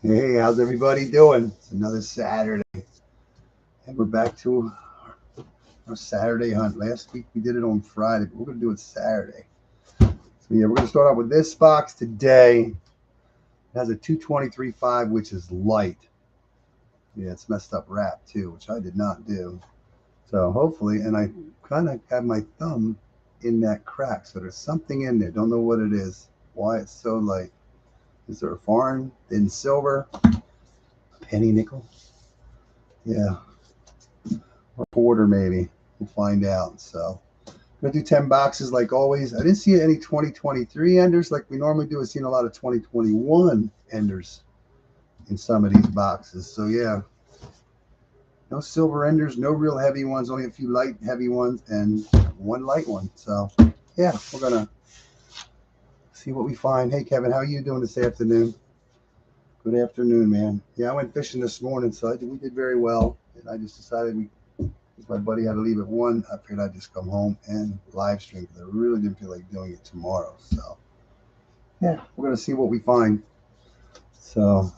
Hey, how's everybody doing? It's another Saturday, and we're back to our Saturday hunt. Last week we did it on Friday, but we're going to do it Saturday. So yeah, we're going to start off with this box today. It has a 223.5, which is light. Yeah, it's messed up wrap too, which I did not do. So hopefully, and I kind of have my thumb in that crack, so there's something in there. Don't know what it is. Why it's so light. Is there a foreign, thin silver, penny nickel? Yeah, or quarter maybe. We'll find out. So I'm gonna do 10 boxes like always. I didn't see any 2023 enders like we normally do. I've seen a lot of 2021 enders in some of these boxes. So yeah, no silver enders, no real heavy ones, only a few light heavy ones and one light one. So yeah, we're gonna see what we find. Hey Kevin, how are you doing this afternoon? Good afternoon, man. Yeah, I went fishing this morning, so we did very well. And I just decided my buddy had to leave at 1. I figured I'd just come home and live stream because I really didn't feel like doing it tomorrow. So yeah, we're gonna see what we find. So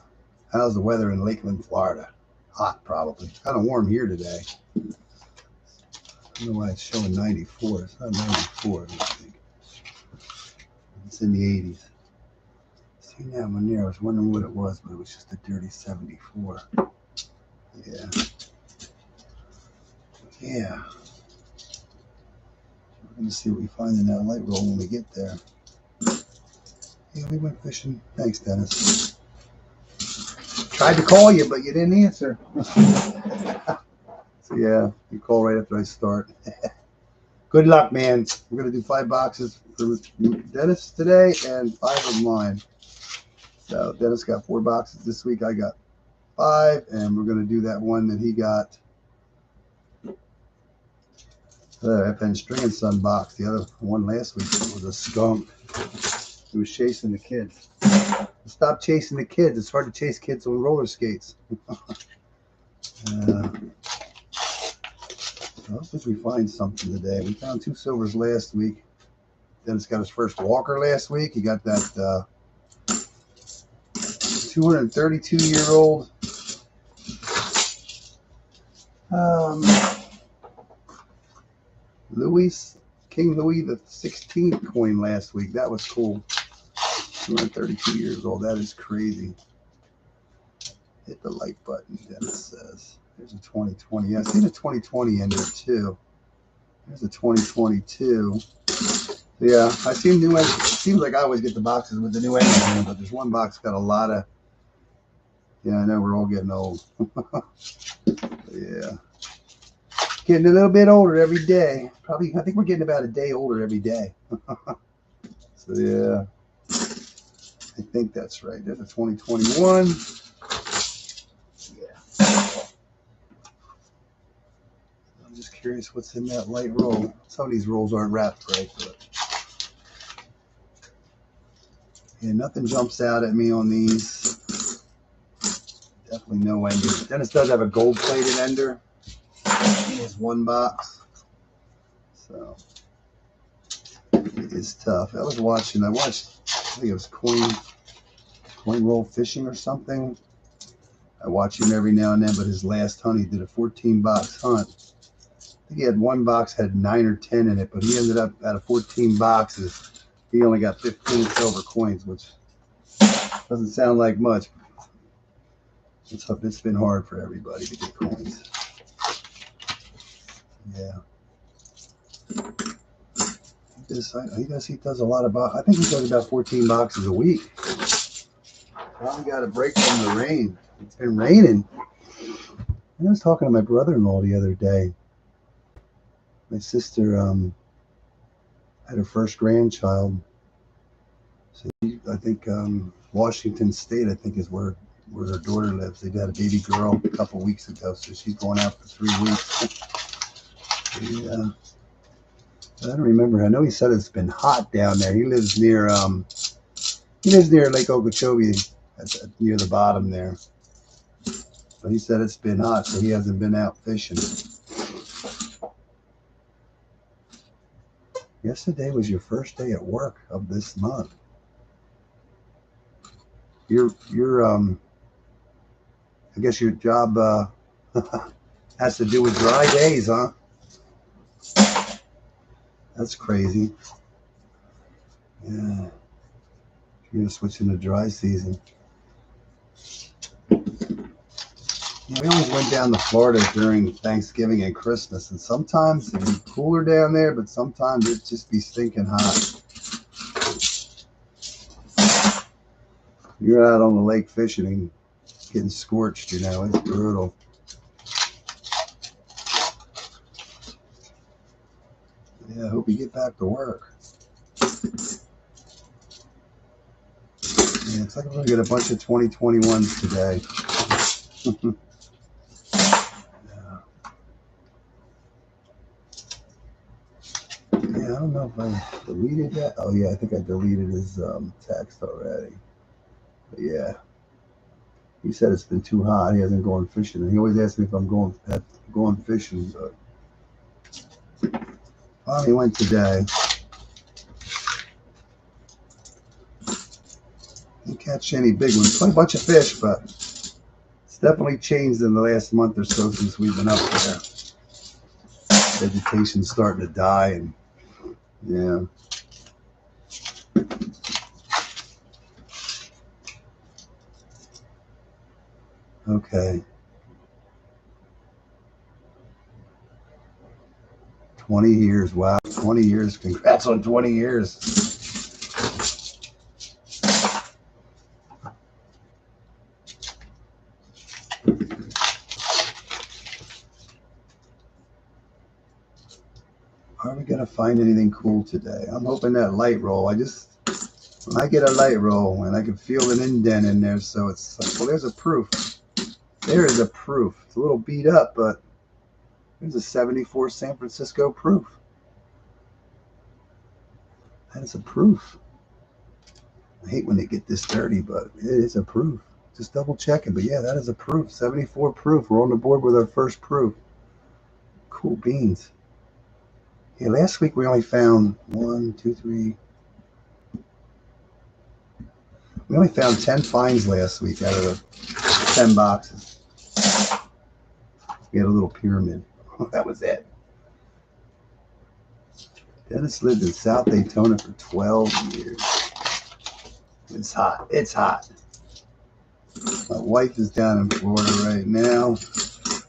how's the weather in Lakeland, Florida? Hot, probably. It's kind of warm here today. I don't know why it's showing 94. It's not 94, I don't think. It's in the 80s. See now, when I was wondering what it was, but it was just a dirty 74. Yeah. Yeah. We're going to see what we find in that light roll when we get there. Yeah, we went fishing. Thanks, Dennis. Tried to call you, but you didn't answer. So yeah, you call right after I start. Good luck, man. We're going to do 5 boxes for Dennis today and 5 of mine. So Dennis got 4 boxes this week. I got 5, and we're going to do that one that he got. The FN String and Son box. The other one last week was a skunk. He was chasing the kids. Stop chasing the kids. It's hard to chase kids on roller skates. I hope we find something today. We found 2 silvers last week. Dennis got his first walker last week. He got that 232-year-old King Louis the 16th coin last week. That was cool. 232 years old. That is crazy. Hit the like button, Dennis says. There's a 2020. Yeah, I see the 2020 in there too. There's a 2022. Yeah, I see new entries. It seems like I always get the boxes with the new entries in, but there's one box got a lot of. Yeah, I know we're all getting old. Yeah. Getting a little bit older every day. Probably, I think we're getting about a day older every day. So yeah, I think that's right. There's a 2021. Yeah. I'm just curious what's in that light roll. Some of these rolls aren't wrapped right, but yeah, nothing jumps out at me on these. Definitely no ender. Dennis does have a gold-plated ender in his one box, so it is tough. I watched, I think it was coin roll fishing or something. I watch him every now and then, but his last hunt, he did a 14-box hunt. I think he had one box had 9 or 10 in it, but he ended up out of 14 boxes, he only got 15 silver coins, which doesn't sound like much. It's been hard for everybody to get coins. Yeah. He does a lot of boxes. I think he does about 14 boxes a week. Probably got a break from the rain. It's been raining. I was talking to my brother-in-law the other day. My sister had her first grandchild. So I think Washington State, I think, is where her daughter lives. They had a baby girl a couple weeks ago, so she's going out for 3 weeks. Yeah. I don't remember. I know he said it's been hot down there. He lives near Lake Okeechobee, near the bottom there. But he said it's been hot, so he hasn't been out fishing. Yesterday was your first day at work of this month. You're I guess your job has to do with dry days, huh? That's crazy. Yeah. You're gonna switch into dry season. Yeah, we always went down to Florida during Thanksgiving and Christmas, and sometimes it'd be cooler down there, but sometimes it'd just be stinking hot. You're out on the lake fishing and getting scorched, you know, it's brutal. Yeah, I hope you get back to work. Yeah, it's like I'm gonna get a bunch of 2021s today. Yeah, I don't know if I deleted that. Oh yeah, I think I deleted his text already. But yeah, he said it's been too hot. He hasn't gone fishing, and he always asks me if I'm going fishing. But finally went today. Didn't catch any big ones. Caught a bunch of fish, but it's definitely changed in the last month or so since we've been up there. Vegetation's starting to die, and yeah. Okay. 20 years. Wow. 20 years. Congrats on 20 years. Are we going to find anything cool today? I'm hoping that light roll. When I get a light roll and I can feel an indent in there, so it's like, well, there's a proof. There is a proof. It's a little beat up, but there's a 74 San Francisco proof. That is a proof. I hate when they get this dirty, but it is a proof. Just double check it. But yeah, that is a proof. 74 proof. We're on the board with our first proof. Cool beans. Yeah, last week we only found 1, 2, 3. We only found 10 finds last week out of the 10 boxes. We had a little pyramid. That was it. Dennis lived in South Daytona for 12 years. It's hot. It's hot. My wife is down in Florida right now. So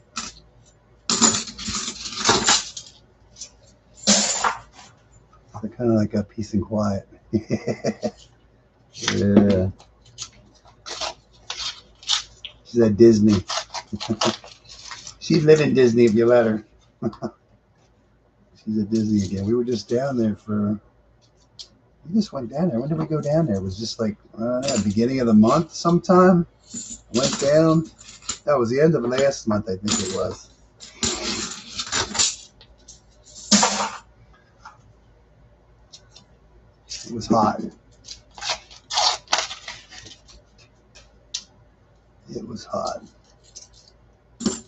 kind of like a peace and quiet. Yeah. She's at Disney. She'd live in Disney if you let her. She's at Disney again. We were just down there we just went down there. When did we go down there? It was just like, I don't know, beginning of the month sometime. Went down. That was the end of last month, I think it was. It was hot. It was hot.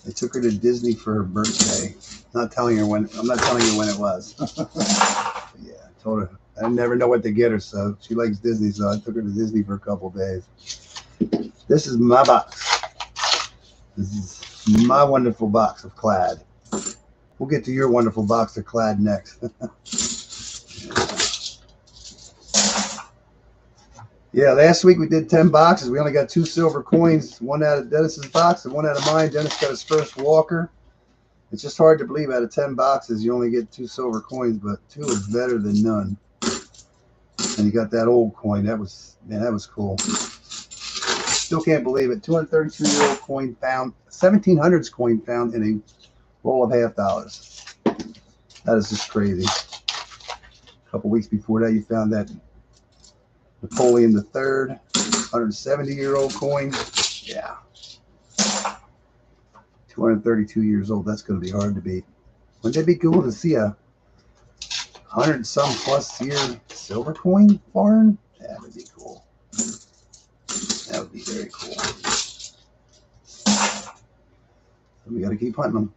I took her to Disney for her birthday. I'm not telling you when it was. Yeah, I told her I never know what to get her, so she likes Disney, so I took her to Disney for a couple of days. This is my box. This is my wonderful box of Clad. We'll get to your wonderful box of Clad next. Yeah, last week we did 10 boxes. We only got 2 silver coins, one out of Dennis's box and one out of mine. Dennis got his first Walker. It's just hard to believe out of 10 boxes you only get 2 silver coins, but 2 is better than none. And you got that old coin. That was cool. Still can't believe it. 232-year-old coin found, 1700s coin found in a roll of $half. That is just crazy. A couple weeks before that, you found that Napoleon III, 170-year-old coin. Yeah. 232 years old. That's going to be hard to beat. Wouldn't it be cool to see a 100-some-plus-year silver coin foreign? That would be cool. That would be very cool. So we got to keep hunting them.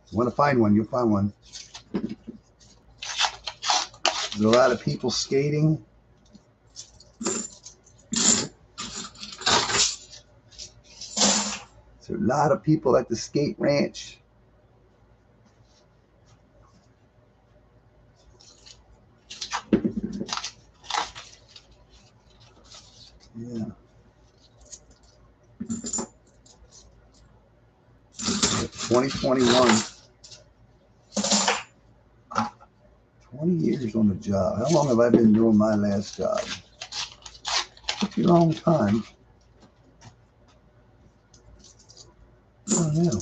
If you want to find one, you'll find one. There's a lot of people skating. There's a lot of people at the skate ranch. Yeah. 2021. 20 years on the job. How long have I been doing my last job? Pretty long time. I don't know.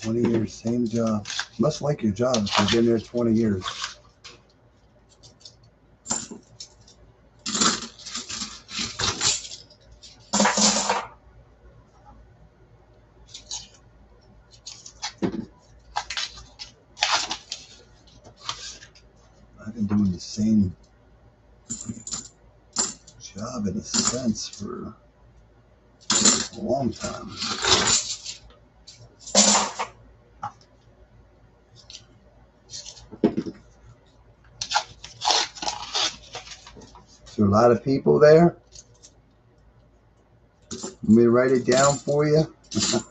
"20 years, same job." Must like your job if you've been there 20 years. I've been doing the same job in a sense for a long time. There are a lot of people there. Let me write it down for you. Oh,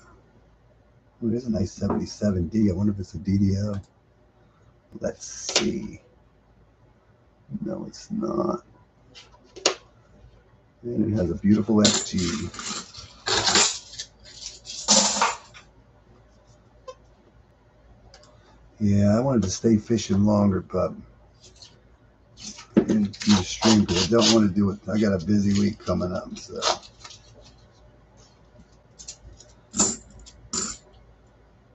there's a nice 77D. I wonder if it's a DDO. Let's see. No, it's not. And it has a beautiful FG. Yeah, I wanted to stay fishing longer, but I didn't do the stream because I don't want to do it. I got a busy week coming up, so.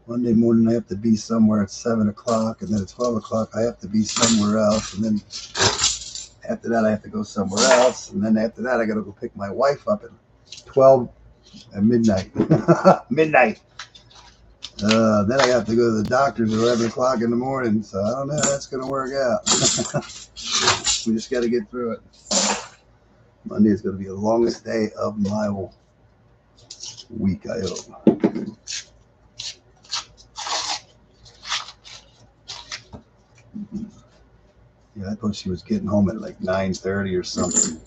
Monday morning I have to be somewhere at 7 o'clock, and then at 12 o'clock I have to be somewhere else, and then after that I have to go somewhere else, and then after that I got to go pick my wife up at 12 at midnight. Midnight. Then I have to go to the doctor's at 11 o'clock in the morning, so I don't know how that's going to work out. We just got to get through it. Monday is going to be the longest day of my week, I hope. Yeah, I thought she was getting home at like 9:30 or something.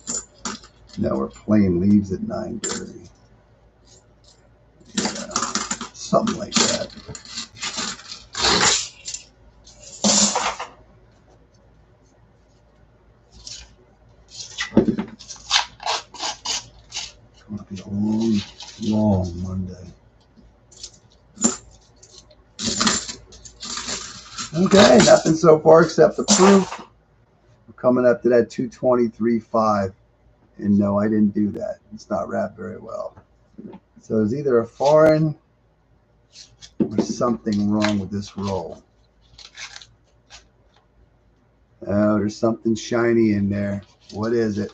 Now her plane leaves at 9:30. Yeah, something like that. It's going to be a long, long Monday. Okay, nothing so far except the proof. We're coming up to that 223.5. And no, I didn't do that. It's not wrapped very well. So it's either a foreign or something wrong with this roll. Oh, there's something shiny in there. What is it?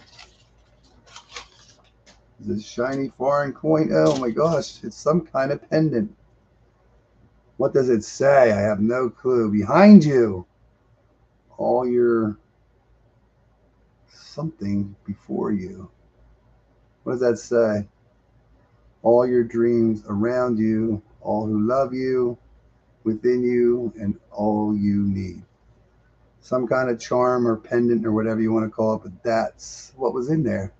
Is it a shiny foreign coin? Oh my gosh, it's some kind of pendant. What does it say? I have no clue. Behind you, all your something before you. What does that say? All your dreams around you, all who love you, within you, and all you need. Some kind of charm or pendant or whatever you want to call it, but that's what was in there.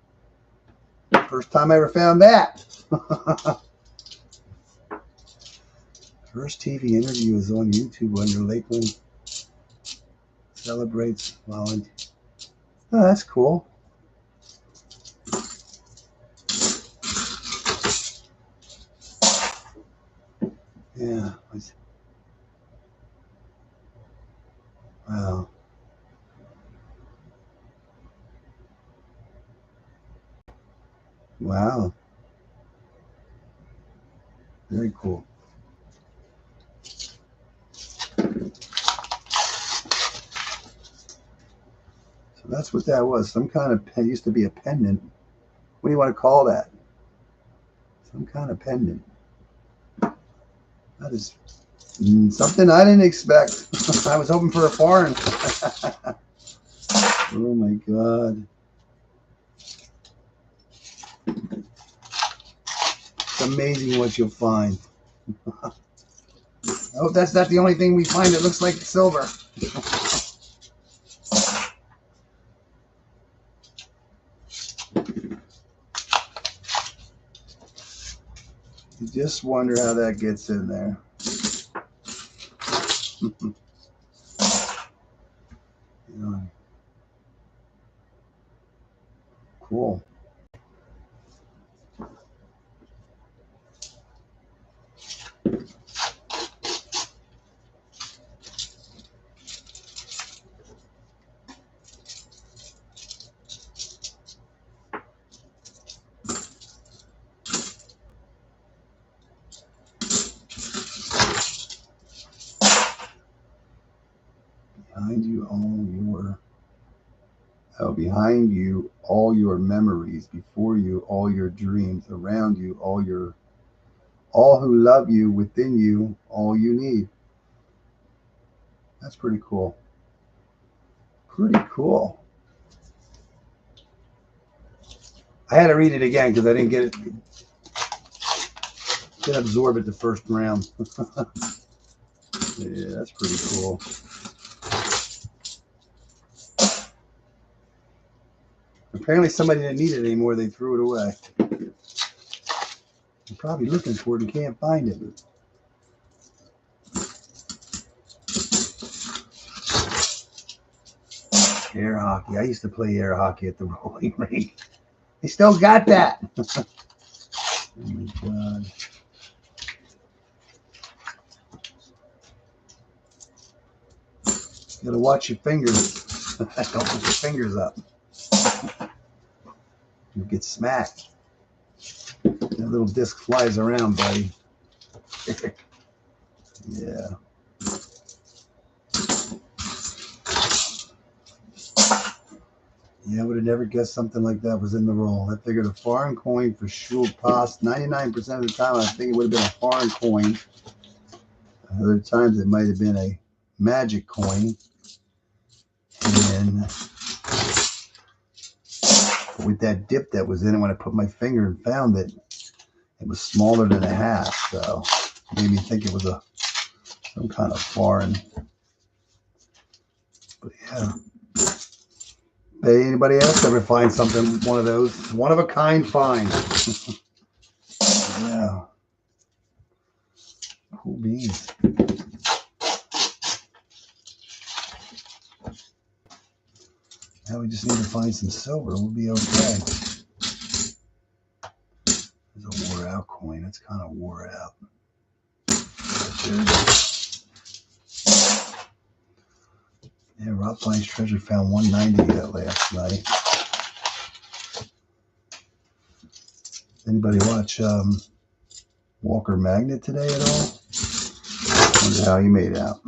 First time I ever found that. First TV interview is on YouTube under Lakeland celebrates volunteer. Oh, that's cool. Yeah. Wow. Wow. Very cool. So that's what that was. Some kind of pen. Used to be a pendant. What do you want to call that? Some kind of pendant. That is something I didn't expect. I was hoping for a foreign. Oh my God. It's amazing what you'll find. I hope that's not the only thing we find that looks like silver. You just wonder how that gets in there. Cool. Behind you all your memories, before you all your dreams, around you all who love you, within you all you need. That's pretty cool. Pretty cool. I had to read it again because I didn't get it. Didn't absorb it the first round. Yeah, that's pretty cool. Apparently somebody didn't need it anymore. They threw it away. You're probably looking for it and can't find it. Air hockey. I used to play air hockey at the rolling rink. They still got that. Oh my God. You gotta watch your fingers. Don't put your fingers up. You get smacked. That little disc flies around, buddy. Yeah. Yeah, I would have never guessed something like that was in the roll. I figured a foreign coin for Shul Pas. 99% of the time, I think it would have been a foreign coin. Other times, it might have been a magic coin. And with that dip that was in it, when I put my finger and found it, it was smaller than a half. So it made me think it was some kind of foreign. But yeah. Hey, anybody else ever find something, one of those? One of a kind find. Yeah. Cool beans. Now we just need to find some silver. We'll be okay. There's a wore out coin. It's kind of wore out. Yeah, Rob Fine's Treasure found 190 last night. Anybody watch Walker Magnet today at all? Wonder how he made out.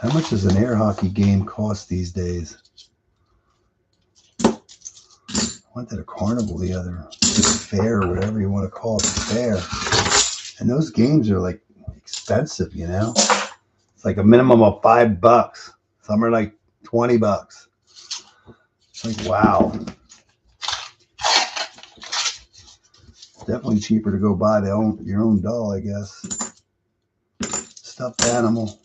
How much does an air hockey game cost these days? I went to the carnival the other fair, or whatever you want to call it, fair. And those games are like expensive, you know? It's like a minimum of $5. Some are like $20. It's like, wow. Definitely cheaper to go buy your own doll, I guess. Stuffed animal.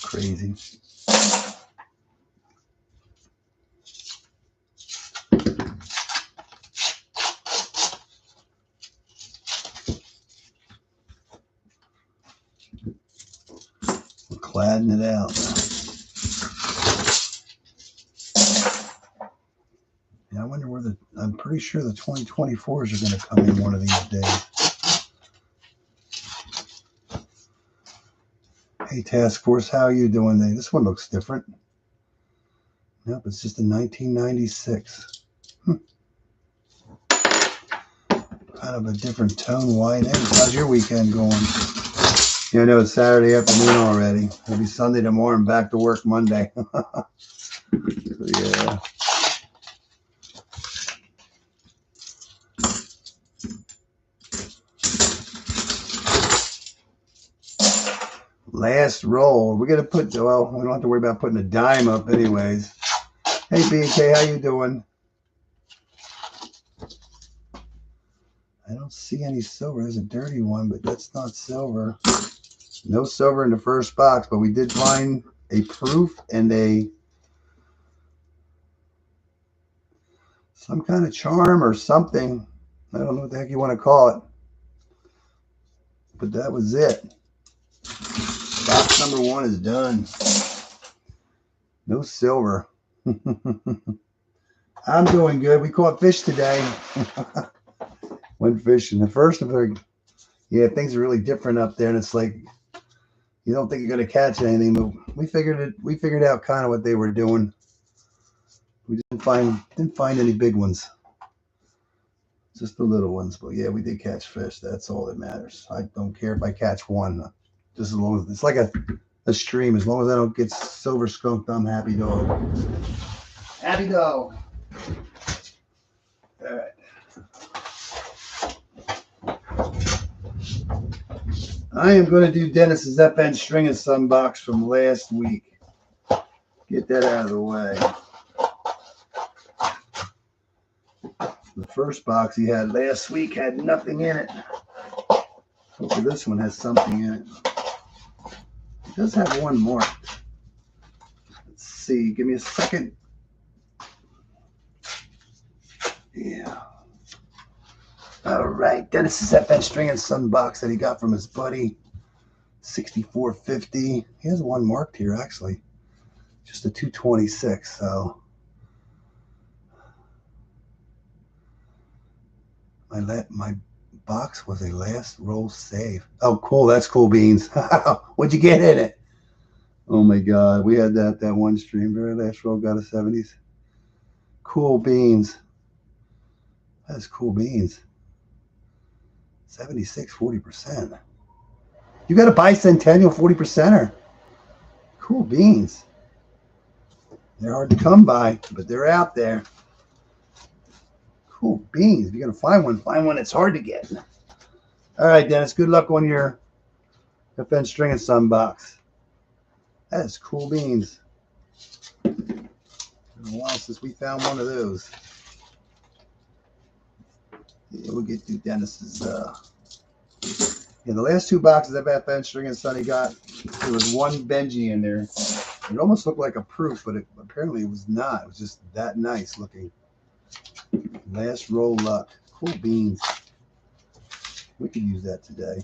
Crazy. We're cladding it out. Yeah, I wonder where I'm pretty sure the 2024s are going to come in one of these days. Hey, Task Force, how are you doing today? This one looks different. Nope, it's just a 1996. Kind of a different tone white. Hey, how's your weekend going? Yeah, I know it's Saturday afternoon already. It'll be Sunday tomorrow and back to work Monday. So, yeah. Last roll. We're going to put, well, we don't have to worry about putting a dime up anyways. Hey, BK, how you doing? I don't see any silver. There's a dirty one, but that's not silver. No silver in the first box, but we did find a proof and some kind of charm or something. I don't know what the heck you want to call it. But that was it. Box number 1 is done. No silver. I'm doing good. We caught fish today. Went fishing. The first of it, yeah, things are really different up there, and it's like you don't think you're gonna catch anything, but we figured out kind of what they were doing. We didn't find any big ones. Just the little ones, but yeah, we did catch fish. That's all that matters. I don't care if I catch one. Just as long as it's like a stream. As long as I don't get silver skunked, I'm happy dog. Happy dog. All right. I am going to do Dennis's FN string and sun box from last week. Get that out of the way. The first box he had last week had nothing in it. Hopefully this one has something in it. It does have one more. Let's see. Give me a second. Yeah. All right. Dennis's FN string and sun box that he got from his buddy. 6450. He has one marked here, actually. Just a 226. So my box was a last roll save. Oh, cool. That's cool beans. What'd you get in it? Oh my God. We had that one stream. Very last roll got a 70s. Cool beans. That's cool beans. 76, 40%. You got a bicentennial 40%er. Cool beans. They're hard to come by, but they're out there. Cool beans. If you're going to find one that's hard to get. All right, Dennis, good luck on your FN string and sun box. That is cool beans. It's been a while since we found one of those. Yeah, we'll get through Dennis's. Yeah, the last 2 boxes of FN string and sun he got, there was one Benji in there. It almost looked like a proof, but apparently it was not. It was just that nice looking. Last roll luck. Cool beans. We could use that today.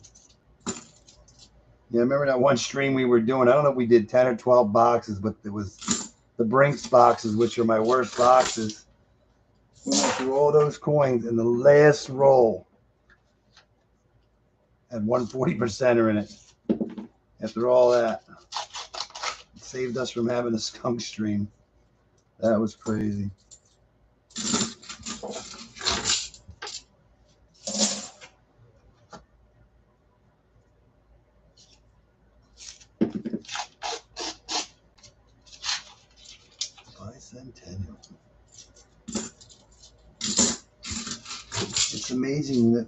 Yeah, remember that one stream we were doing? I don't know if we did 10 or 12 boxes, but it was the Brinks boxes, which are my worst boxes. We went through all those coins, and the last roll had 140%er in it. After all that, it saved us from having a skunk stream. That was crazy. Bicentennial. It's amazing that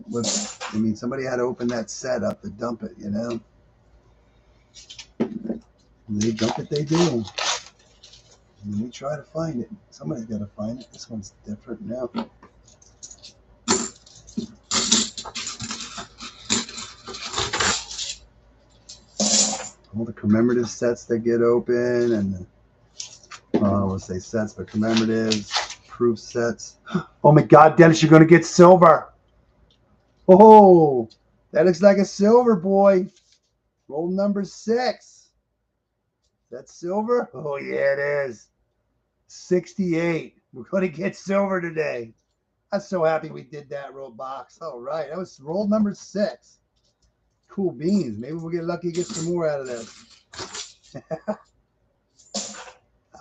somebody had to open that set up to dump it, you know. When they dump it, they do. And we try to find it. Somebody's got to find it. This one's different now. All the commemorative sets that get open, and I don't want to say sets, but commemoratives, proof sets. Oh my God, Dennis, you're going to get silver. Oh, that looks like a silver, boy. Roll number 6. That's silver? Oh, yeah, it is. 68. We're going to get silver today. I'm so happy we did that roll box. All right, that was roll number 6. Cool beans. Maybe we'll get lucky and get some more out of this.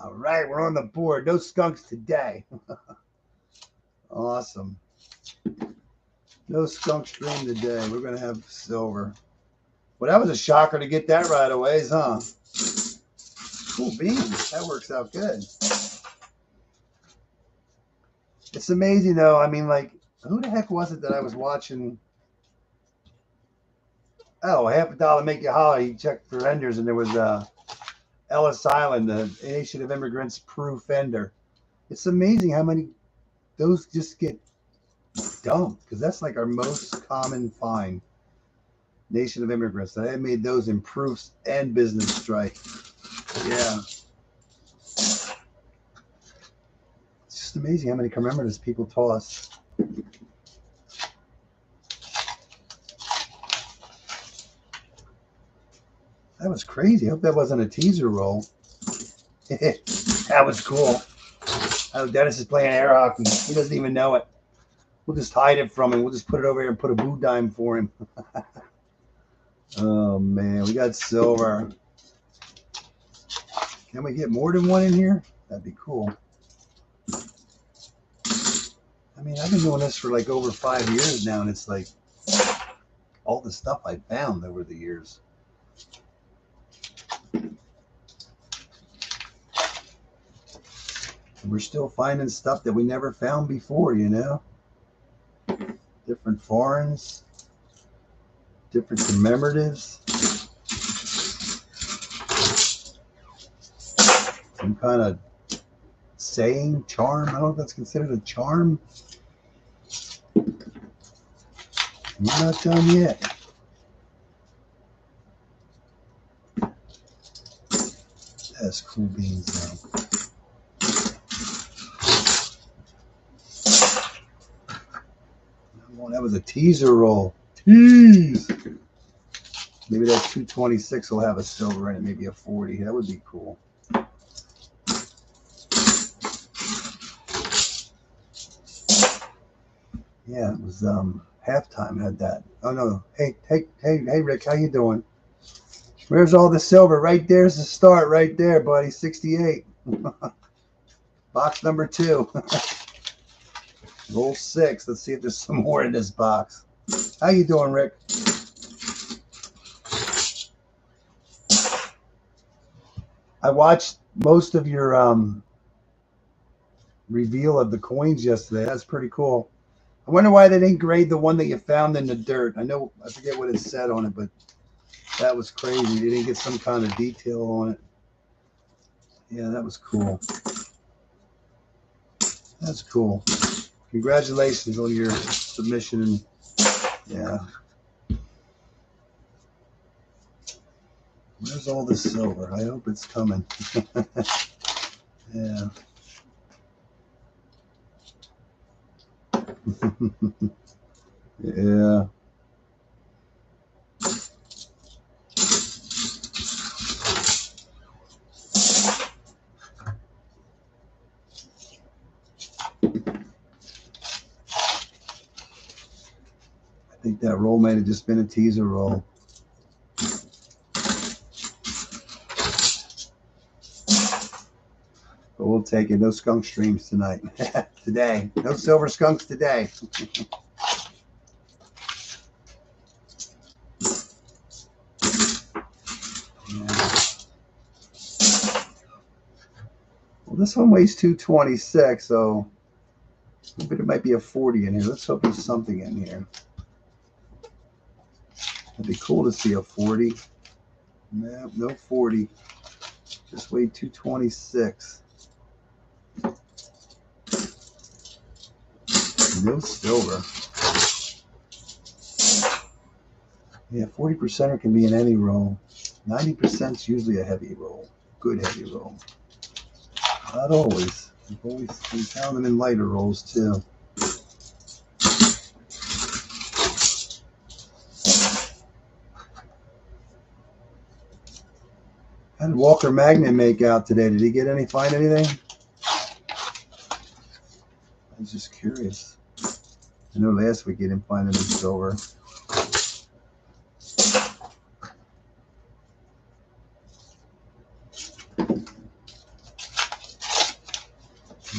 All right, we're on the board. No skunks today. Awesome. No skunk stream today. We're going to have silver. Well, that was a shocker to get that right away, huh? Cool beans. That works out good. It's amazing, though. I mean, like, who the heck was it that I was watching? Oh, $50 make you holler. You checked for enders, and there was Ellis Island, the Nation of Immigrants proof ender. It's amazing how many those just get dumped, because that's like our most common find. Nation of Immigrants. I made those in proofs and business strike. Yeah. It's just amazing how many commemorative people toss. That was crazy. I hope that wasn't a teaser roll. That was cool. Oh, Dennis is playing air hockey. He doesn't even know it. We'll just hide it from him. We'll just put it over here and put a boo dime for him. Oh, man. We got silver. Can we get more than one in here? That'd be cool. I mean, I've been doing this for like over 5 years now, and it's like all the stuff I found over the years. And we're still finding stuff that we never found before, you know? Different foreigns, different commemoratives. Some kind of saying, charm. I don't know if that's considered a charm. We're not done yet. That's cool beans though. That was a teaser roll. Tease. Maybe that 226 will have a silver in it, maybe a 40. That would be cool. Yeah, it was halftime had that. Oh no. Hey, Rick, how you doing? Where's all the silver? Right there's the start right there, buddy. 68. Box number 2. Roll 6. Let's see if there's some more in this box. How you doing, Rick? I watched most of your reveal of the coins yesterday. That's pretty cool. I wonder why they didn't grade the one that you found in the dirt. I forget what it said on it, but that was crazy. They didn't get some kind of detail on it. Yeah, that was cool. That's cool. Congratulations on your submission. Yeah. Where's all this silver? I hope it's coming. Yeah. Yeah. I think that roll might have just been a teaser roll. But we'll take it. No skunk streams tonight. Today. No silver skunks today. Yeah. Well, this one weighs 226, so maybe there might be a 40 in here. Let's hope there's something in here. It'd be cool to see a 40. No 40. Just weighed 226. No silver. Yeah, 40% can be in any roll. 90% is usually a heavy roll. Good heavy roll. Not always. We found them in lighter rolls too. How did Walker Magnet make out today? Did he find anything? I was just curious. I know last week he didn't find any silver.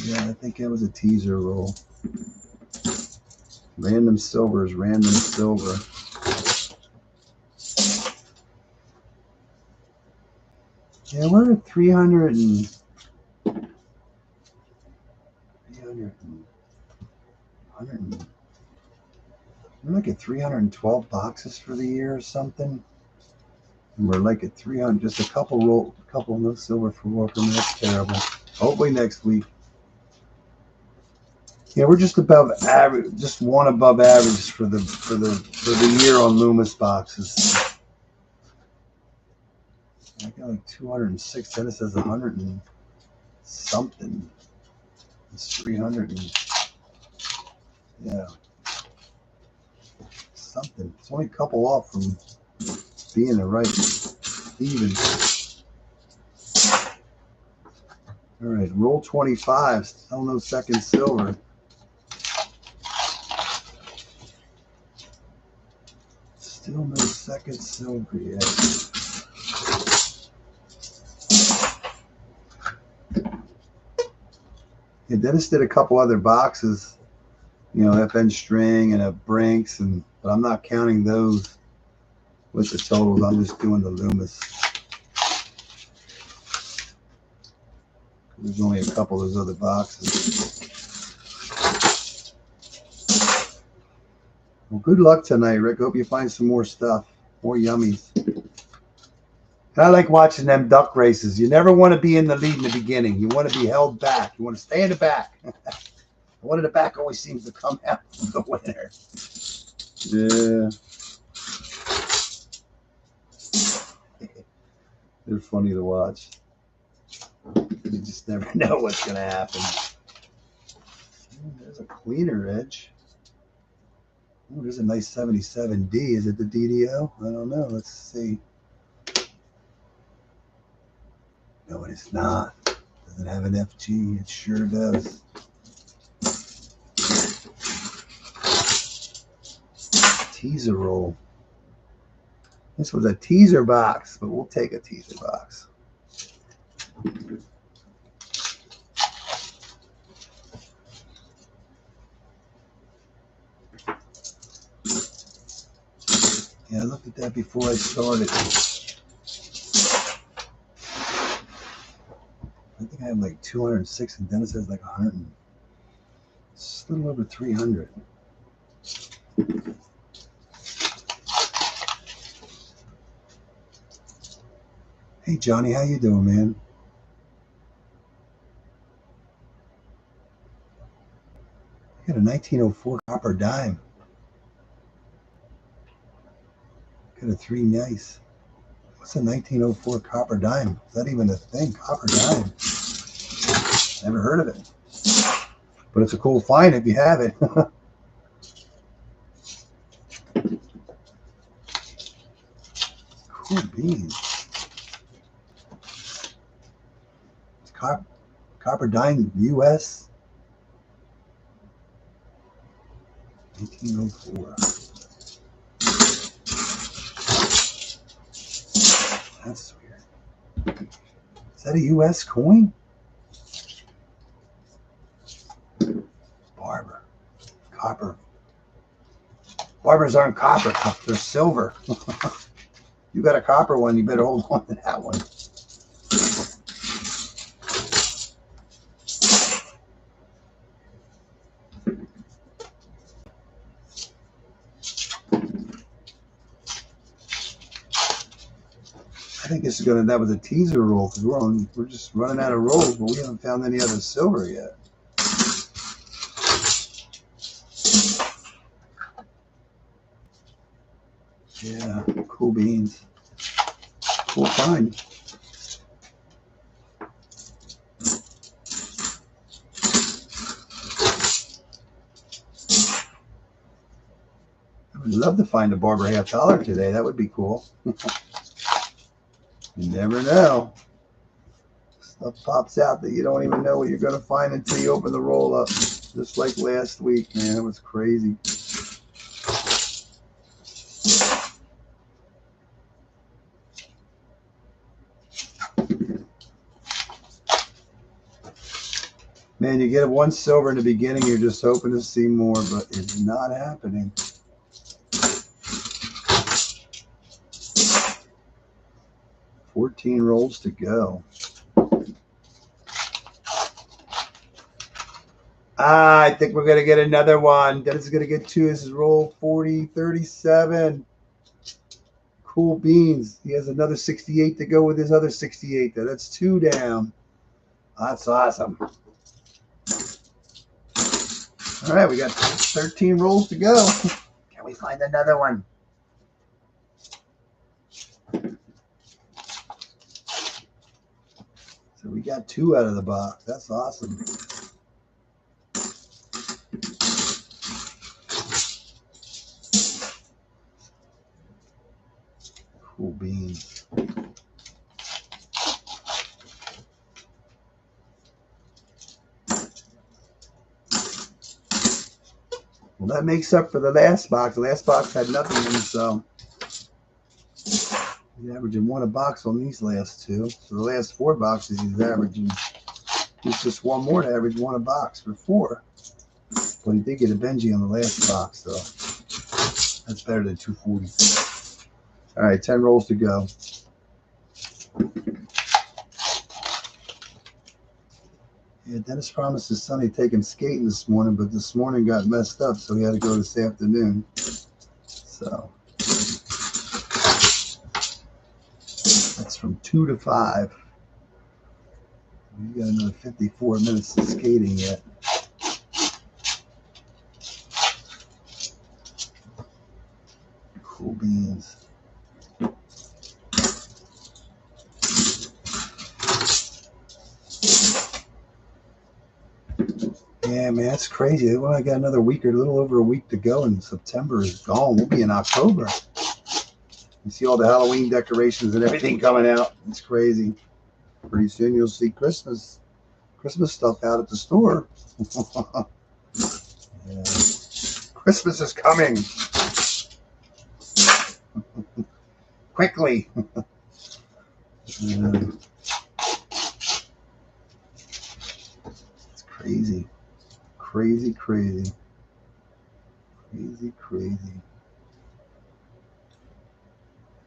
Yeah, I think that was a teaser roll. Random silver is random silver. Yeah, we're at 300 and 100. We're like at 312 boxes for the year or something. And we're like at 300, just a couple no silver for Walker. That's terrible. Hopefully next week. Yeah, we're just above average, just one above average for the year on Loomis boxes. I got like 206. Then it says 100 and something. It's 300 and yeah, something. It's only a couple off from being the right even. All right, roll 25. Still no second silver. Still no second silver yet. Yeah, Dennis did a couple other boxes, you know, FN string and a Brinks, but I'm not counting those with the totals. I'm just doing the Loomis. There's only a couple of those other boxes. Well, good luck tonight, Rick. Hope you find some more stuff, more yummies. And I like watching them duck races. You never want to be in the lead in the beginning. You want to be held back. You want to stay in the back. The one in the back always seems to come out the winner. Yeah. They're funny to watch. You just never know what's going to happen. There's a cleaner edge. Oh, there's a nice 77D. Is it the DDO? I don't know. Let's see. No, it is not. Does it have an FG? It sure does. Teaser roll. This was a teaser box, but we'll take a teaser box. Yeah, I looked at that before I started. I think I have like 206, and Dennis has like 100. It's a little over 300. Hey Johnny, how you doing, man? I got a 1904 copper dime. Got a 3 nice. What's a 1904 copper dime? Is that even a thing? Copper dime. Never heard of it. But it's a cool find if you have it. Cool beans. It's copper dime US. 1904. That's weird. Is that a US coin? Barber. Copper. Barbers aren't copper, they're silver. You got a copper one, you better hold on to that one. I think this is gonna. That was a teaser roll because we're just running out of rolls, but we haven't found any other silver yet. Yeah, cool beans. Cool find. I would love to find a Barber $50 today. That would be cool. You never know. Stuff pops out that you don't even know what you're going to find until you open the roll up. Just like last week, man. It was crazy. Man, you get one silver in the beginning, you're just hoping to see more, but it's not happening. $14 rolls to go. I think we're going to get another one. Dennis is going to get 2. This is roll 40, 37. Cool beans. He has another 68 to go with his other 68 there. That's 2 down. That's awesome. All right, we got 13 rolls to go. Can we find another one? So we got 2 out of the box. That's awesome. Cool beans. Well, that makes up for the last box. The last box had nothing in it, so he's averaging 1 a box on these last 2. So the last 4 boxes he's averaging. He's just 1 more to average 1 a box for 4. But he did get a Benji on the last box, so that's better than 240. All right, 10 rolls to go. Yeah, Dennis promised his son he'd take him skating this morning, but this morning got messed up, so he had to go this afternoon. So that's from 2 to 5. We got another 54 minutes of skating yet. Cool beans. Yeah, man, that's crazy. Well, I got another week or a little over a week to go, and September is gone. We'll be in October. You see all the Halloween decorations and everything coming out. It's crazy. Pretty soon you'll see Christmas stuff out at the store. Yeah. Christmas is coming. Quickly. It's crazy. Crazy, crazy. Crazy, crazy.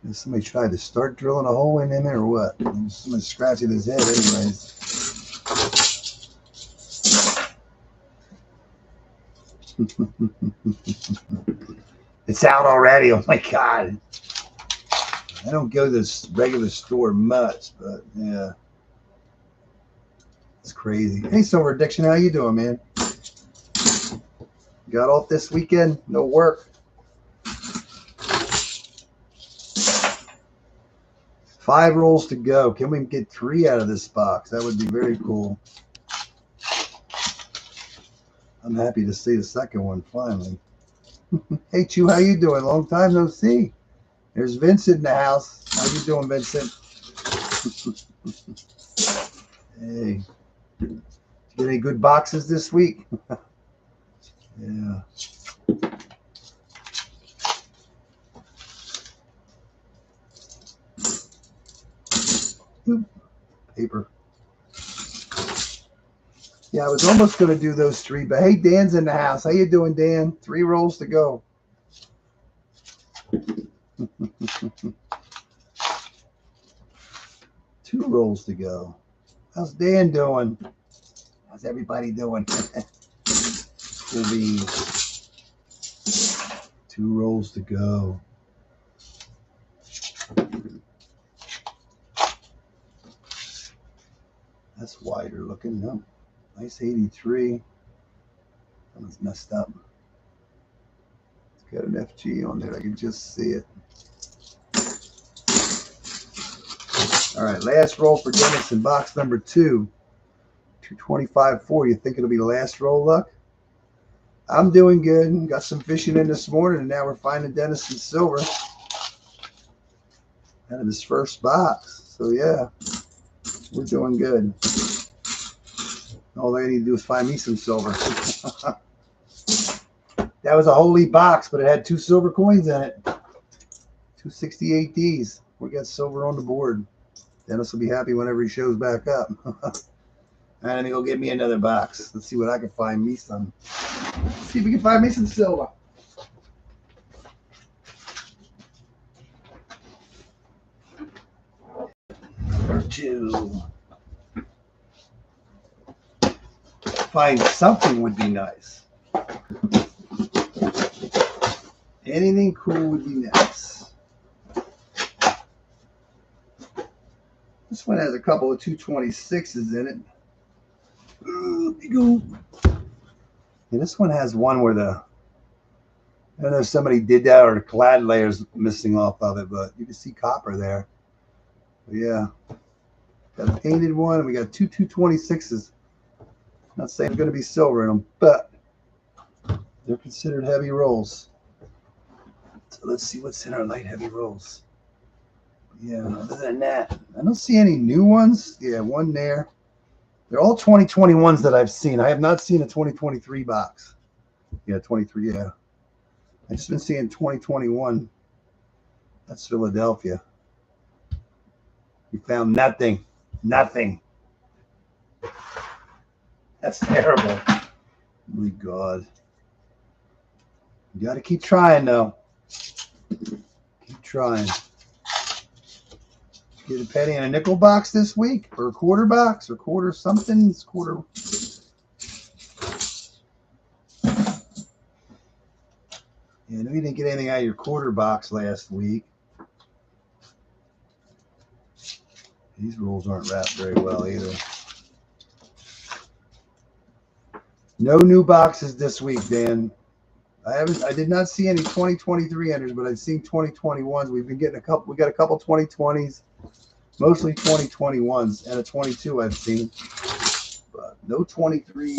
Did somebody try to start drilling a hole in him or what? Somebody scratching his head anyways. It's out already. Oh my God. I don't go to this regular store much, but yeah. It's crazy. Hey, Silver Addiction, how you doing, man? Got off this weekend? No work? 5 rolls to go. Can we get 3 out of this box? That would be very cool. I'm happy to see the second one finally. Hey, Chew, how you doing? Long time no see. There's Vincent in the house. How you doing, Vincent? Hey. Did you get any good boxes this week? Yeah. Oop. Paper. Yeah, I was almost going to do those 3, but hey, Dan's in the house. How you doing, Dan? 3 rolls to go. 2 rolls to go. How's Dan doing? How's everybody doing? Will be 2 rolls to go. That's wider looking. No. Nice 83. That was messed up. It's got an FG on there. I can just see it. All right, last roll for Dennis in box number 2. 225.4. You think it'll be the last roll, Luck? I'm doing good. Got some fishing in this morning, and now we're finding Dennis in silver out of his first box. So yeah, we're doing good. All I need to do is find me some silver. That was a holy box, but it had 2 silver coins in it. 268 Ds. We got silver on the board. Dennis will be happy whenever he shows back up. And then he'll get me another box. Let's see what I can find me some. Let's see if we can find me some silver. Number 2. Find something would be nice. Anything cool would be nice. This one has a couple of 226s in it. There you go. And this one has one where I don't know if somebody did that or the clad layer's missing off of it, but you can see copper there. But yeah. Got a painted one, and we got two 226s. Not saying there's going to be silver in them, but they're considered heavy rolls. So let's see what's in our light heavy rolls. Yeah, other than that, I don't see any new ones. Yeah, one there. They're all 2021s that I've seen. I have not seen a 2023 box. Yeah, 23, yeah. I've just been seeing 2021. That's Philadelphia. We found nothing. Nothing. That's terrible. Oh my God. You got to keep trying, though. Keep trying. Get a penny and a nickel box this week, or a quarter box, or quarter something. It's quarter. Yeah, I know you didn't get anything out of your quarter box last week. These rolls aren't wrapped very well either. No new boxes this week, Dan. I did not see any 2023 enters, but I've seen 2021s. We've been getting a couple. We got a couple 2020s, mostly 2021s, and a 22 I've seen, but no 23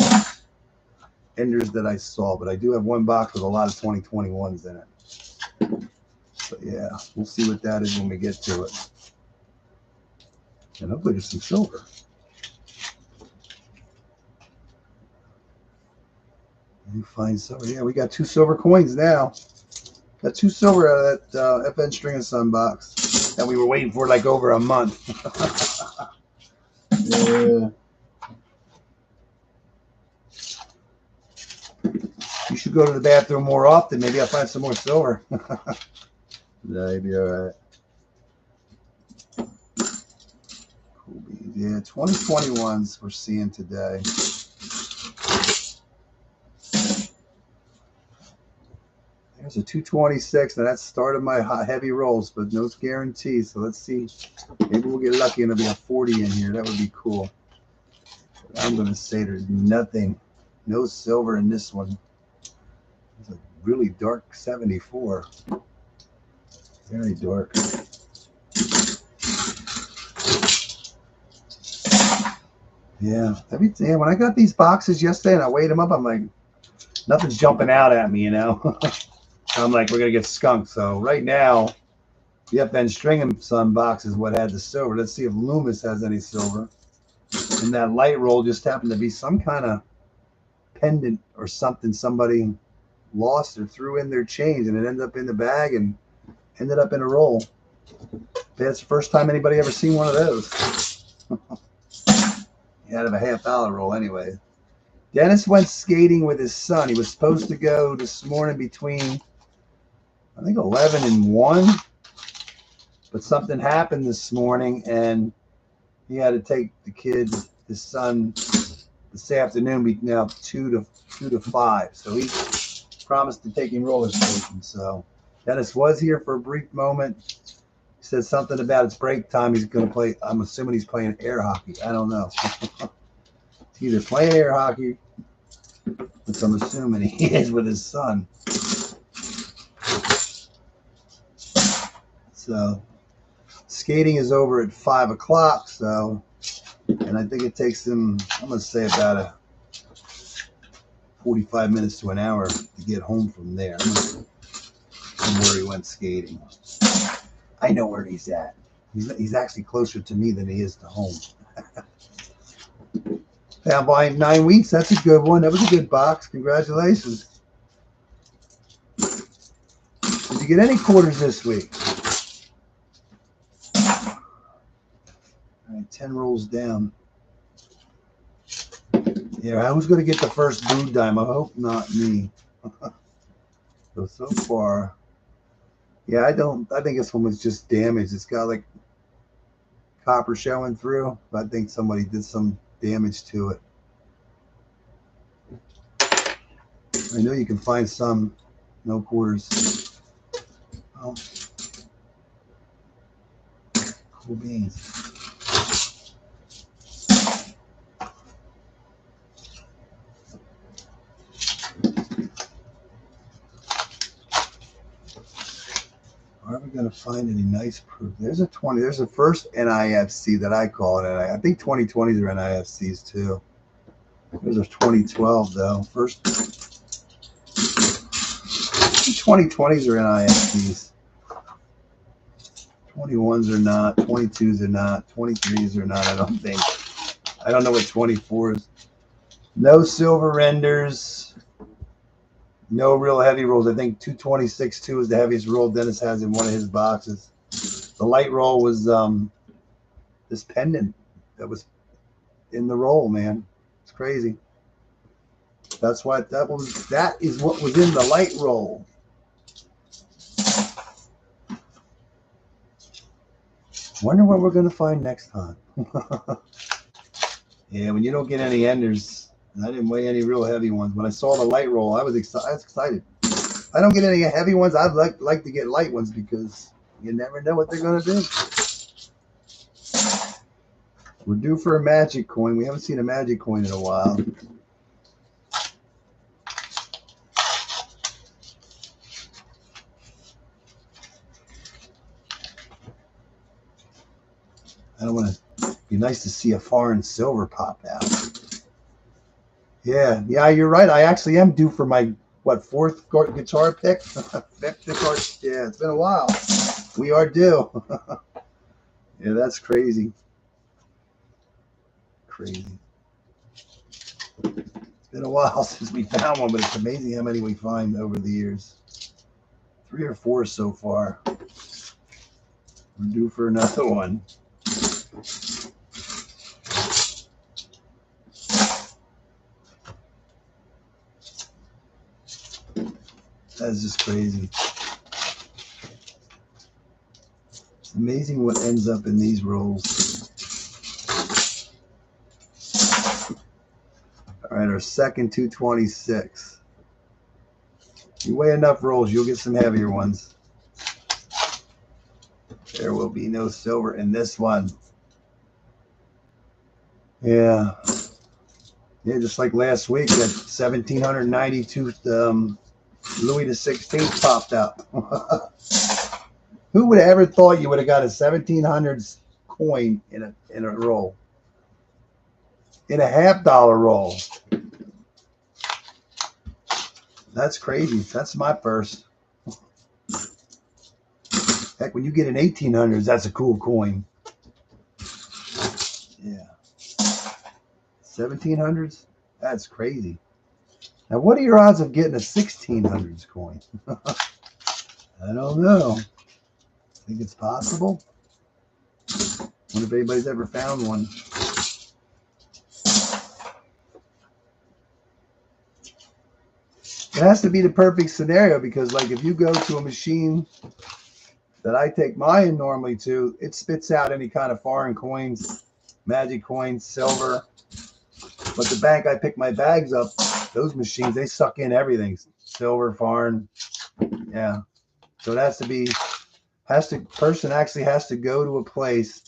enders that I saw. But I do have one box with a lot of 2021s in it. So yeah, we'll see what that is when we get to it. And hopefully there's some silver. You find silver. Yeah, we got 2 silver coins now. Got 2 silver out of that FN String and Sun box that we were waiting for like over a month. Yeah. You should go to the bathroom more often. Maybe I'll find some more silver. That'd be all right. Cool beans. Yeah, 2021s we're seeing today. There's a 226. Now that started my heavy rolls, but no guarantees. So let's see. Maybe we'll get lucky and there'll be a 40 in here. That would be cool. But I'm going to say there's nothing. No silver in this one. It's a really dark 74. Very dark. Yeah. When I got these boxes yesterday and I weighed them up, I'm like, nothing's jumping out at me, you know. I'm like, we're going to get skunked. So right now, the FN String and Sun box is what had the silver. Let's see if Loomis has any silver. And that light roll just happened to be some kind of pendant or something somebody lost or threw in their change, and it ended up in the bag and ended up in a roll. That's the first time anybody ever seen one of those. Out of a $50 roll anyway. Dennis went skating with his son. He was supposed to go this morning between, I think, 11 and 1. But something happened this morning, and he had to take the kid, his son, this afternoon, now 2 to 5. So he promised to take him roller skating. So Dennis was here for a brief moment. He said something about it's break time. He's going to play. I'm assuming he's playing air hockey. I don't know. He's either playing air hockey, which I'm assuming he is with his son. So skating is over at 5 o'clock. So, and I think it takes him, I'm going to say about 45 minutes to an hour to get home from there. From where he went skating. I know where he's at. He's actually closer to me than he is to home. Found volume 9 weeks. That's a good one. That was a good box. Congratulations. Did you get any quarters this week? All right, 10 rolls down. Yeah, who's going to get the first blue dime? I hope not me. So far, yeah, I think this one was just damaged. It's got like copper showing through. I think somebody did some damage to it. I know you can find some no quarters. Oh, cool beans. Are we going to find any nice proof? There's a 20. There's a first NIFC that I call it. I think 2020s are NIFCs too. There's a 2012 though. First 2020s are NIFCs. 21s are not. 22s are not. 23s are not. I don't think. I don't know what 24s. No silver renders. No real heavy rolls. I think 226.2 is the heaviest roll Dennis has in one of his boxes. The light roll was this pendant that was in the roll, man. It's crazy. That's why that is what was in the light roll. Wonder what we're gonna find next time. Yeah, when you don't get any enders, and I didn't weigh any real heavy ones. When I saw the light roll, I was excited. I don't get any heavy ones. I'd like to get light ones because you never know what they're gonna do. We're due for a magic coin. We haven't seen a magic coin in a while. I don't want to. Be nice to see a foreign silver pop out. Yeah, you're right. I actually am due for my fourth guitar pick, fifth guitar. Yeah, it's been a while. We are due. Yeah, that's crazy. Crazy. It's been a while since we found one, but it's amazing how many we find over the years. 3 or 4 so far. We're due for another one. That's just crazy. It's amazing what ends up in these rolls. All right, our second 226. You weigh enough rolls, you'll get some heavier ones. There will be no silver in this one. Yeah. Yeah, just like last week, that 1792 Louis XVI popped up. Who would have ever thought you would have got a 1700s coin in a roll? In a $50 roll. That's crazy. That's my first. Heck, when you get an 1800s, that's a cool coin. Yeah. 1700s? That's crazy. Now, what are your odds of getting a 1600s coin? I don't know. Think it's possible? Wonder if anybody's ever found one. It has to be the perfect scenario because, like, if you go to a machine that I take mine normally to, it spits out any kind of foreign coins, magic coins, silver. But the bank I pick my bags up, those machines, they suck in everything. Silver, foreign. Yeah. So it has to be, person actually has to go to a place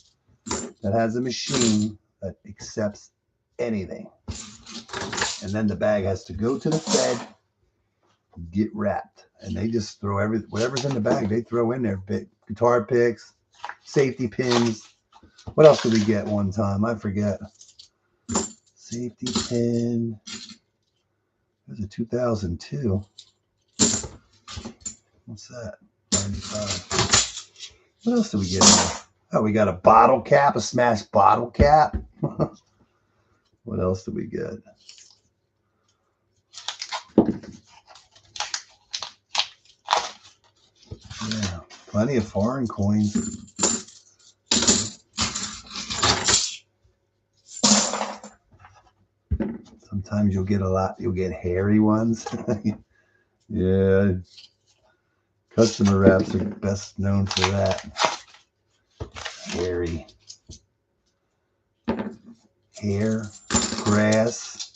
that has a machine that accepts anything. And then the bag has to go to the Fed, get wrapped. And they just throw whatever's in the bag, they throw in there. Guitar picks, safety pins. What else did we get one time? I forget. Safety pin. There's a 2002. What's that? 95. What else did we get in there? Oh, we got a bottle cap, a smashed bottle cap. What else did we get? Yeah, plenty of foreign coins. Sometimes you'll get a lot. You'll get hairy ones. Yeah. Customer wraps are best known for that. Hairy. Hair. Grass.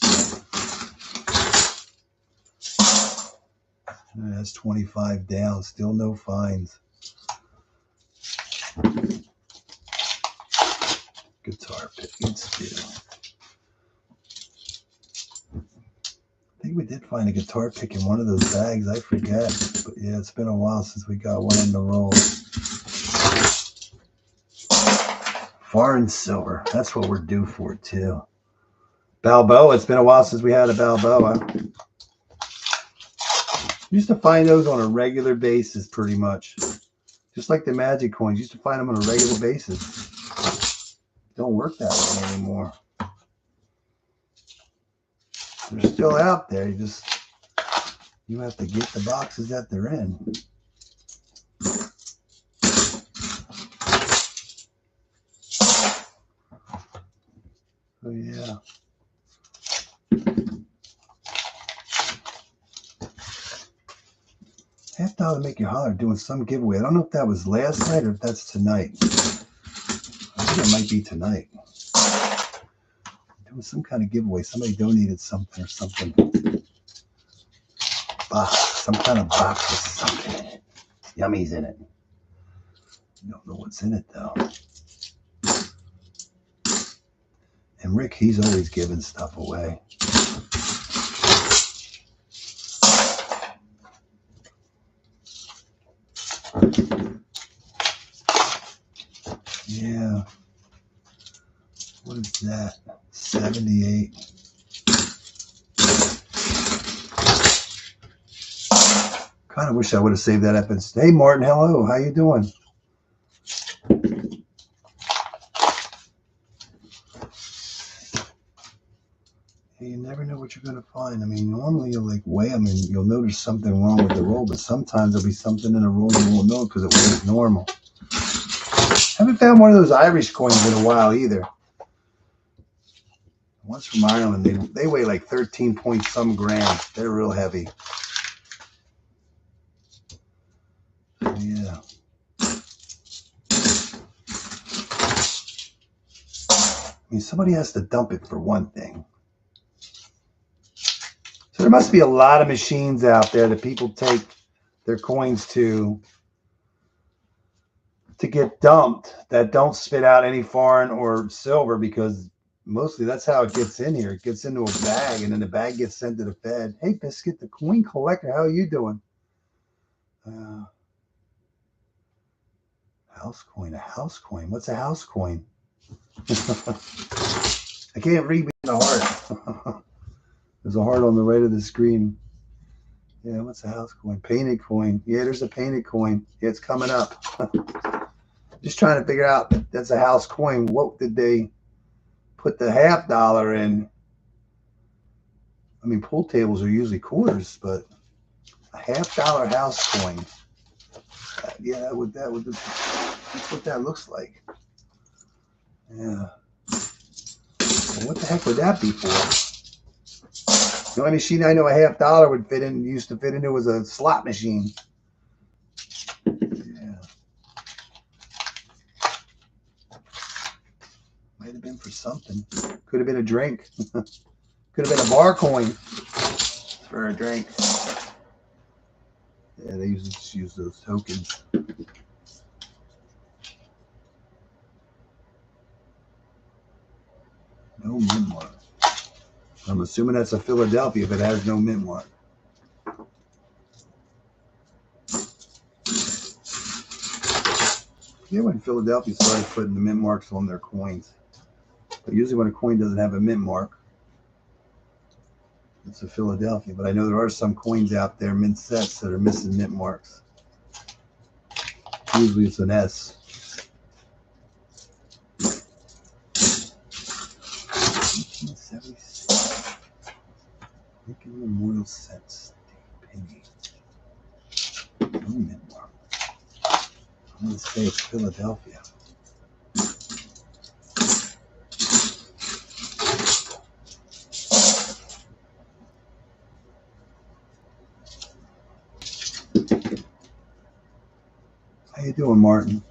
That's 25 down. Still no fines. Guitar picking still. think we did find a guitar pick in one of those bags. I forget. But yeah, it's been a while since we got one in the roll. Foreign silver. That's what we're due for, too. Balboa. It's been a while since we had a Balboa. Used to find those on a regular basis, pretty much. Just like the magic coins. Used to find them on a regular basis. Don't work that way anymore. They're still out there. You have to get the boxes that they're in. So yeah. $50 to make you holler doing some giveaway. I don't know if that was last night or if that's tonight. I think it might be tonight. Doing some kind of giveaway. Somebody donated something or something. Box. Some kind of box with something in it. Yummy's in it. You don't know what's in it though. And Rick, he's always giving stuff away. Yeah. What is that? 78. Kind of wish I would have saved that up and hey Martin, hello, how you doing? You never know what you're going to find. I mean, normally you'll like weigh them and you'll notice something wrong with the roll, but sometimes there'll be something in a roll you won't know because it weighs normal. Haven't found one of those Irish coins in a while either. One's from Ireland. They weigh like 13 point some grams. They're real heavy. So, yeah. I mean, somebody has to dump it for one thing. So there must be a lot of machines out there that people take their coins to get dumped that don't spit out any foreign or silver, because mostly that's how it gets in here. It gets into a bag, and then the bag gets sent to the Fed. Hey, Biscuit, the coin collector, how are you doing? House coin, a house coin. What's a house coin? I can't read the heart. There's a heart on the right of the screen. Yeah, what's a house coin? Painted coin. Yeah, there's a painted coin. Yeah, it's coming up. Just trying to figure out that that's a house coin. What did they put the $50 in? I mean, pool tables are usually quarters, but a $50 house coin. Yeah, that's what that looks like. Yeah. Well, what the heck would that be for? The only machine I know a $50 would fit in, used to fit into, was a slot machine. Yeah. Might have been for something. Could have been a drink. Could have been a bar coin for a drink. Yeah, they just use those tokens. No mint mark. I'm assuming that's a Philadelphia if it has no mint mark. Yeah, when Philadelphia started putting the mint marks on their coins. But usually when a coin doesn't have a mint mark, it's a Philadelphia. But I know there are some coins out there, mint sets, that are missing mint marks. Usually it's an S. Lincoln Memorial Sets. Penny. No mint mark. I'm going to say it's Philadelphia. How you doing, Martin?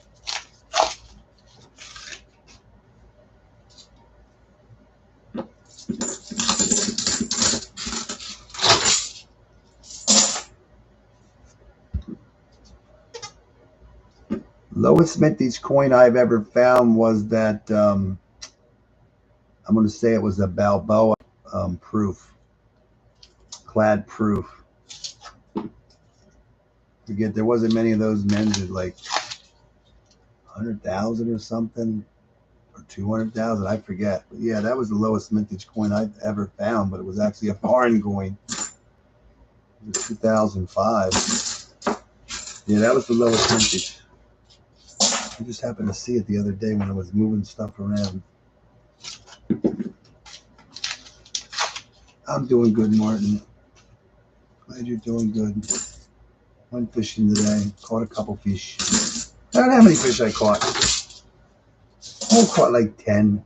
Lowest mintage coin I've ever found was that, I'm going to say it was a Balboa proof. clad proof. Forget there wasn't many of those men's at like 100,000 or something, or 200,000. I forget. But yeah, that was the lowest mintage coin I've ever found. But it was actually a foreign coin. It was 2005. Yeah, that was the lowest mintage. I just happened to see it the other day when I was moving stuff around. I'm doing good, Martin. Glad you're doing good. Went fishing today. Caught a couple fish. I don't know how many fish I caught. I caught like 10.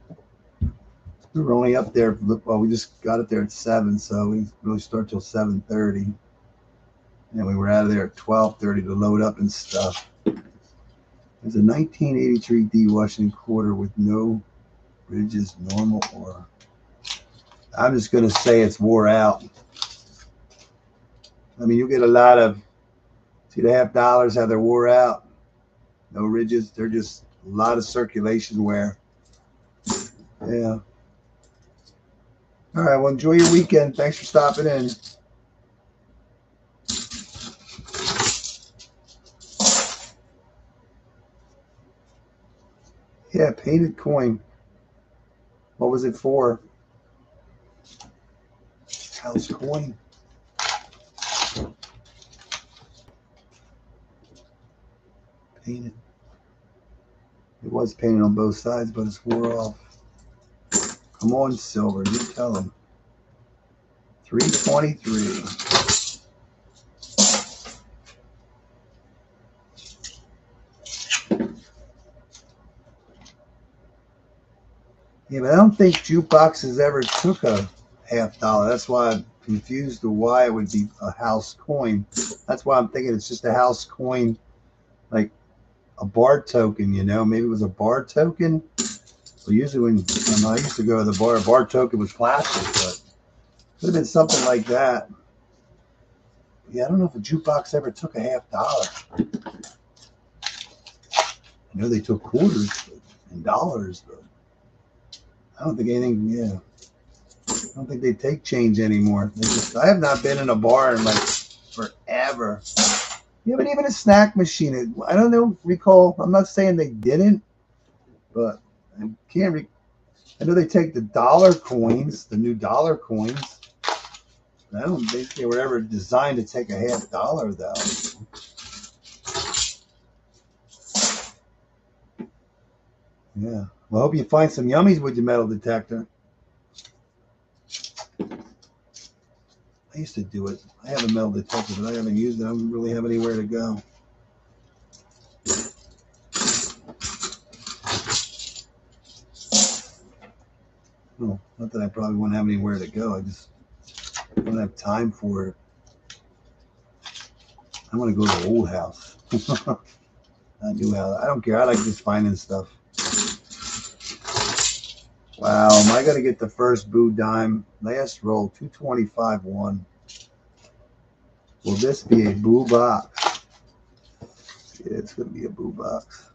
We were only up there. Well, we just got it there at 7, so we really start till 7:30. And we were out of there at 12:30 to load up and stuff. There's a 1983 D Washington quarter with no ridges, normal, or I'm just going to say it's wore out. I mean, you get a lot of $2.50 how they're wore out. No ridges. They're just a lot of circulation wear. Yeah. All right. Well, enjoy your weekend. Thanks for stopping in. Yeah, painted coin. What was it for? House coin. Painted. It was painted on both sides, but it's wore off. Come on, silver. You tell them. 323. Yeah, but I don't think jukeboxes ever took a $50. That's why I'm confused to why it would be a house coin. That's why I'm thinking it's just a house coin, like a bar token, you know. Maybe it was a bar token. Well, usually when I used to go to the bar, a bar token was plastic, but it could have been something like that. Yeah, I don't know if a jukebox ever took a $50. I know they took quarters and dollars, but I don't think anything, yeah. I don't think they take change anymore. I have not been in a bar in like forever. Yeah, but even a snack machine, I don't recall. I'm not saying they didn't, but I can't I know they take the dollar coins, the new dollar coins. I don't think they were ever designed to take a $50 though. Yeah. Well, I hope you find some yummies with your metal detector. I used to do it. I have a metal detector, but I haven't used it. I don't really have anywhere to go. Well, not that I probably wouldn't have anywhere to go. I just don't have time for it. I want to go to the old house. Not new house. I don't care. I like just finding stuff. Wow, am I going to get the first boo dime? Last roll, 225-1. Will this be a boo box? Yeah, it's going to be a boo box.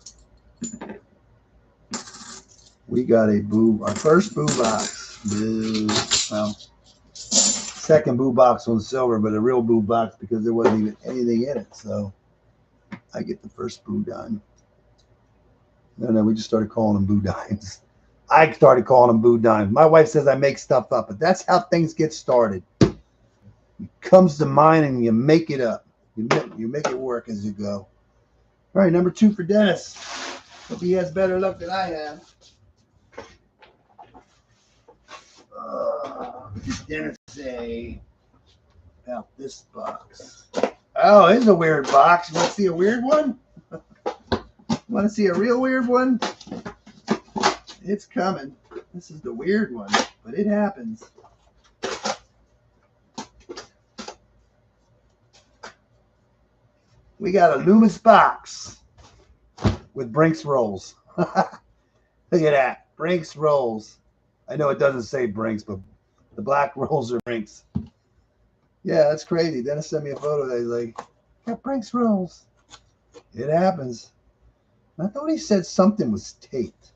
We got a boo, our first boo box. Boo. Well, second boo box on silver, but a real boo box because there wasn't even anything in it. So I get the first boo dime. No, we just started calling them boo dimes. I started calling them boo dimes. My wife says I make stuff up, but that's how things get started. It comes to mind and you make it up. You make it work as you go. All right, number 2 for Dennis. Hope he has better luck than I have. What did Dennis say about this box? Oh, it's a weird box. You want to see a weird one? Want to see a real weird one? It's coming. This is the weird one, but it happens. We got a Loomis box with Brinks rolls. Look at that. Brinks rolls. I know it doesn't say Brinks, but the black rolls are Brinks. Yeah, that's crazy. Dennis sent me a photo that he's like, got Brinks rolls. It happens. I thought he said something was taped.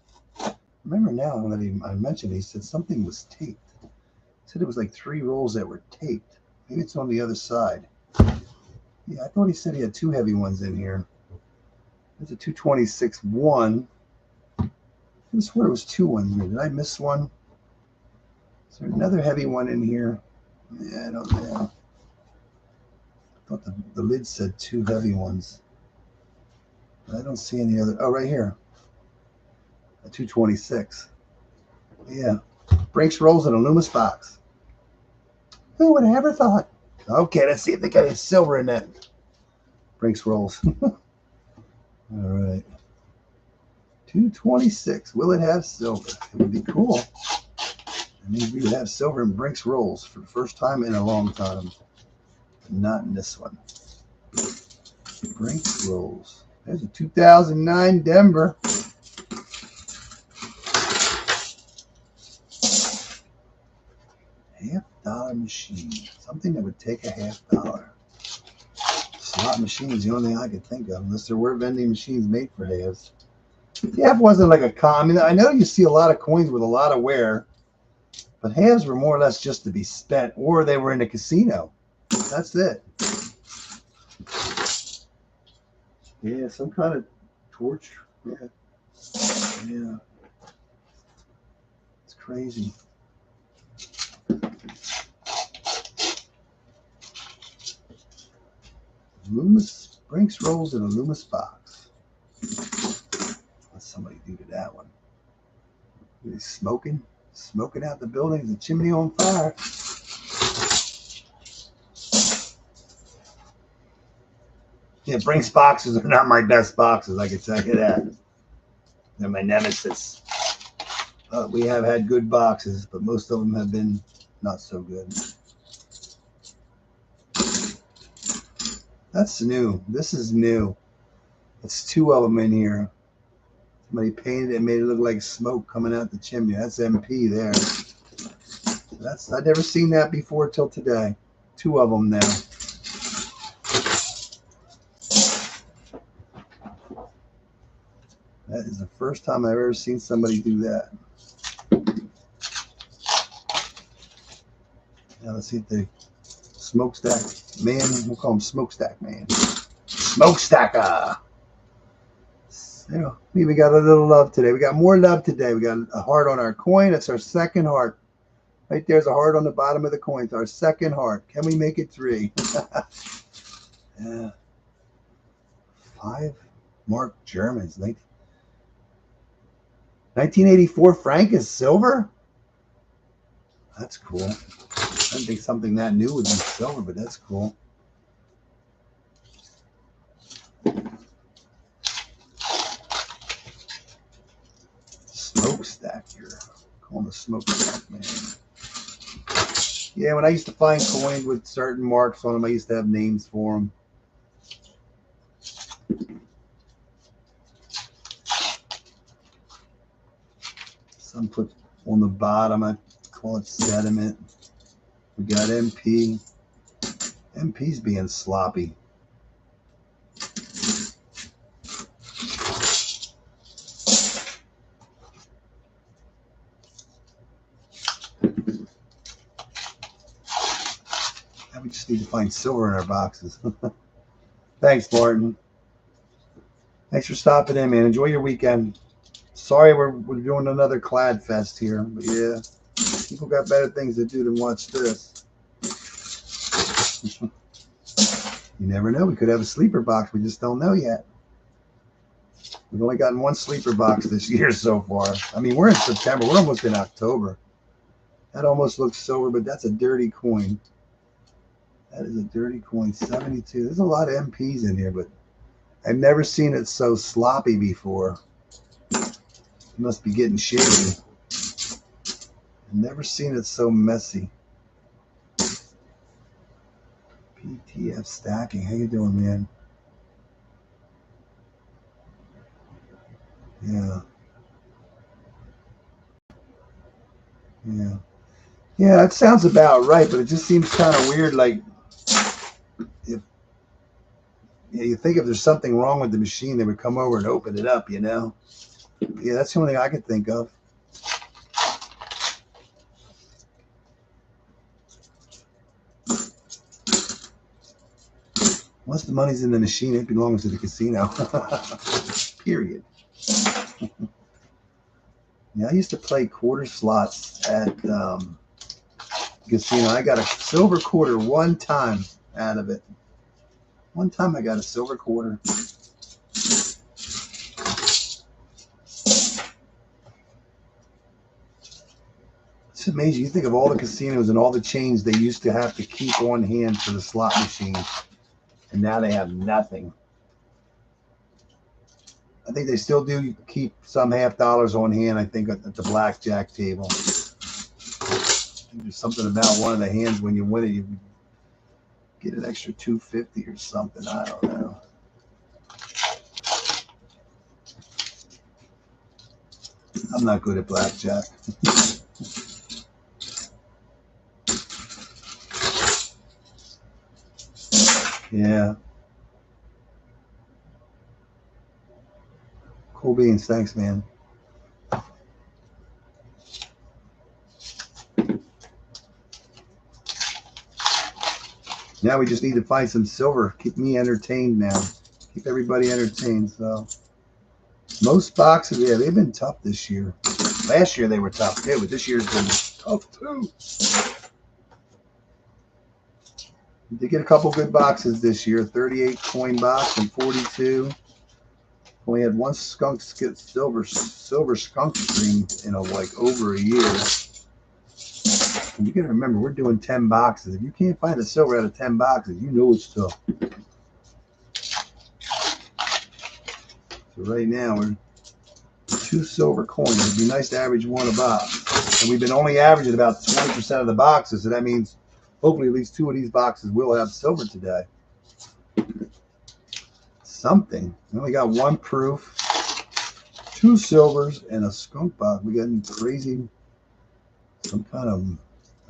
Remember now when I mentioned it, he said something was taped. He said it was like 3 rolls that were taped. Maybe it's on the other side. Yeah, I thought he said he had two heavy ones in here. There's a 226-1. I swear it was two ones here. Did I miss one? Is there another heavy one in here? Yeah, I don't know. I thought the lid said two heavy ones. I don't see any other. Oh, right here. A 226. Yeah. Brinks rolls in a Loomis box. Who would have ever thought? Okay, let's see if they got any silver in that. Brinks rolls. All right. 226. Will it have silver? It would be cool. That means we would have silver in Brinks rolls for the first time in a long time. Not in this one. Brinks rolls. There's a 2009 Denver. $50 machine. Something that would take a $50. Slot machine is the only thing I could think of, unless there were vending machines made for halves. The half wasn't like a common. I know you see a lot of coins with a lot of wear, but halves were more or less just to be spent, or they were in a casino. That's it. Yeah, some kind of torch. Yeah. Yeah. It's crazy. Loomis Brinks rolls in a Loomis box. What's somebody do to that one? He's smoking out the building. There's a chimney on fire. Yeah, Brinks boxes are not my best boxes, I can tell you that. They're my nemesis. We have had good boxes, but most of them have been not so good. That's new. This is new. It's two of them in here. Somebody painted it and made it look like smoke coming out the chimney. That's MP there. I've never seen that before till today. Two of them now. That is the first time I've ever seen somebody do that. Now let's see if they smokestack man. We'll call him smokestack man. Smokestacker. So we got a little love today. We got more love today. We got a heart on our coin. That's our second heart. Right there's a heart on the bottom of the coin. It's our second heart. Can we make it three? Yeah. 5 Mark Germans. 1984 franc is silver? That's cool. I didn't think something that new would be silver, but that's cool. Smokestack here. Call him the smokestack man. Yeah, when I used to find coins with certain marks on them, I used to have names for them. Some put on the bottom, I call it sediment. We got MP. MP's being sloppy. Now we just need to find silver in our boxes. Thanks, Martin. Thanks for stopping in, man. Enjoy your weekend. Sorry we're doing another clad fest here, but yeah, people got better things to do than watch this. You never know. We could have a sleeper box. We just don't know yet. We've only gotten one sleeper box this year so far. I mean, we're in September. We're almost in October. That almost looks silver, but that's a dirty coin. That is a dirty coin. 72. There's a lot of MPs in here, but I've never seen it so sloppy before. You must be getting shady. I've never seen it so messy. PTF stacking. How you doing, man? Yeah. Yeah. Yeah, that sounds about right, but it just seems kind of weird. Like, if you think if there's something wrong with the machine, they would come over and open it up, you know? Yeah, that's the only thing I could think of. Once the money's in the machine, it belongs to the casino. Period. Yeah, I used to play quarter slots at casino. I got a silver quarter one time out of it. One time I got a silver quarter. It's amazing. You think of all the casinos and all the chains they used to have to keep on hand for the slot machine, and now they have nothing. I think they still do keep some half dollars on hand, I think, at the blackjack table. There's something about one of the hands when you win it, you get an extra $2.50 or something. I don't know. I'm not good at blackjack. Yeah. Cool beans. Thanks, man. Now we just need to find some silver. Keep me entertained now. Keep everybody entertained. So most boxes, yeah, they've been tough this year. Last year they were tough too, but this year's been tough too. We did get a couple good boxes this year. 38 coin box and 42. Only had one silver skunk stream in like over a year. And you got to remember, we're doing 10 boxes. If you can't find a silver out of 10 boxes, you know it's tough. So right now we're 2 silver coins. It'd be nice to average one a box. And we've been only averaging about 20% of the boxes. So that means hopefully at least 2 of these boxes will have silver today. Something. We only got 1 proof, 2 silvers, and a skunk box. We got any crazy, some kind of,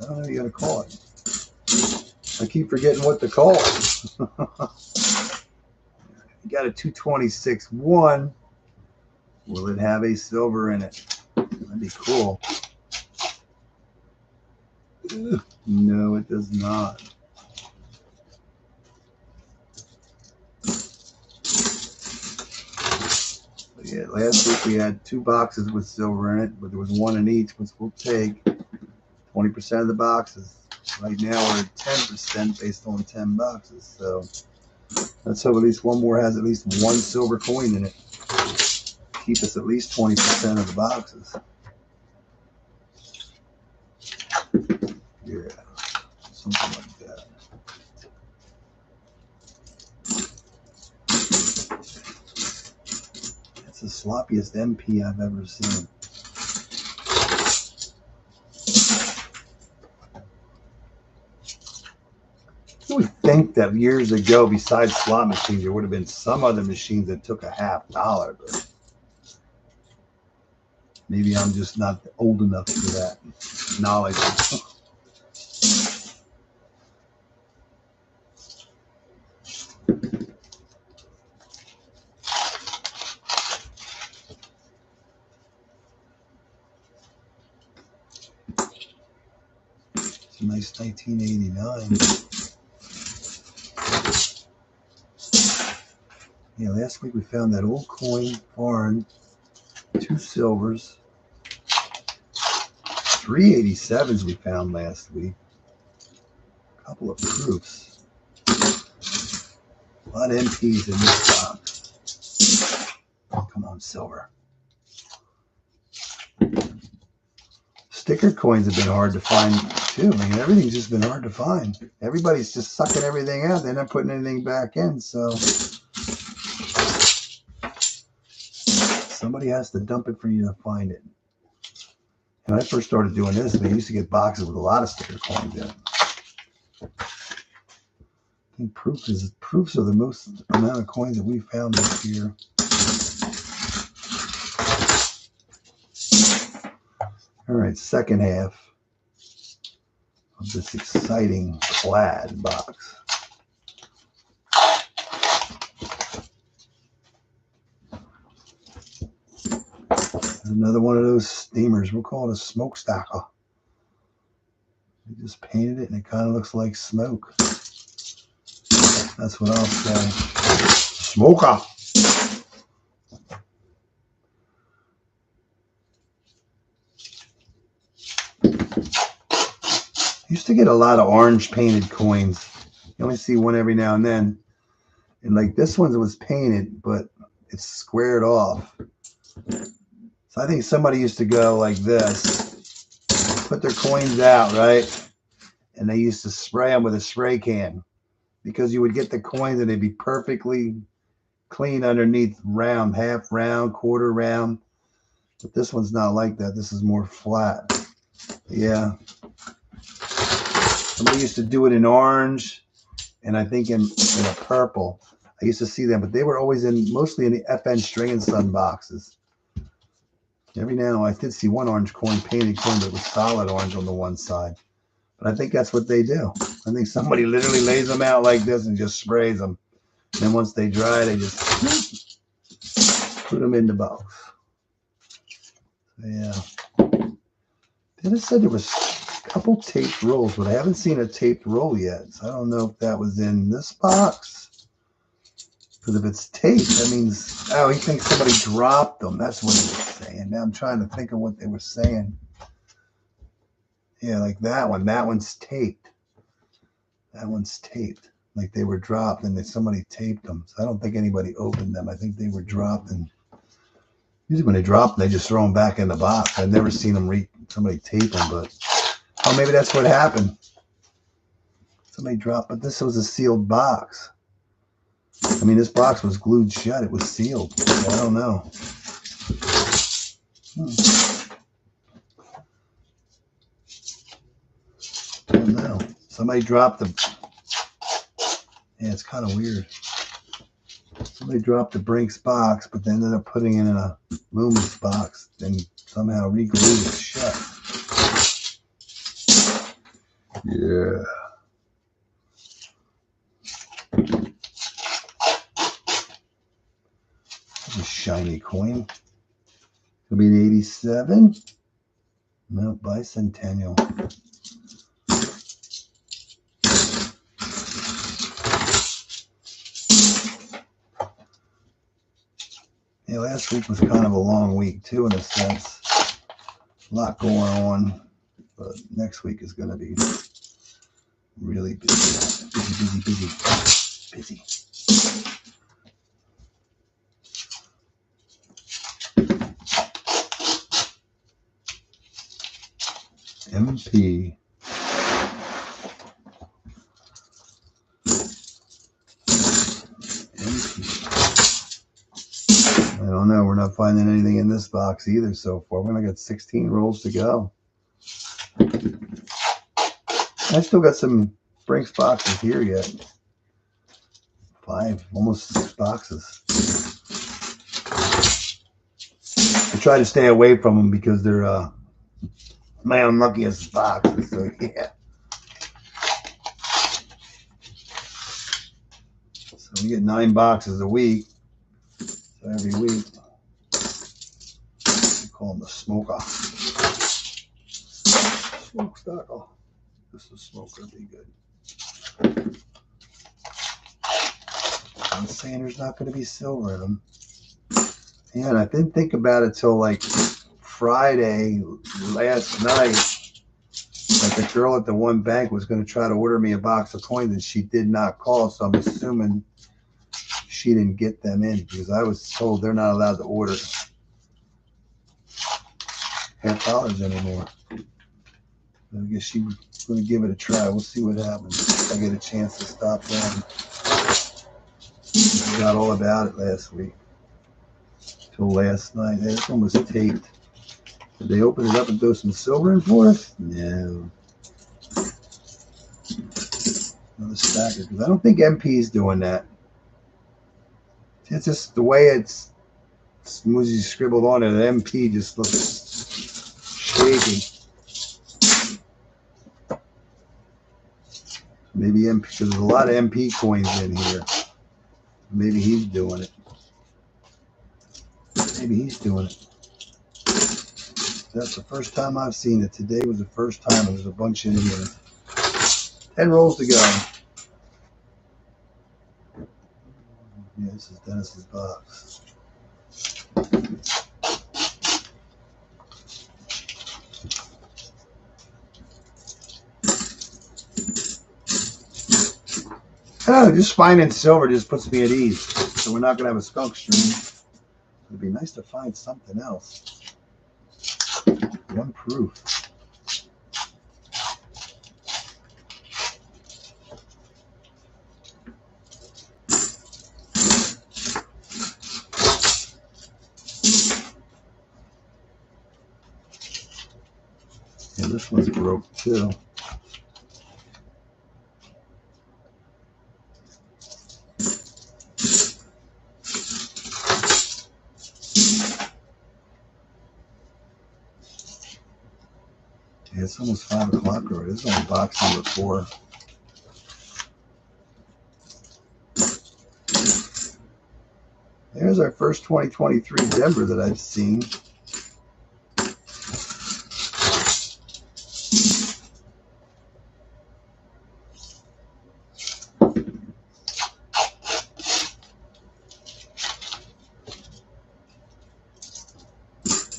I don't know what you got to call it. I keep forgetting what to call it. You got a 226-1. Will it have a silver in it? That'd be cool. No, it does not. Yeah, last week we had 2 boxes with silver in it, but there was 1 in each, which we'll take 20% of the boxes. Right now we're at 10% based on 10 boxes. So let's hope at least one more has at least 1 silver coin in it. Keep us at least 20% of the boxes. Yeah, something like that. That's the sloppiest MP I've ever seen. You would think that years ago, besides slot machines, there would have been some other machines that took a $50, but maybe I'm just not old enough for that knowledge. It's a nice 1989. Yeah, last week we found that old coin, foreign, 2 silvers, 3 87s we found last week, a couple of proofs, a lot of MPs in this box. Oh, come on, silver. Sticker coins have been hard to find too. I mean, everything's just been hard to find. Everybody's just sucking everything out. They're not putting anything back in, so somebody has to dump it for you to find it. When I first started doing this, I used to get boxes with a lot of sticker coins in it. I think proofs are the most amount of coins that we found this year. All right, second half of this exciting plaid box. Another one of those steamers. We'll call it a smokestacker. We just painted it and it kind of looks like smoke. That's what I'll say. Smoker. Used to get a lot of orange painted coins. You only see one every now and then. And like this one was painted, but it's squared off. So I think somebody used to go like this, put their coins out, right? And they used to spray them with a spray can because you would get the coins and they'd be perfectly clean underneath, round, half round, quarter round. But this one's not like that. This is more flat. Yeah. Somebody used to do it in orange and I think in a purple. I used to see them, but they were always mostly in the FN String and Sun boxes. Every now and then I did see one orange coin, painted coin, but it was solid orange on the one side. But I think that's what they do. I think somebody literally lays them out like this and just sprays them. And then once they dry, they just put them in the box. Yeah. Then it said there was a couple taped rolls, but I haven't seen a taped roll yet. So I don't know if that was in this box. Because if it's taped, that means, oh, he thinks somebody dropped them. That's what he was saying. Now I'm trying to think of what they were saying. Yeah, like that one. That one's taped. That one's taped. Like they were dropped and somebody taped them. So I don't think anybody opened them. I think they were dropped. And usually when they drop them, they just throw them back in the box. I've never seen them somebody tape them, but oh, maybe that's what happened. Somebody dropped, but this was a sealed box. I mean, this box was glued shut. It was sealed. So I don't know. I don't know. Somebody dropped the... Yeah, it's kind of weird. Somebody dropped the Brinks box, but then ended up putting it in a Loomis box and somehow re-glued it shut. Yeah. A shiny coin. It'll be an 87. No, bicentennial. Yeah, last week was kind of a long week too, in a sense. A lot going on, but next week is going to be really busy. Busy. MP. I don't know. We're not finding anything in this box either so far. We only got 16 rolls to go. I still got some Brinks boxes here yet. 5, almost 6 boxes. I try to stay away from them because they're my unluckiest boxes. So yeah. So we get 9 boxes a week. So every week, we call them the smoker. Smoke stock. Oh, this is smoker. Be good. I'm saying there's not going to be silver in them. Yeah, and I didn't think about it till like Friday last night. Like the girl at the one bank was going to try to order me a box of coins, and she did not call. So I'm assuming she didn't get them in because I was told they're not allowed to order $50 anymore. I guess she was going to give it a try. We'll see what happens. If I get a chance to stop them. I forgot all about it last week. Till last night. This one was taped. Did they open it up and throw some silver in for us? No. Another stacker. Because I don't think MP's doing that. It's just the way it's smoothly scribbled on it. The MP just looks shaky. Maybe MP, because there's a lot of MP coins in here. Maybe he's doing it. Maybe he's doing it. That's the first time I've seen it. Today was the first time. There's a bunch in here. 10 rolls to go. This is Dennis's box. Oh, just finding silver just puts me at ease. So we're not going to have a skunk stream. It'd be nice to find something else. One proof. Yeah, this one's broke too. Yeah, it's almost 5 o'clock already. This is only box number 4. There's our first 2023 Denver that I've seen.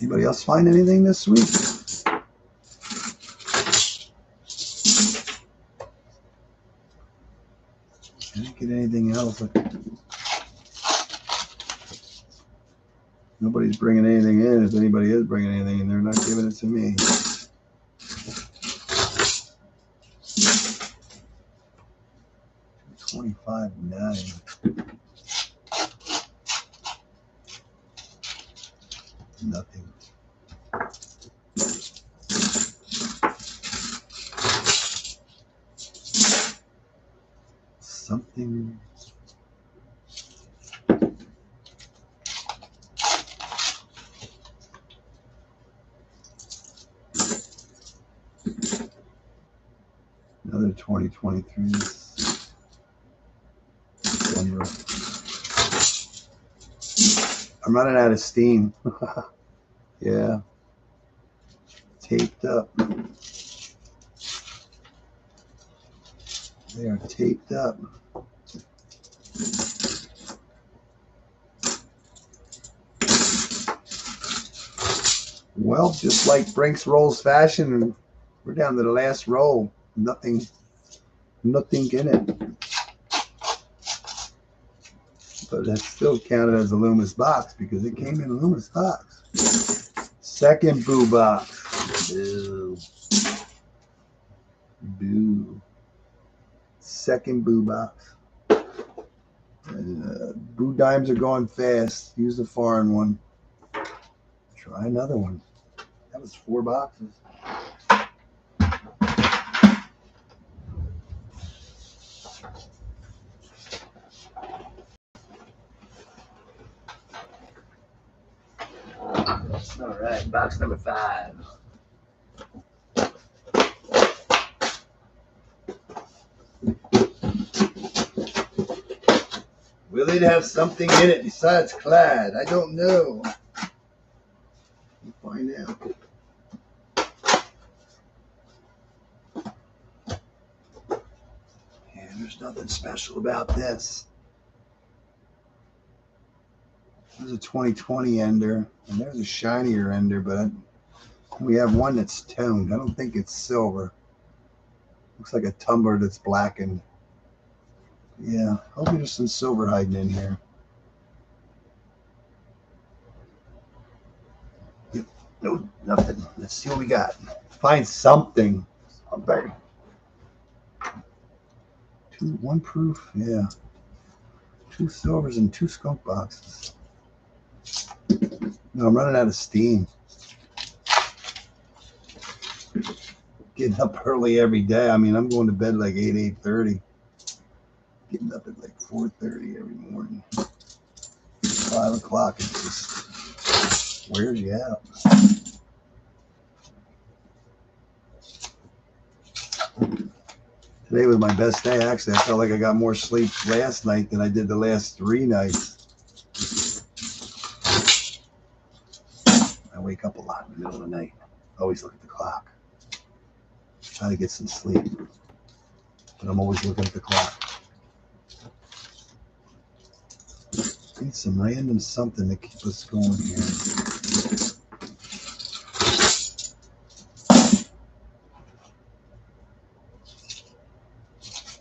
Anybody else find anything this week? I didn't get anything else. Nobody's bringing anything in. If anybody is bringing anything in, they're not giving it to me. $25.9. Nothing. Something. Another 2023. Denver. I'm running out of steam. Yeah. Taped up. They are taped up. Well, just like Brink's Rolls fashion, we're down to the last roll. Nothing in it. But that's still counted as a Loomis box because it came in a Loomis box. Second boo box. Boo. Boo. Second boo box. Boo dimes are going fast. Use the foreign one. Try another one. That was 4 boxes. All right, box number 5. Will it have something in it besides Clyde? I don't know. We'll find out. Yeah, there's nothing special about this. There's a 2020 ender, and there's a shinier ender, but we have one that's toned. I don't think it's silver. Looks like a tumbler that's blackened. Yeah, hopefully there's some silver hiding in here. Yep. No, nothing. Let's see what we got. Find something. Something. 1 proof. Yeah. 2 silvers and 2 skunk boxes. No, I'm running out of steam. Getting up early every day. I mean, I'm going to bed like 8:30. Getting up at like 4:30 every morning. 5 o'clock, it just wears you out. Today was my best day. Actually, I felt like I got more sleep last night than I did the last 3 nights. I wake up a lot in the middle of the night. Always look at the clock. Try to get some sleep. But I'm always looking at the clock. Need some random something to keep us going here.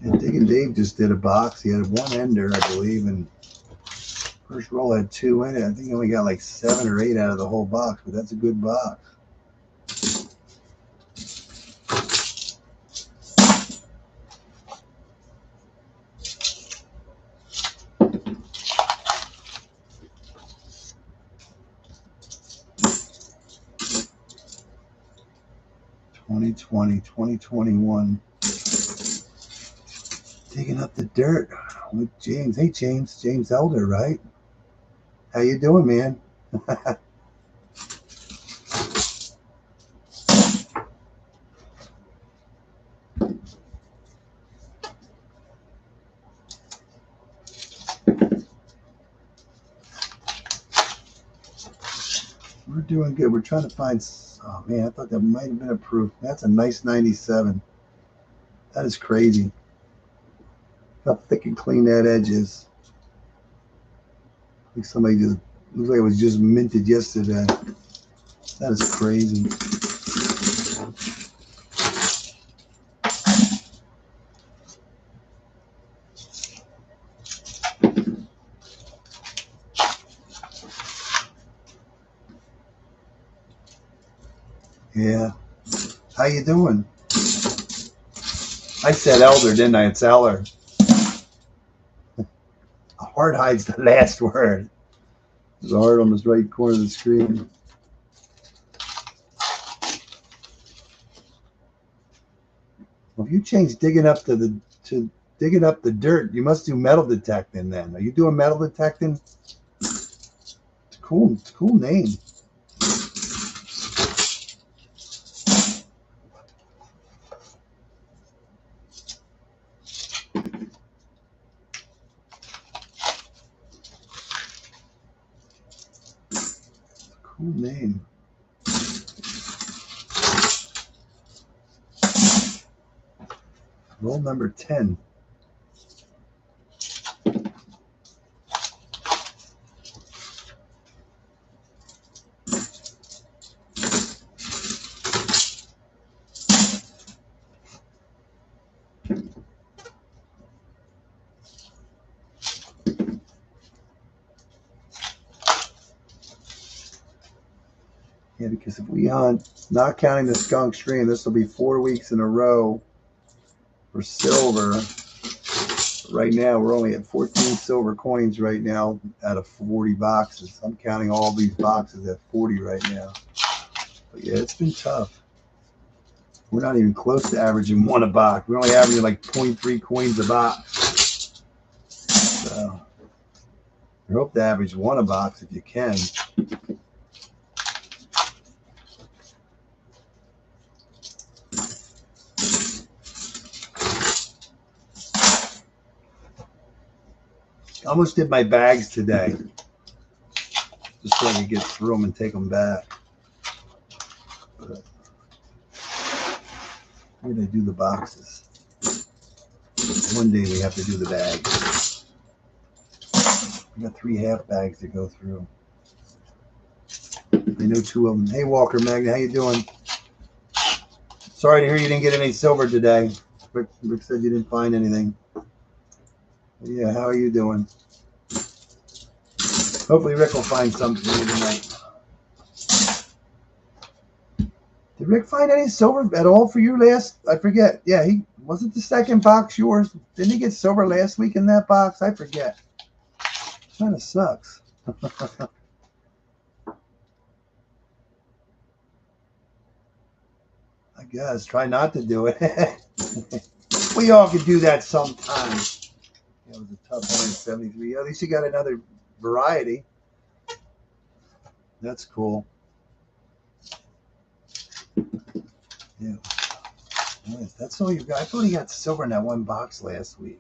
And Digging Dave just did a box. He had one ender, I believe, and first roll had 2 in it. I think he only got like 7 or 8 out of the whole box, but that's a good box. (2020, 2021). Digging up the dirt with James. Hey, James Elder, right? How you doing, man? We're doing good. We're trying to find. Oh man, I thought that might have been approved. That's a nice 97. That is crazy. How thick and clean that edge is. I think somebody just looks like it was just minted yesterday. That is crazy. Yeah. How you doing? I said Elder, didn't I? It's Eller. Hard hides the last word. There's a heart on this right corner of the screen. Well, if you change digging up to digging up the dirt, you must do metal detecting then. Are you doing metal detecting? It's cool. It's a cool name. Cool name. Roll number 10. Yeah, because if we hunt, not counting the skunk stream, this will be 4 weeks in a row for silver. Right now, we're only at 14 silver coins right now out of 40 boxes. I'm counting all these boxes at 40 right now. But yeah, it's been tough. We're not even close to averaging 1 a box. We're only averaging like 0.3 coins a box. So I hope to average 1 a box if you can. I almost did my bags today, just so I could get through them and take them back. But where did I do the boxes? One day we have to do the bags. We got 3 half bags to go through. I know 2 of them. Hey, Walker Magna, how you doing? Sorry to hear you didn't get any silver today. Rick said you didn't find anything. Yeah, how are you doing? Hopefully Rick will find something for you tonight. Did Rick find any silver at all for you last? I forget. Yeah, he wasn't the second box yours. Didn't he get silver last week in that box? I forget. Kind of sucks. I guess. Try not to do it. We all could do that sometime. That was a tough 173. At least you got another variety. That's cool. Yeah. Nice. That's all you got. I thought he got silver in that 1 box last week.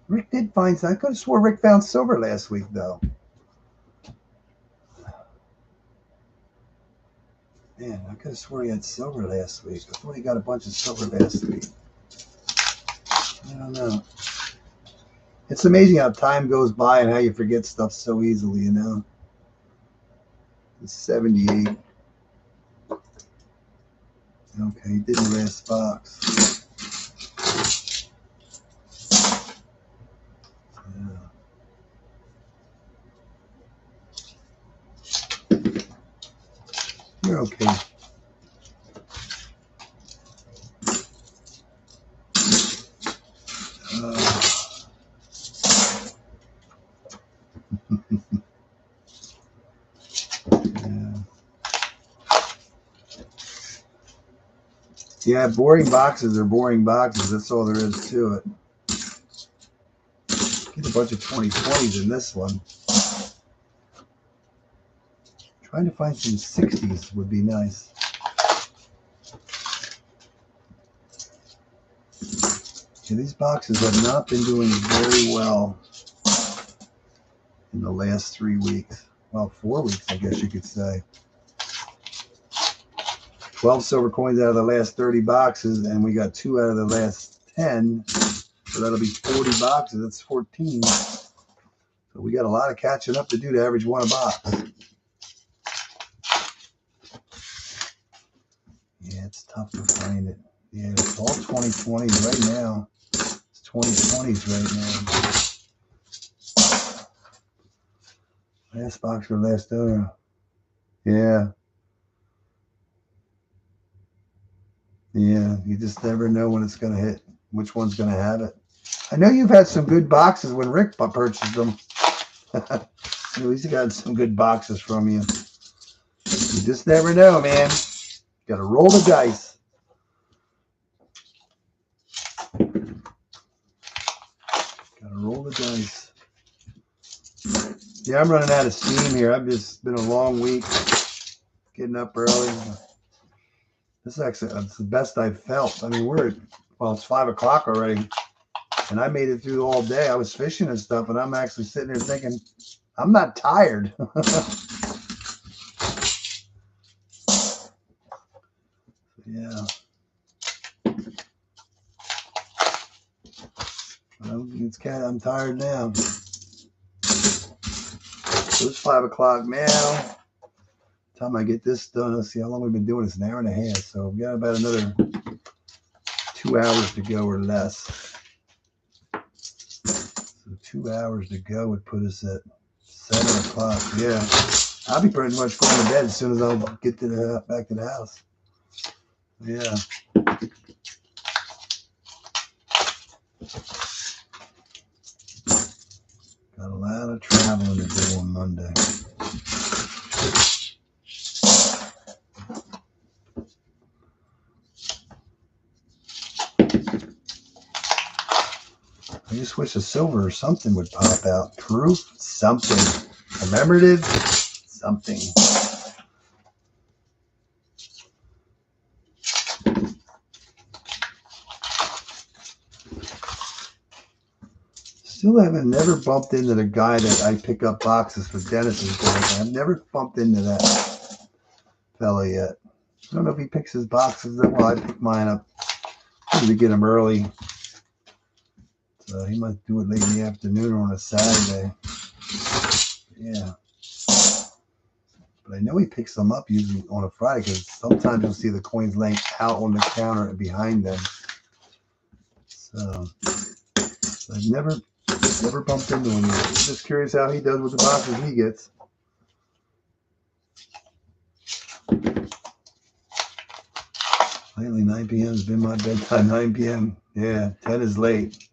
Rick did find some. I could have swore Rick found silver last week, though. Yeah, Man, I could have swore he had silver last week. I thought he got a bunch of silver last week. I don't know. It's amazing how time goes by and how you forget stuff so easily, you know. It's 78. Okay, he did the last box. Yeah. You're okay. Yeah, boring boxes are boring boxes. That's all there is to it. Get a bunch of 2020s in this one. Trying to find some 60s would be nice. Yeah, these boxes have not been doing very well in the last 3 weeks. Well, 4 weeks, I guess you could say. 12 silver coins out of the last 30 boxes, and we got 2 out of the last 10. So that'll be 40 boxes. That's 14. So we got a lot of catching up to do to average 1 a box. Yeah, it's tough to find it. Yeah, it's all 2020s right now. It's 2020s right now. Last box for last owner. Yeah. Yeah, you just never know when it's going to hit, which one's going to have it. I know you've had some good boxes when Rick purchased them. At least he got some good boxes from you. You just never know, man. Got to roll the dice. Got to roll the dice. Yeah, I'm running out of steam here. I've just been a long week. Getting up early. This is actually it's the best I've felt. I mean, it's 5 o'clock already. And I made it through all day. I was fishing and stuff, and I'm actually sitting there thinking, I'm not tired. Yeah. I'm tired now. So it's 5 o'clock now. Time I get this done, let's see how long we've been doing this, an hour and a half. So we got about another 2 hours to go or less. So 2 hours to go would put us at 7 o'clock. Yeah. I'll be pretty much going to bed as soon as I'll get to back to the house. Yeah. Got a lot of traveling to do on Monday. I just wish a silver or something would pop out. Proof, something. Commemorative, something. Still never bumped into the guy that I pick up boxes for Dennis's guys. I've never bumped into that fella yet. I don't know if he picks his boxes up. Well, I pick mine up. Maybe to get them early. So he might do it late in the afternoon or on a Saturday. Yeah. But I know he picks them up usually on a Friday because sometimes you'll see the coins laying out on the counter and behind them. So I've never bumped into him yet. I'm just curious how he does with the boxes he gets. Lately, 9 p.m. has been my bedtime. 9 p.m. Yeah, 10 is late.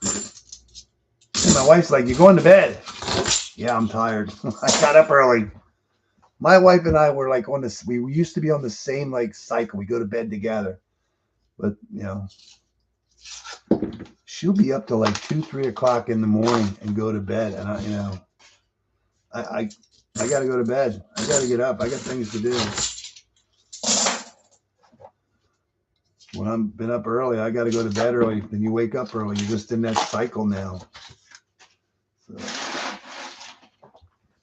And my wife's like, "You're going to bed." Yeah, I'm tired. I got up early. My wife and I were like on this. We used to be on the same like cycle. We go to bed together, but you know, she'll be up till like 2, 3 o'clock in the morning and go to bed. And I got to go to bed. I got to get up. I got things to do. When I've been up early, I got to go to bed early. Then you wake up early. You're just in that cycle now. So,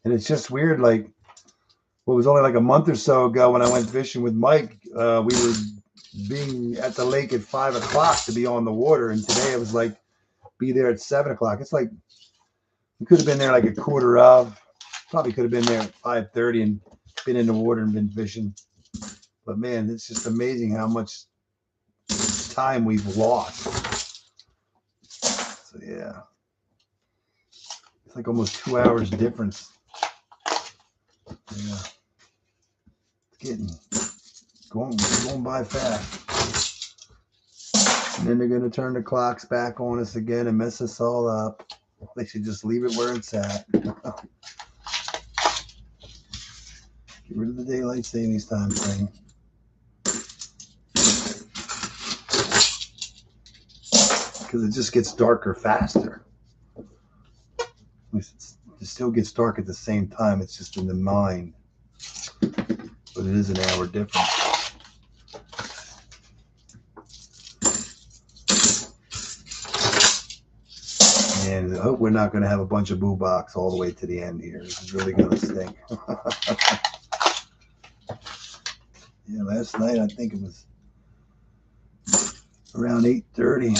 and it's just weird. Like Well, it was only like a month or so ago when I went fishing with Mike. We were being at the lake at 5 o'clock to be on the water, and today it was like be there at 7 o'clock. It's like we could have been there like a quarter of. Probably could have been there at 5:30 and been in the water and been fishing. But man, it's just amazing how much time we've lost. So yeah, it's like almost 2 hours difference. Yeah, it's going by fast. And then they're gonna turn the clocks back on us again and mess us all up. They should just leave it where it's at. Get rid of the daylight savings time thing. Because it just gets darker faster. At least it still gets dark at the same time. It's just in the mind. But it is an hour difference. And I hope we're not going to have a bunch of boo box all the way to the end here. This is really going to stink. Yeah, last night I think it was around 8:30.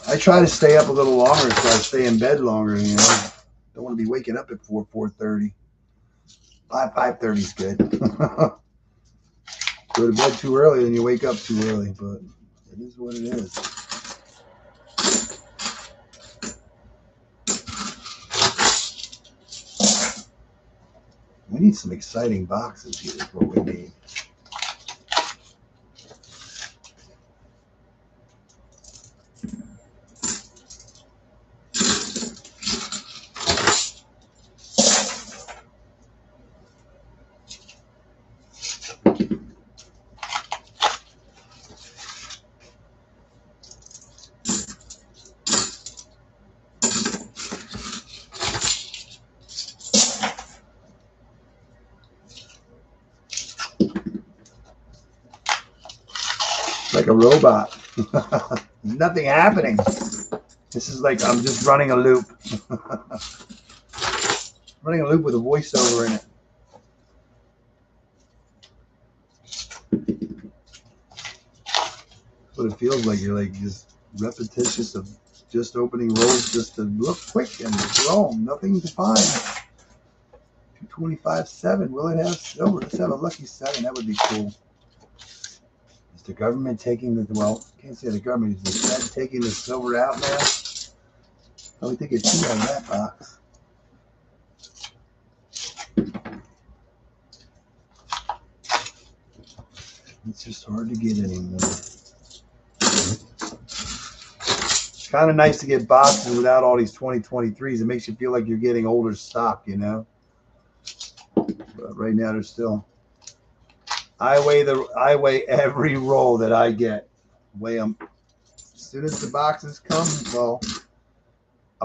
I try to stay up a little longer so I stay in bed longer, you know. Don't want to be waking up at 4:30. 5:30 is good. Go to bed too early, then you wake up too early, but it is what it is. We need some exciting boxes here is what we need. Like a robot. Nothing happening. This is like I'm just running a loop. Running a loop with a voiceover in it. That's what it feels like. You're like just repetitious of just opening rolls just to look quick and throw them. Nothing to find. 225.7. Will it have silver? Let's have a lucky 7. That would be cool. Is the government taking the, well, I can't say the government, is the Fed taking the silver out now? I would think it's 2 out of that box. It's just hard to get anymore. It's kind of nice to get boxes without all these 2023s. It makes you feel like you're getting older stock, you know? But right now they're still... I weigh every roll that I get. Weigh them. As soon as the boxes come, well,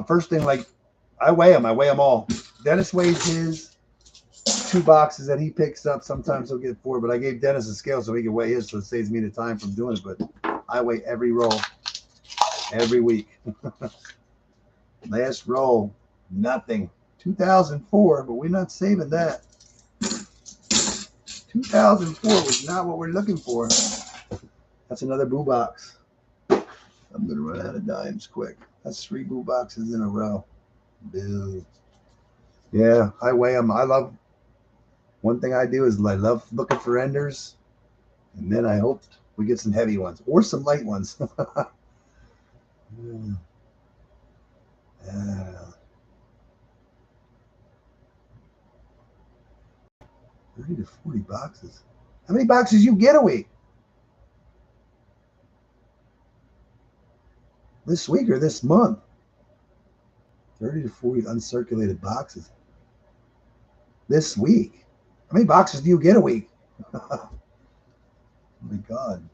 first thing, like, I weigh them all. Dennis weighs his 2 boxes that he picks up. Sometimes he'll get 4, but I gave Dennis a scale so he can weigh his, so it saves me the time from doing it. But I weigh every roll, every week. Last roll, nothing. 2004, but we're not saving that. 2004 was not what we're looking for. That's another boo box. I'm going to run out of dimes quick. That's 3 boo boxes in a row. Boo. Yeah, I weigh them. One thing I do is I love looking for enders. And then I hope we get some heavy ones or some light ones. 30 to 40 boxes. How many boxes you get a week? This week or this month? 30 to 40 uncirculated boxes. This week? How many boxes do you get a week? Oh my God.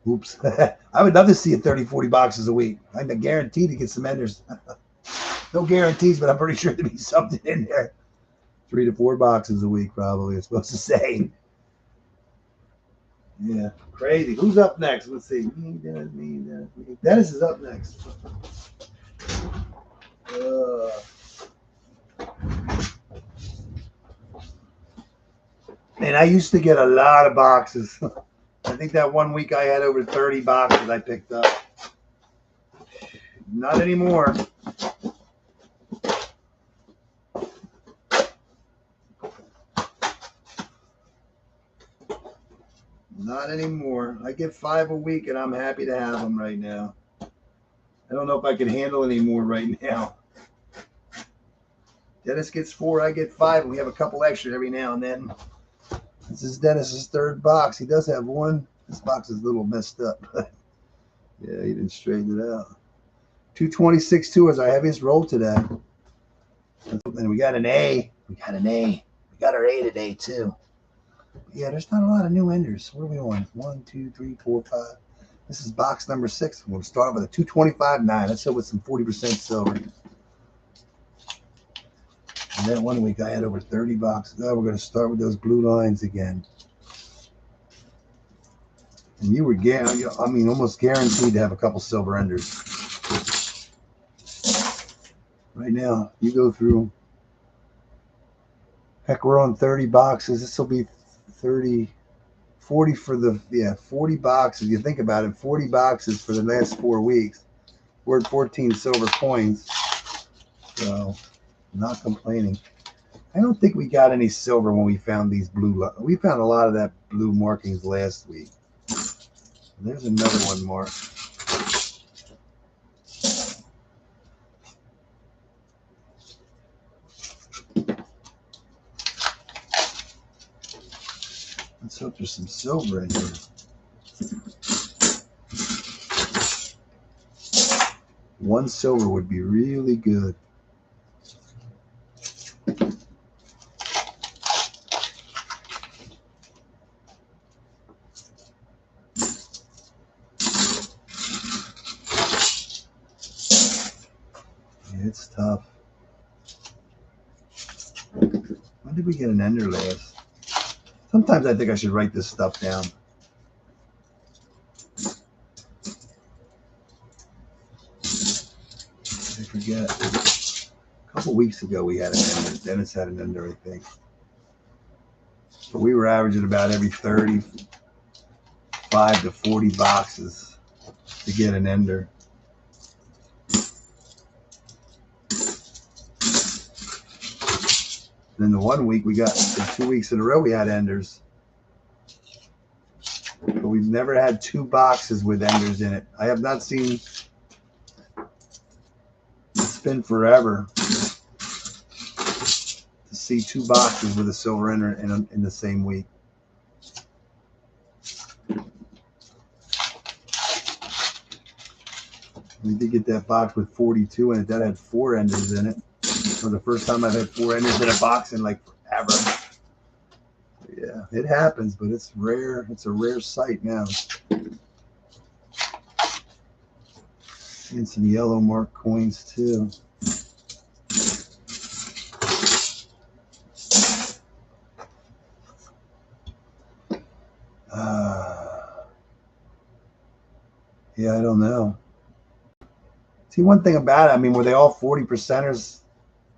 Oops. I would love to see 30, 40 boxes a week. I'm guaranteed to get some enders. No guarantees, but I'm pretty sure there'll be something in there. 3 to 4 boxes a week, probably, it's supposed to say. Yeah, crazy. Who's up next? Let's see. Me, Dennis, me, Dennis, me. Dennis is up next. And I used to get a lot of boxes. I think that one week I had over 30 boxes I picked up. Not anymore. Not anymore. I get 5 a week and I'm happy to have them right now. I don't know if I can handle any more right now. Dennis gets 4, I get 5, and we have a couple extra every now and then. This is Dennis's 3rd box. He does have one. This box is a little messed up. Yeah, he didn't straighten it out. 226.2 is our heaviest roll today. And we got an A. We got an A. We got our A today, too. Yeah, there's not a lot of new enders. What are we on? 1, 2, 3, 4, 5. This is box number 6. We'll start with a 225.9. Let's hit with some 40% silver. And then one week I had over 30 boxes. Now we're going to start with those blue lines again. And you were, almost guaranteed to have a couple silver enders. Right now, you go through. Heck, we're on 30 boxes. This will be 30, 40 for the, 40 boxes. You think about it, 40 boxes for the last 4 weeks. We're at 14 silver coins. So, not complaining. I don't think we got any silver when we found these blue. We found a lot of that blue markings last week. There's another one marked. Let's hope there's some silver in here. One silver would be really good. It's tough. When did we get an ender last? Sometimes I think I should write this stuff down. I forget. A couple weeks ago we had an ender. Dennis had an ender, I think. But we were averaging about every 35 to 40 boxes to get an ender. Then the one week we got, the 2 weeks in a row we had enders. But we've never had 2 boxes with enders in it. I have not seen, it's been forever to see 2 boxes with a silver ender in the same week. We did get that box with 42 in it. That had 4 enders in it. For the first time I've had 4 enders in a box in like forever. Yeah, it happens, but it's rare. It's a rare sight now. And some yellow mark coins too. Yeah, I don't know. See, one thing about it, I mean, were they all 40%ers?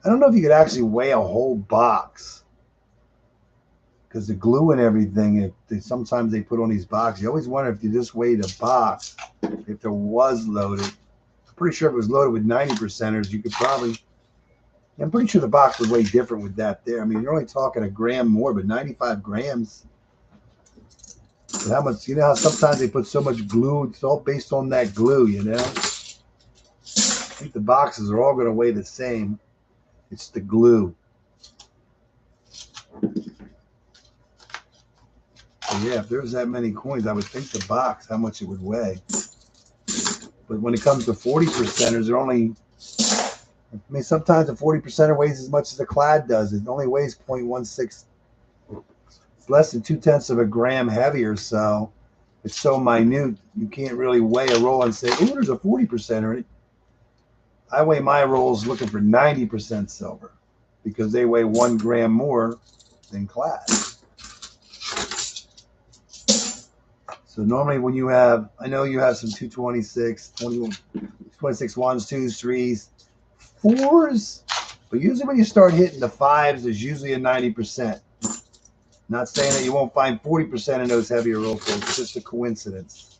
I don't know if you could actually weigh a whole box. Because the glue and everything, sometimes they put on these boxes. You always wonder if you just weighed a box, if it was loaded. I'm pretty sure if it was loaded with 90%ers, you could probably, I'm pretty sure the box would weigh different with that there. I mean, you're only talking a gram more, but 95 grams. But how much, you know how sometimes they put so much glue, it's all based on that glue, you know? I think the boxes are all going to weigh the same. It's the glue. So yeah, if there's that many coins, I would think the box, how much it would weigh. But when it comes to 40%ers, they're only, I mean, sometimes a 40%er weighs as much as a clad does. It only weighs 0.16. It's less than 0.2 of a gram heavier, so it's so minute, you can't really weigh a roll and say, oh, there's a 40%er. I weigh my rolls looking for 90% silver because they weigh 1 gram more than clad. So normally when you have, I know you have some 226, 21, 26 1s, 2s, 3s, 4s, but usually when you start hitting the 5s, there's usually a 90%. Not saying that you won't find 40% of those heavier rolls. It's just a coincidence.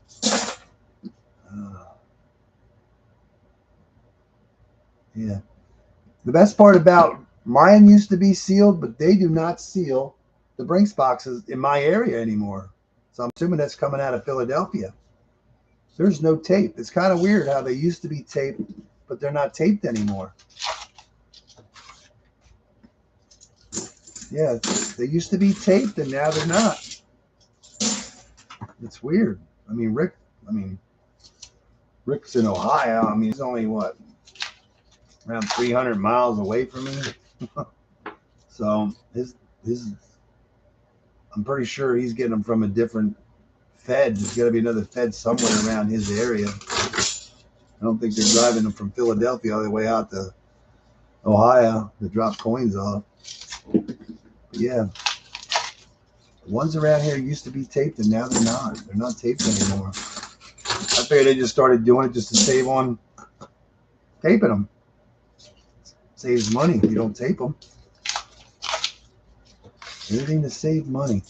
Yeah. The best part about mine used to be sealed, but they do not seal the Brinks boxes in my area anymore. So I'm assuming that's coming out of Philadelphia. There's no tape. It's kind of weird how they used to be taped, but they're not taped anymore. Yeah, they used to be taped and now they're not. It's weird. I mean, Rick's in Ohio. I mean, he's only what, around 300 miles away from me. So his I'm pretty sure he's getting them from a different Fed. There's got to be another Fed somewhere around his area. I don't think they're driving them from Philadelphia all the way out to Ohio to drop coins off. But yeah, the ones around here used to be taped and now they're not. They're not taped anymore. I figured they just started doing it just to save on taping them. Saves money if you don't tape them. Anything to save money.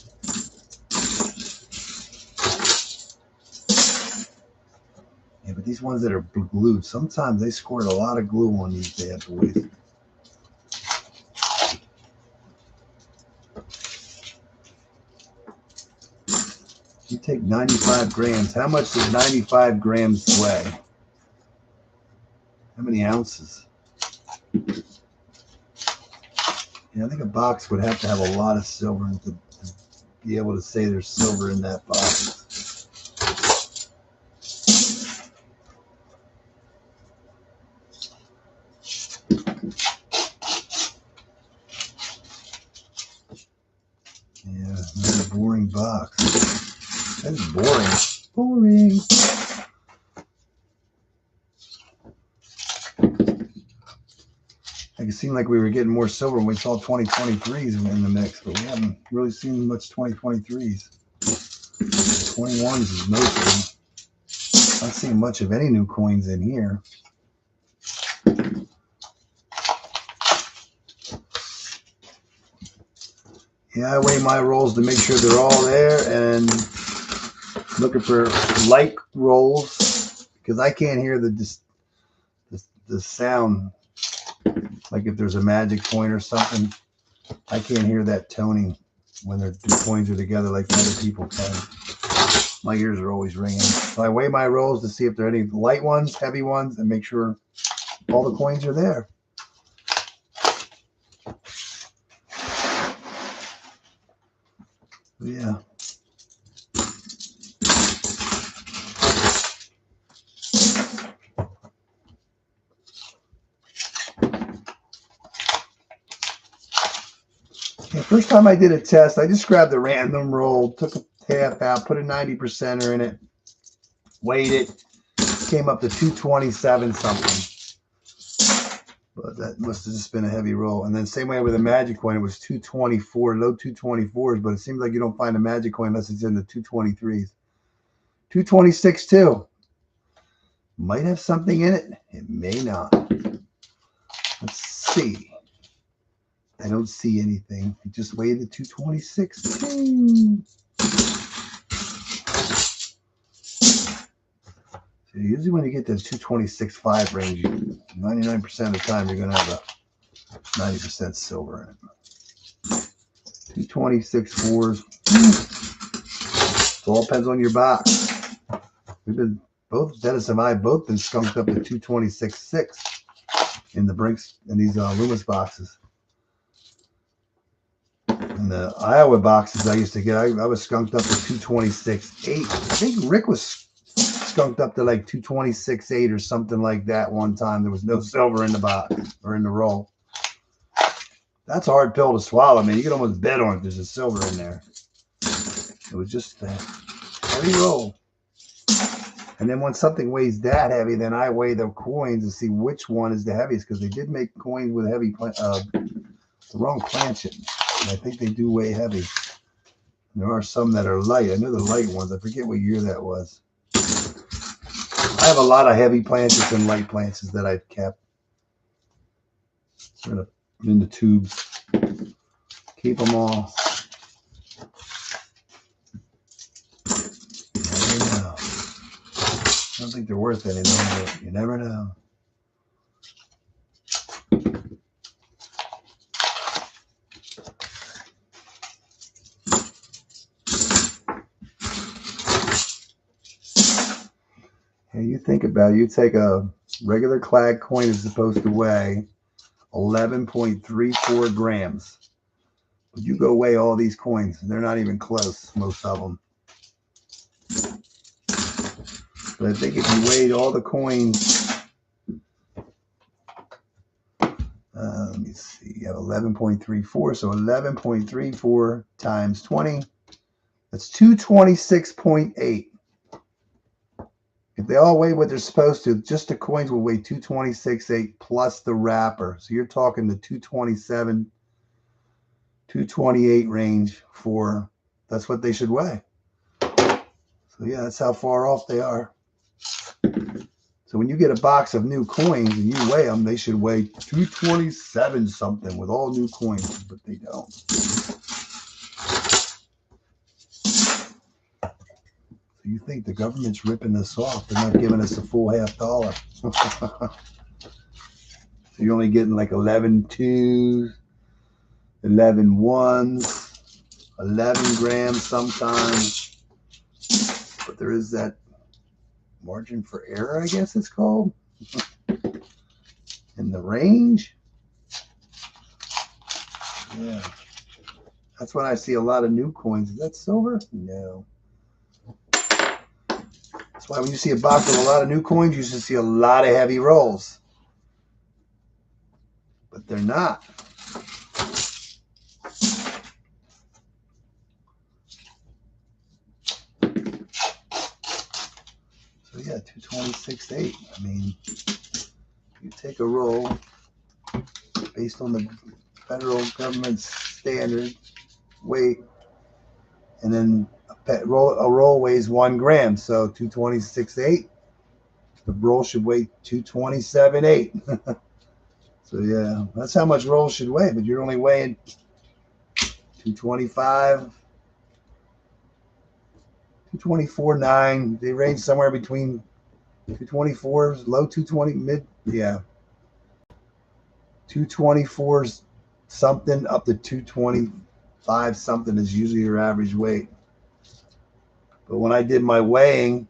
Yeah, but these ones that are glued, sometimes they squirt a lot of glue on these bad boys. You take 95 grams. How much does 95 grams weigh? How many ounces? Yeah, I think a box would have to have a lot of silver to be able to say there's silver in that box. Yeah, another boring box. That's boring. Boring. It seemed like we were getting more silver when we saw 2023s in the mix, but we haven't really seen much 2023s. 21s is mostly. Not seeing much of any new coins in here. Yeah, I weigh my rolls to make sure they're all there and looking for light rolls because I can't hear the sound. Like if there's a magic coin or something, I can't hear that toning when the coins are together like other people can. My ears are always ringing. So I weigh my rolls to see if there are any light ones, heavy ones, and make sure all the coins are there. Yeah. First time I did a test, I just grabbed a random roll, took a half out, put a 90%er in it, weighed it, came up to 227 something. But that must have just been a heavy roll. And then same way with a magic coin, it was 224, low 224s, but it seems like you don't find a magic coin unless it's in the 223s. 226 too. Might have something in it. It may not. Let's see. I don't see anything. I just weighed the 226. So usually when you get this 226.5 range, 99% of the time you're going to have a 90% silver in it. 226.4s. It all depends on your box. We've been both, Dennis and I both been skunked up to 226.6 in the Brinks in these Loomis boxes. In the Iowa boxes I used to get, I was skunked up to 226.8. I think Rick was skunked up to like 226.8 or something like that one time. There was no silver in the box or in the roll. That's a hard pill to swallow, man. You can almost bet on it. There's a silver in there. It was just a heavy roll. And then when something weighs that heavy, then I weigh the coins to see which one is the heaviest because they did make coins with heavy, the wrong planchet. And I think they do weigh heavy. There are some that are light. I know the light ones. I forget what year that was. I have a lot of heavy planches and light planches that I've kept. In the tubes. Keep them all. don't think they're worth anything, but you never know. And you think about it, you take a regular clad coin is supposed to weigh 11.34 grams. But you go weigh all these coins, and they're not even close, most of them. But I think if you weighed all the coins, let me see, you have 11.34, so 11.34 times 20, that's 226.8. If they all weigh what they're supposed to, just the coins will weigh 226.8 plus the wrapper. So you're talking the 227, 228 range for, that's what they should weigh. So yeah, that's how far off they are. So when you get a box of new coins and you weigh them, they should weigh 227 something with all new coins, but they don't. So you think the government's ripping us off. They're not giving us a full $50. So you're only getting like 11 twos, 11 ones, 11 grams sometimes. But there is that margin for error, I guess it's called, in the range. Yeah, that's when I see a lot of new coins. Is that silver? No. That's why when you see a box with a lot of new coins, you should see a lot of heavy rolls. But they're not. So yeah, 226.8. I mean, you take a roll based on the federal government's standard weight, and then a roll weighs 1 gram, so 226.8. The roll should weigh 227.8. So yeah, that's how much rolls should weigh, but you're only weighing 225, 224.9. They range somewhere between 224, low 220, mid, yeah, 224 something up to 225 something is usually your average weight. But when I did my weighing,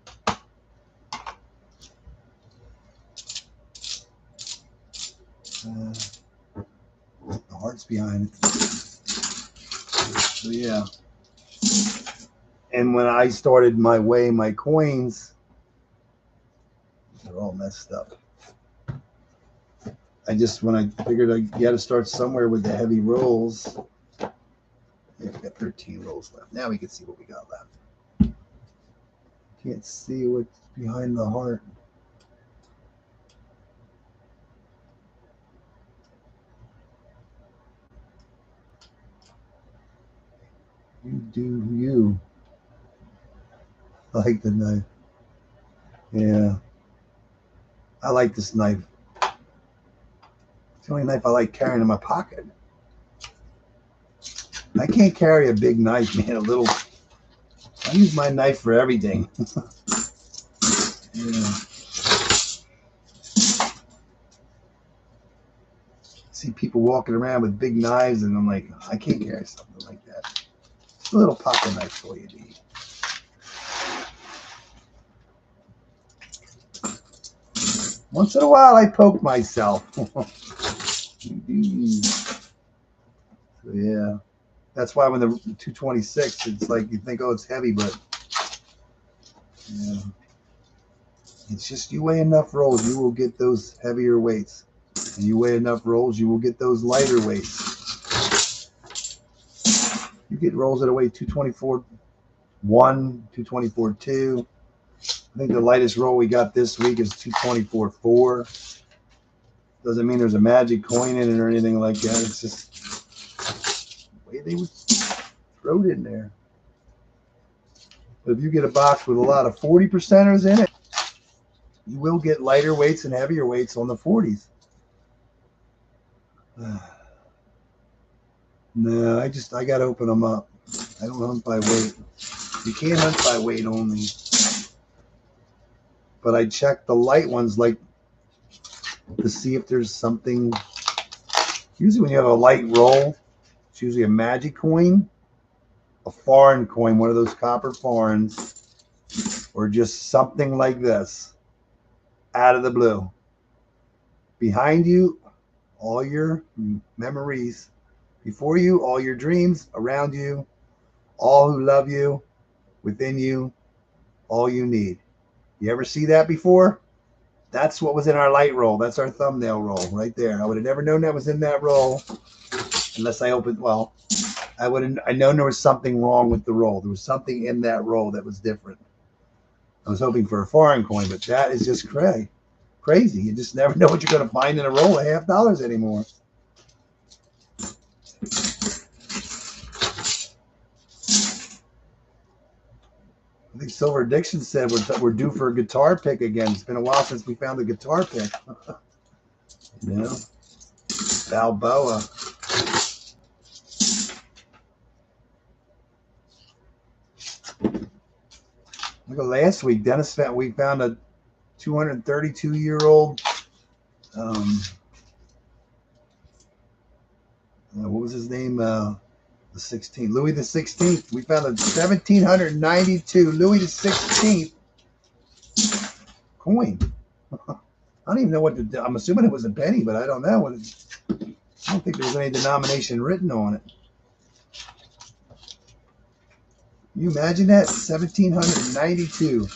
the heart's behind it. So yeah. And when I started my weighing my coins, they're all messed up. When I figured you got to start somewhere with the heavy rolls. Yeah, we got 13 rolls left. Now we can see what we got left. Can't see what's behind the heart. You do you. I like the knife. Yeah. I like this knife. It's the only knife I like carrying in my pocket. I can't carry a big knife, man. I use my knife for everything. Yeah. See people walking around with big knives, and I'm like, I can't carry something like that. It's a little pocket knife for you to eat. Once in a while, I poke myself. So yeah, that's why when the 226, it's like you think, oh, it's heavy, but yeah, it's just you weigh enough rolls, you will get those heavier weights. And you weigh enough rolls, you will get those lighter weights. You get rolls that weigh 224.1, 224.2. I think the lightest roll we got this week is 224.4. Doesn't mean there's a magic coin in it or anything like that. It's just the way they would throw it in there. But if you get a box with a lot of 40%ers in it, you will get lighter weights and heavier weights on the 40s. No, I got to open them up. I don't hunt by weight. You can't hunt by weight only. but I check the light ones like to see if there's something. Usually when you have a light roll, it's usually a magic coin, a foreign coin, one of those copper foreigns, or just something like this out of the blue. Behind you, all your memories. Before you, all your dreams. Around you, all who love you. Within you, all you need. You ever see that before? That's what was in our light roll. That's our thumbnail roll right there. I would have never known that was in that roll unless I opened. Well, I known there was something wrong with the roll. There was something in that roll that was different. I was hoping for a foreign coin, but that is just crazy. You just never know what you're going to find in a roll of $50 anymore. I think Silver Addiction said we're due for a guitar pick again. It's been a while since we found a guitar pick. You know, Balboa. Look at last week, Dennis. We found a 232-year-old. What was his name? The 16th, Louis the 16th. We found a 1792 Louis the 16th coin. I don't even know what to. I'm assuming it was a penny, but I don't know what. I don't think there was any denomination written on it. Can you imagine that? 1792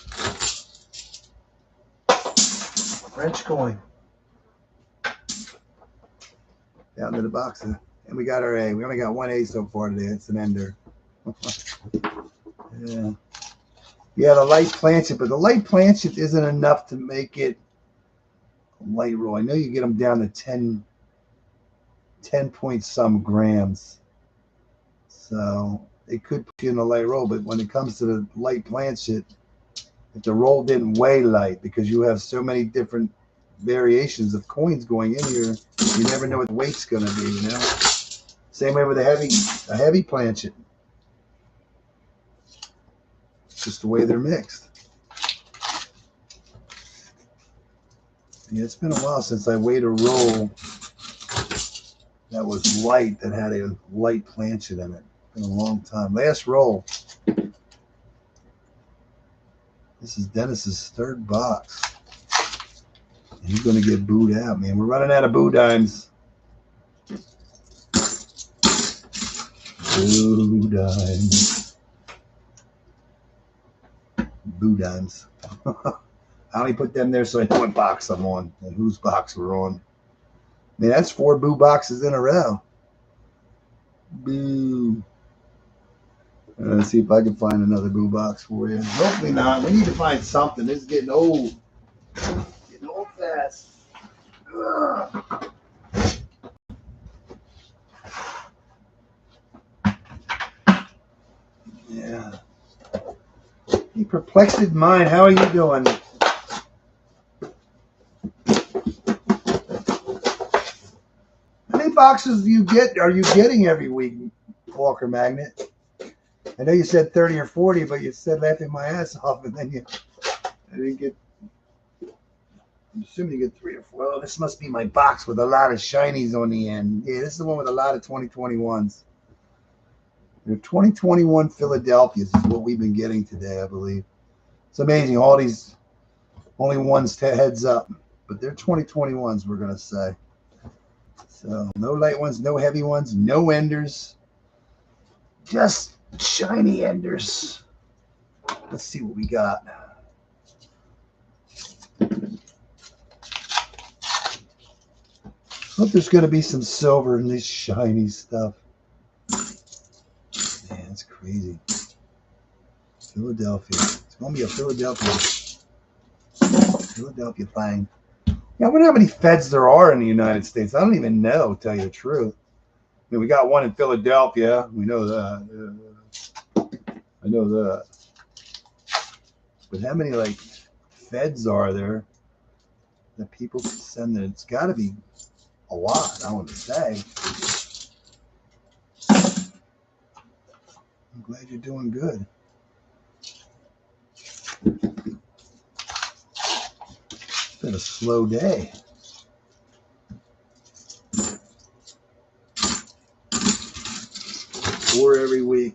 French coin. Down to the box. And we got our A. We only got one A so far today. It's an ender. Yeah. Yeah, the light planchet, but the light planchet isn't enough to make it a light roll. I know you get them down to 10 point some grams. So it could put you in a light roll, but when it comes to the light planchet, if the roll didn't weigh light, because you have so many different variations of coins going in here, you never know what the weight's going to be, you know? Same way with a heavy planchet. It's just the way they're mixed. Yeah, it's been a while since I weighed a roll that was light, that had a light planchet in it. It's been a long time. Last roll. This is Dennis's third box. And he's going to get booed out, man. We're running out of boo dimes. Boo dimes. Boo dimes. I only put them there so I know what box I'm on and whose box we're on. I mean, that's 4 boo boxes in a row. Boo. Let's see if I can find another boo box for you. Hopefully not. We need to find something. This is getting old. Getting old fast. Ugh. Yeah. Hey, perplexed mind, how are you doing? How many boxes are you getting every week, Walker Magnet? I know you said 30 or 40, but you said laughing my ass off, and then I didn't get. I'm assuming you get 3 or 4. Oh, this must be my box with a lot of shinies on the end. Yeah, this is the one with a lot of 2021s. The 2021 Philadelphia's is what we've been getting today, I believe. It's amazing. All these only ones heads up, but they're 2021s, we're going to say. So no light ones, no heavy ones, no enders. Just shiny enders. Let's see what we got. Hope there's going to be some silver in this shiny stuff. Man, it's crazy. Philadelphia. It's going to be a Philadelphia thing. Yeah, I wonder how many feds there are in the United States. I don't even know, to tell you the truth. I mean, we got one in Philadelphia. We know that. I know that. But how many, like, feds are there that people can send there? It's got to be a lot, I want to say. I'm glad you're doing good. been a slow day. Four every week.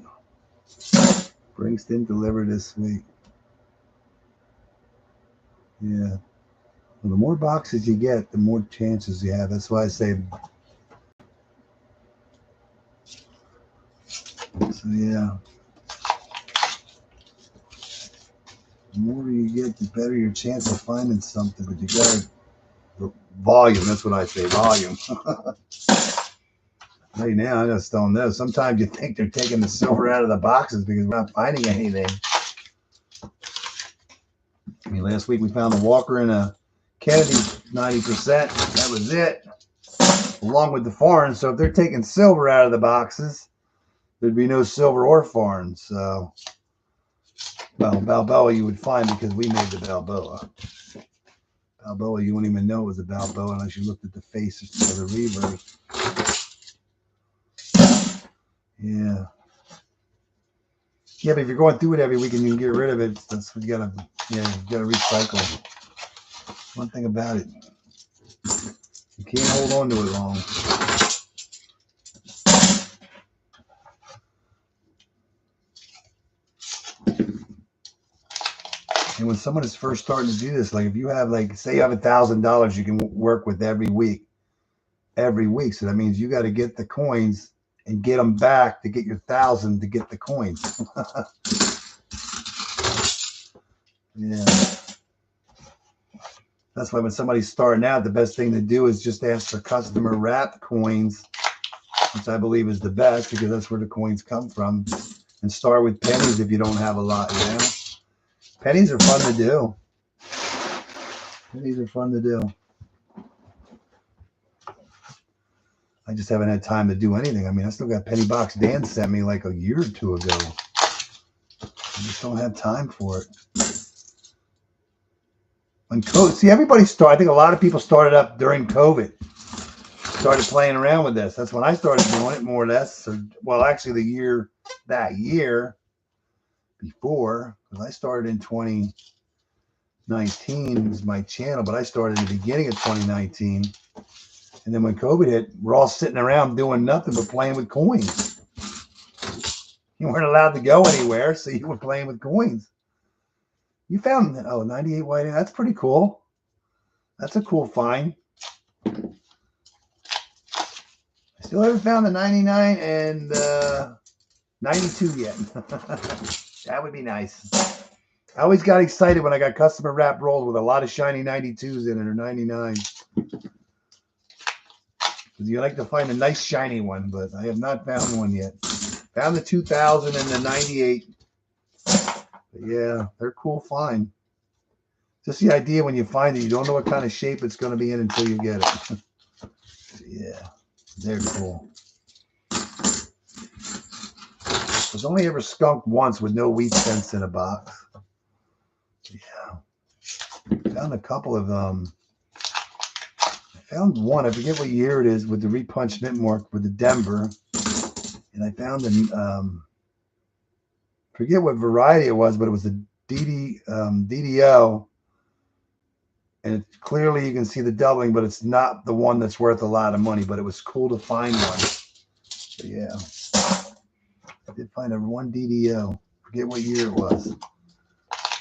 Bringston delivered this week. Yeah. Well, the more boxes you get, the more chances you have. That's why I say. So yeah. The more you get, the better your chance of finding something. But you gotta volume. That's what I say. Volume. Right now, I just don't know. Sometimes you think they're taking the silver out of the boxes because we're not finding anything. I mean, last week we found a Walker and a Kennedy 90%. That was it, along with the foreign. So if they're taking silver out of the boxes, there'd be no silver or foreign. So, well, Balboa you would find because we made the Balboa. Balboa, you wouldn't even know it was a Balboa unless you looked at the face of the reverse. Yeah. Yeah, but if you're going through it every week and you can get rid of it, that's what you gotta, you gotta recycle. One thing about it, you can't hold on to it long. And when someone is first starting to do this, like if you have, like, say you have $1,000 you can work with every week. So that means you got to get the coins and get them back to get your 1,000 to get the coins. Yeah. That's why when somebody's starting out, the best thing to do is just ask for customer wrapped coins, which I believe is the best because that's where the coins come from. And start with pennies if you don't have a lot. Yeah. Pennies are fun to do. Pennies are fun to do. I just haven't had time to do anything. I mean, I still got penny box Dan sent me like a year or two ago. I just don't have time for it. When COVID, see, everybody started. I think a lot of people started up during COVID. Started playing around with this. That's when I started doing it, more or less. Or, well, actually, that year before, because I started in 2019 was my channel, but I started in the beginning of 2019. And then when COVID hit, we're all sitting around doing nothing but playing with coins. You weren't allowed to go anywhere, so you were playing with coins. You found, 98 white. That's pretty cool. That's a cool find. I still haven't found the 99 and 92 yet. That would be nice. I always got excited when I got customer wrap rolls with a lot of shiny 92s in it or 99s. Because you like to find a nice shiny one, but I have not found one yet. Found the 2000 and the 98. But yeah, they're cool find. Just the idea when you find it, you don't know what kind of shape it's going to be in until you get it. Yeah, they're cool. I was only ever skunked once with no wheat cents in a box. Yeah. Found a couple of I found one, I forget what year it is, with the repunched mint mark with the Denver. And I found forget what variety it was, but it was the DDO. And clearly you can see the doubling, but it's not the one that's worth a lot of money. But it was cool to find one. But yeah. I did find one DDO. Forget what year it was.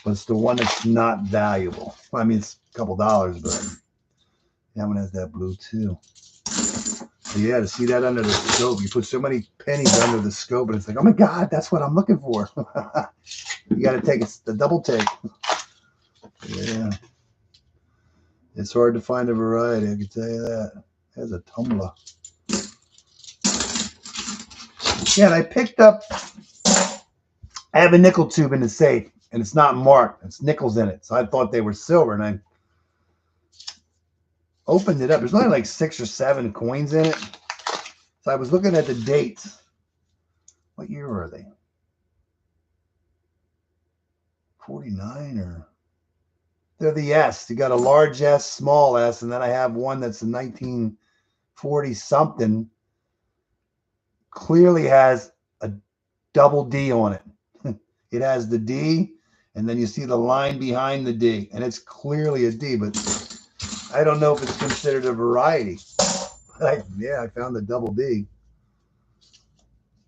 But it's the one that's not valuable. Well, I mean, it's a couple dollars, but that one has that blue too. So yeah, to see that under the scope, you put so many pennies under the scope, and it's like, oh my God, that's what I'm looking for. You got to take the double take. Yeah. It's hard to find a variety, I can tell you that. There's a tumbler. Yeah, and I picked up, I have a nickel tube in the safe, and it's not marked. It's nickels in it. So I thought they were silver, and I opened it up. There's only like 6 or 7 coins in it. So I was looking at the dates. What year are they? 49 or? They're the S. You got a large S, small S, and then I have one that's a 1940 something. Clearly has a double D on it. It has the D, and then you see the line behind the D, and it's clearly a D, but I don't know if it's considered a variety. But yeah, I found the double D.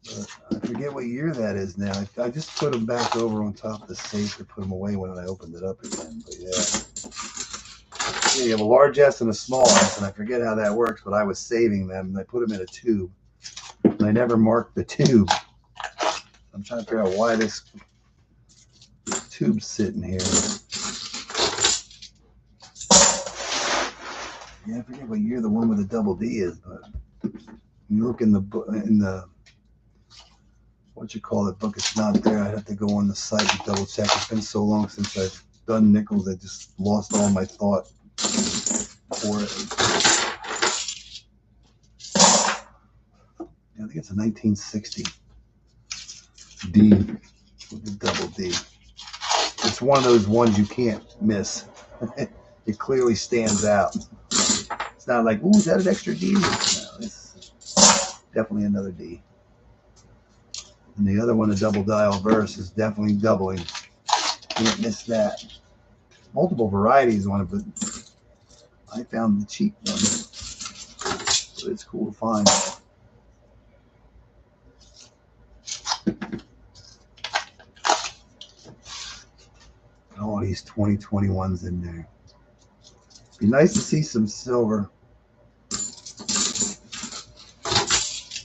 But I forget what year that is now. I just put them back over on top of the safe to put them away when I opened it up again. But yeah, you have a large S and a small S, and I forget how that works, but I was saving them, and I put them in a tube. And I never marked the tube. I'm trying to figure out why this tube's sitting here. Yeah, I forget what year the one with the double D is, but you look in the what you call it book, it's not there. I have to go on the site and double check. It's been so long since I've done nickels, I just lost all my thought for it. Yeah, I think it's a 1960 D with the double D. It's one of those ones you can't miss. It clearly stands out. It's not like, ooh, is that an extra D? No, it's definitely another D. And the other one, a double dial verse, is definitely doubling. Can't miss that. Multiple varieties on it, but I found the cheap one. So it's cool to find. All these 2021s in there. Be nice to see some silver.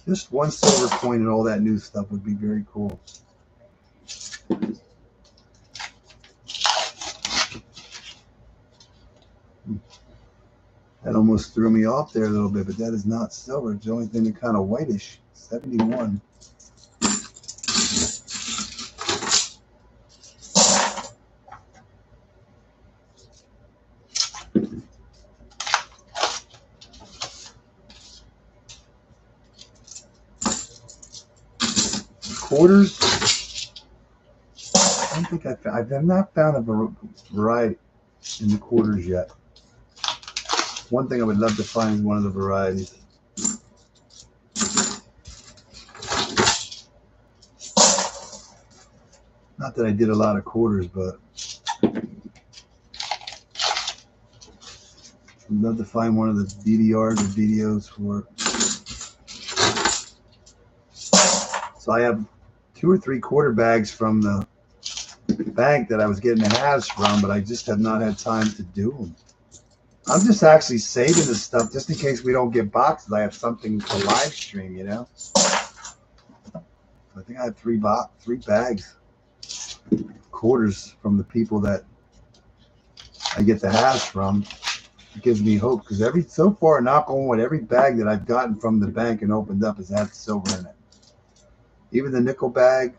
Just one silver coin and all that new stuff would be very cool. That almost threw me off there a little bit, but that is not silver. It's the only thing that's kind of whitish. 71. Quarters. I don't think I've not found a variety in the quarters yet. One thing I would love to find is one of the varieties. Not that I did a lot of quarters, but I'd love to find one of the DDRs or DDOs for it. So I have 2 or 3 quarter bags from the bank that I was getting the halves from, but I just have not had time to do them. I'm just actually saving this stuff just in case we don't get boxes. I have something to live stream, you know. I think I have 3 bags, quarters from the people that I get the halves from. It gives me hope because so far, knock on wood, every bag that I've gotten from the bank and opened up has had silver in it. Even the nickel bag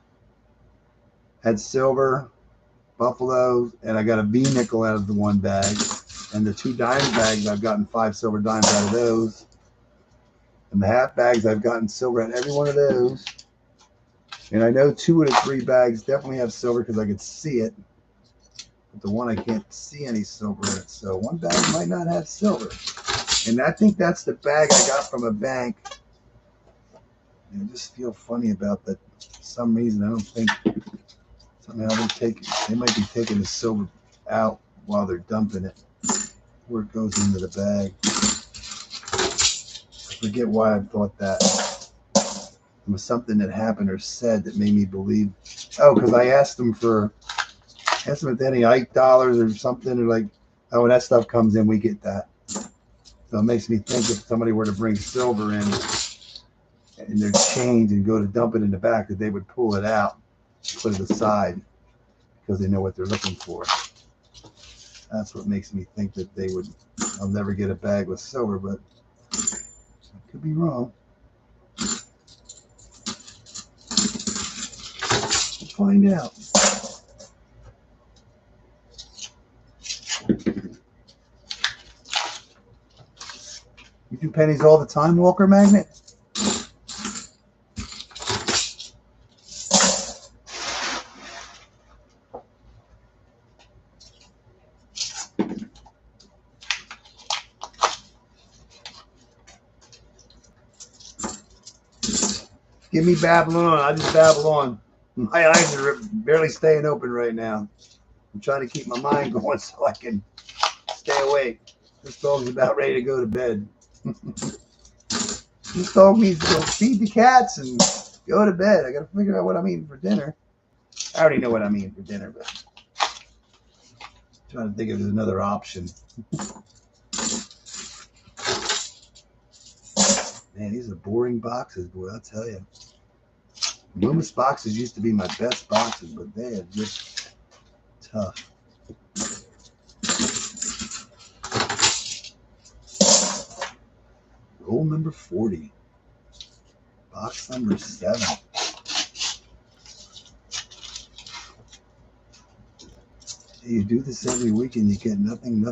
had silver, buffalo, and I got a V nickel out of the one bag. And the 2 dime bags, I've gotten 5 silver dimes out of those. And the half bags, I've gotten silver in every one of those. And I know 2 of the 3 bags definitely have silver because I could see it. But the one I can't see any silver in it. So one bag might not have silver. And I think that's the bag I got from a bank. And I just feel funny about that. For some reason, I don't think somehow they might be taking the silver out while they're dumping it. Where it goes into the bag. I forget why I thought that. It was something that happened or said that made me believe. Oh, because I asked them if any Ike dollars or something, or like, oh, when that stuff comes in, we get that. So it makes me think if somebody were to bring silver in their change and go to dump it in the back, that they would pull it out, put it aside, because they know what they're looking for. That's what makes me think that I'll never get a bag with silver, but I could be wrong. We'll find out. You do pennies all the time, Walker Magnet? Give me Babylon. I just babble on. My eyes are barely staying open right now. I'm trying to keep my mind going so I can stay awake. This dog's about ready to go to bed. This dog needs to go feed the cats and go to bed. I got to figure out what I'm eating for dinner. I already know what I'm eating for dinner, but I'm trying to think if there's another option. Man, these are boring boxes, boy, I'll tell you. Loomis boxes used to be my best boxes, but they are just tough. Roll number 40. Box number 7. You do this every week and you get nothing.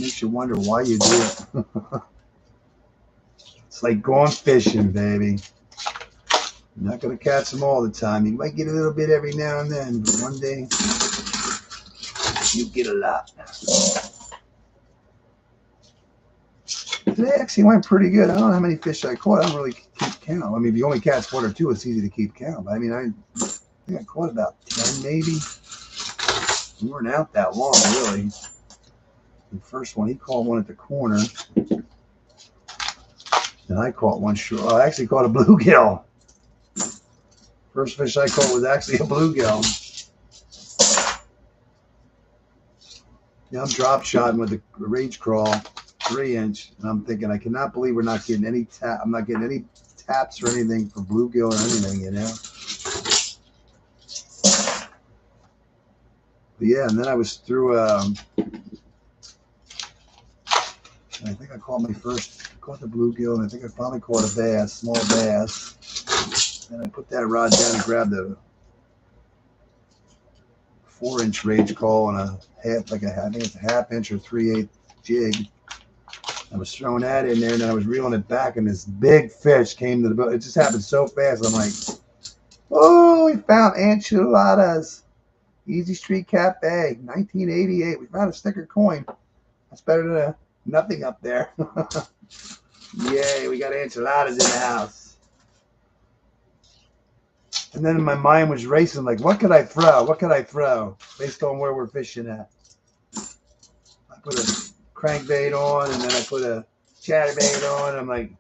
Makes you wonder why you do it. It's like going fishing, baby. You're not going to catch them all the time. You might get a little bit every now and then, but one day you get a lot. Today actually went pretty good. I don't know how many fish I caught. I don't really keep count. I mean, if you only catch 1 or 2, it's easy to keep count. But I mean, I think I caught about 10 maybe. We weren't out that long, really. The first one, he caught one at the corner. And I caught one short. Oh, I actually caught a bluegill. First fish I caught was actually a bluegill. Yeah, I'm drop shotting with a rage crawl, 3-inch, and I'm thinking I cannot believe we're not getting any tap. I'm not getting any taps or anything for bluegill or anything, you know. But yeah, and then I was through. I think I caught my first. Caught the bluegill, and I think I finally caught a bass, small bass. And I put that rod down and grabbed a 4-inch rage call and a half, I think it's a 1/2 inch or 3/8 jig. I was throwing that in there, and then I was reeling it back, and this big fish came to the boat. It just happened so fast. I'm like, oh, we found enchiladas. Easy Street Cafe, 1988. We found a sticker coin. That's better than nothing up there. Yay, we got enchiladas in the house. And then my mind was racing, like, what could I throw? What could I throw? Based on where we're fishing at. I put a crankbait on, and then I put a chatterbait on. I'm like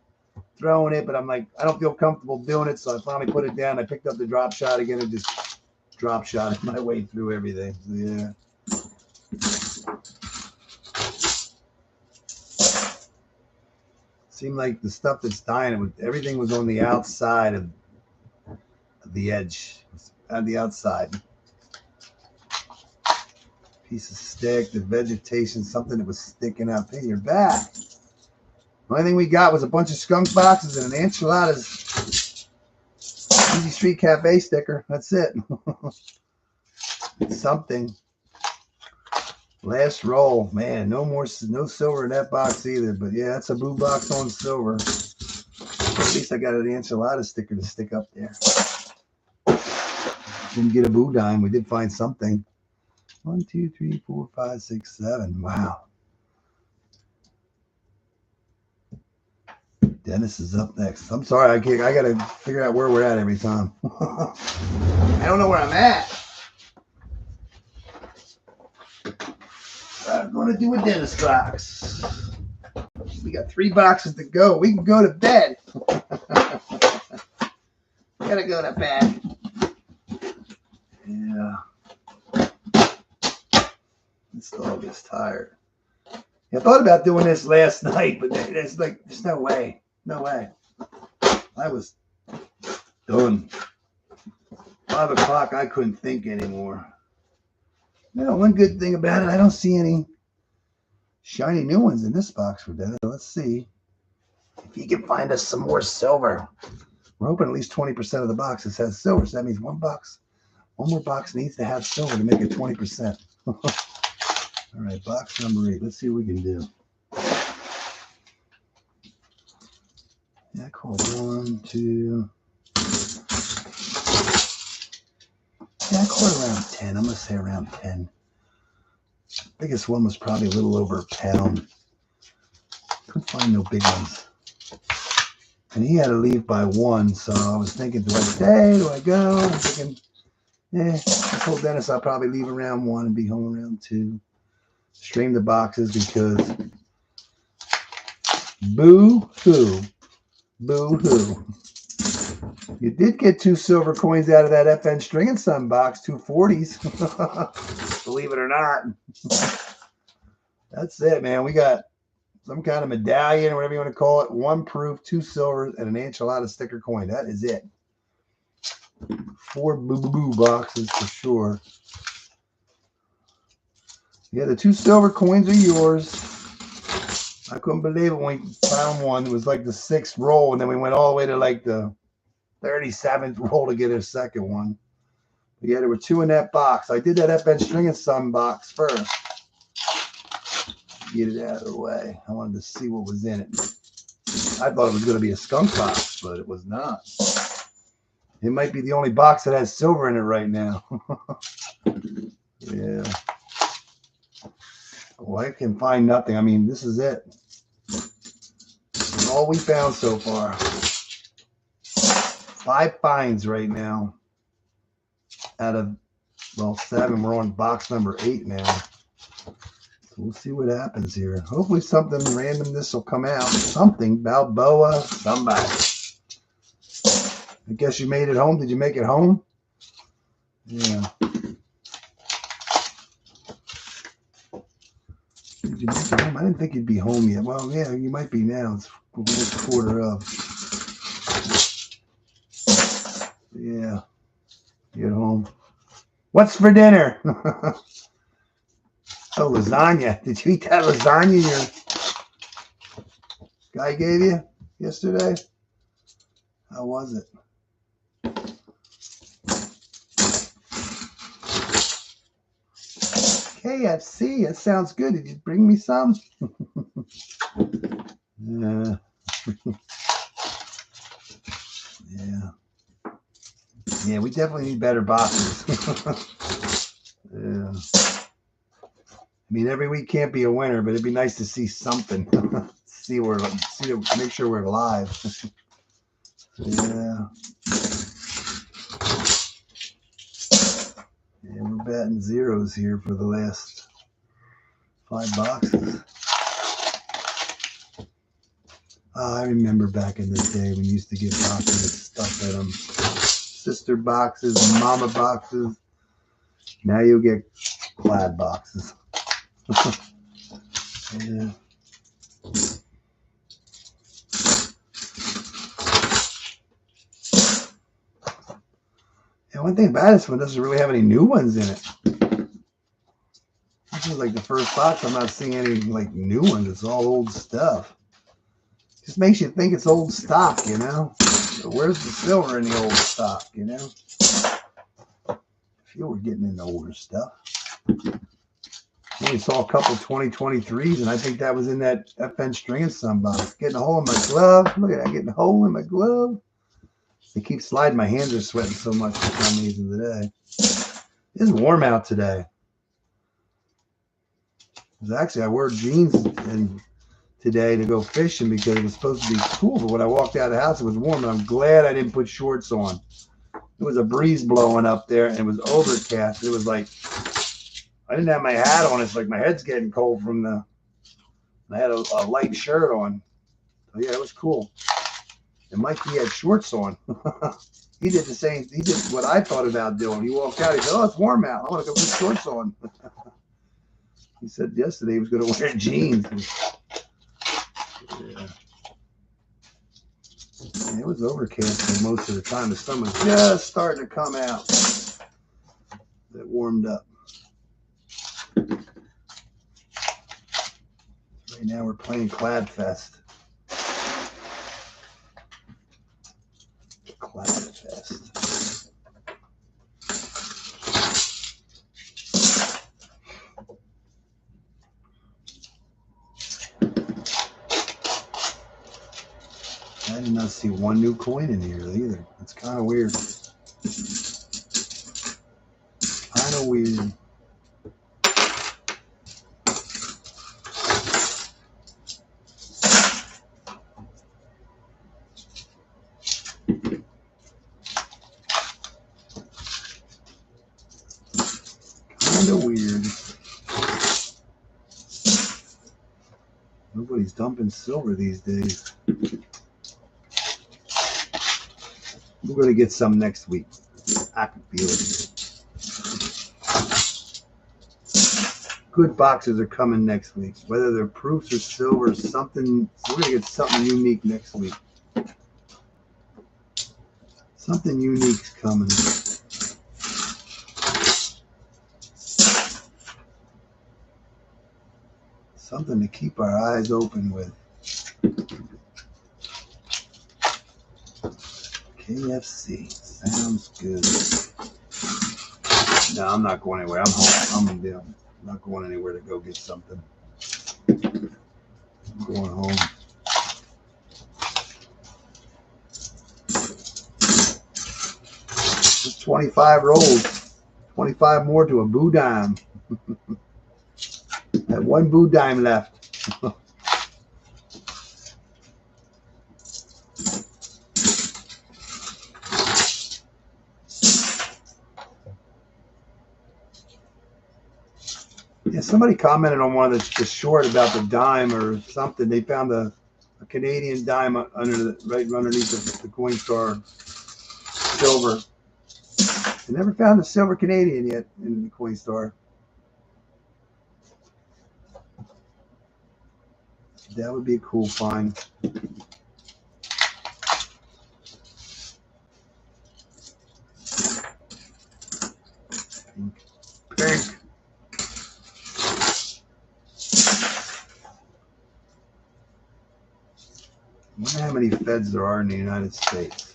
throwing it, but I'm like, I don't feel comfortable doing it. So I finally put it down. I picked up the drop shot again and just drop shot my way through everything. So, yeah. Seemed like the stuff that's dying, everything was on the outside of the edge, on the outside. Piece of stick, the vegetation, something that was sticking up. Hey, you're back. The only thing we got was a bunch of skunk boxes and an enchiladas Easy Street Cafe sticker. That's it. Something. Last roll, man. No silver in that box either. But yeah, that's a blue box on silver. At least I got an enchilada sticker to stick up there. Didn't get a boo dime. We did find something. 1, 2, 3, 4, 5, 6, 7. Wow. Dennis is up next. I'm sorry, I got to figure out where we're at every time. I don't know where I'm at. I'm going to do a Dennis box. We got 3 boxes to go. We can go to bed. Gotta go to bed. Yeah. This dog is tired. I thought about doing this last night, but there's no way. No way. I was done. 5 o'clock, I couldn't think anymore. Now, one good thing about it, I don't see any shiny new ones in this box for Dennis. Let's see if he can find us some more silver. We're hoping at least 20% of the boxes has silver, so that means one more box needs to have silver to make it 20%. All right, box number 8. Let's see what we can do. Yeah, I called 1, 2. Yeah, I caught around 10. I'm going to say around 10. Biggest one was probably a little over a pound. Couldn't find no big ones. And he had to leave by 1, so I was thinking, do I stay? Do I go? I'm thinking, I told Dennis I'll probably leave around 1 and be home around 2. stream the boxes because boo-hoo. Boo-hoo. You did get 2 silver coins out of that FN String and Sun box, 2 40s. Believe it or not. That's it, man. We got some kind of medallion or whatever you want to call it. 1 proof, 2 silvers, and an enchilada sticker coin. That is it. 4 boo-boo-boo boxes for sure. Yeah, the 2 silver coins are yours. I couldn't believe it when we found one. It was like the 6th roll, and then we went all the way to like the 37th roll to get a second one. But yeah, there were 2 in that box. I did that FN String and Sun box first. Get it out of the way. I wanted to see what was in it. I thought it was going to be a skunk box, but it was not. It might be the only box that has silver in it right now. Yeah. Well, I can find nothing. I mean, this is it. This is all we found so far. 5 finds right now. Out of, well, 7. We're on box number 8 now. So we'll see what happens here. Hopefully something random this will come out. Something. Balboa. Somebody. I guess you made it home. Did you make it home? Yeah. Did you make it home? I didn't think you'd be home yet. Well, yeah, you might be now. It's almost quarter of. Yeah. Get home. What's for dinner? Oh, lasagna. Did you eat that lasagna your guy gave you yesterday? How was it? KFC. That sounds good. Did you bring me some? Yeah. Yeah. Yeah, we definitely need better boxes. Yeah. I mean, every week can't be a winner, but it'd be nice to see something. Make sure we're live. Yeah. Yeah, we're batting zeros here for the last 5 boxes. Oh, I remember back in the day when you used to get boxes of stuff at them. Sister boxes, mama boxes. Now you'll get plaid boxes. Yeah. Yeah, one thing about this one doesn't really have any new ones in it. This is like the first box. I'm not seeing any like new ones. It's all old stuff. Just makes you think it's old stock, you know? So where's the silver in the old stock, you know? I feel we're getting into older stuff. I only saw a couple 2023s, and I think that was in that FN String and Sun box. Getting a hole in my glove. Look at that, getting a hole in my glove. They keep sliding. My hands are sweating so much for some reason today. It's warm out today. Actually, I wore jeans today to go fishing because it was supposed to be cool, but when I walked out of the house, it was warm, and I'm glad I didn't put shorts on. It was a breeze blowing up there, and it was overcast. It was like, I didn't have my hat on. It's like my head's getting cold from I had a light shirt on. So yeah, it was cool. And Mikey had shorts on. He did the same. He did what I thought about doing. He walked out. He said, "Oh, it's warm out. I want to go put shorts on." He said yesterday he was going to wear jeans. Yeah. And it was overcast for most of the time. The sun was just starting to come out. It warmed up. Right now we're playing Clad Fest. Clad Fest. I did not see one new coin in here either. It's kind of weird. Kind of weird. Kind of weird. Everybody's dumping silver these days. We're going to get some next week. I can feel it. Good boxes are coming next week. Whether they're proofs or silver, something. We're going to get something unique next week. Something unique's coming. Something to keep our eyes open with. KFC. Sounds good. No, I'm not going anywhere. I'm home. I'm not going anywhere to go get something. I'm going home. Just 25 rolls. 25 more to a boo dime. Had one boo dime left. Yeah, somebody commented on one of the short about the dime or something. They found a Canadian dime under right underneath the Coinstar silver. They never found a silver Canadian yet in the Coinstar. That would be a cool find. Pink. I wonder how many feds there are in the United States.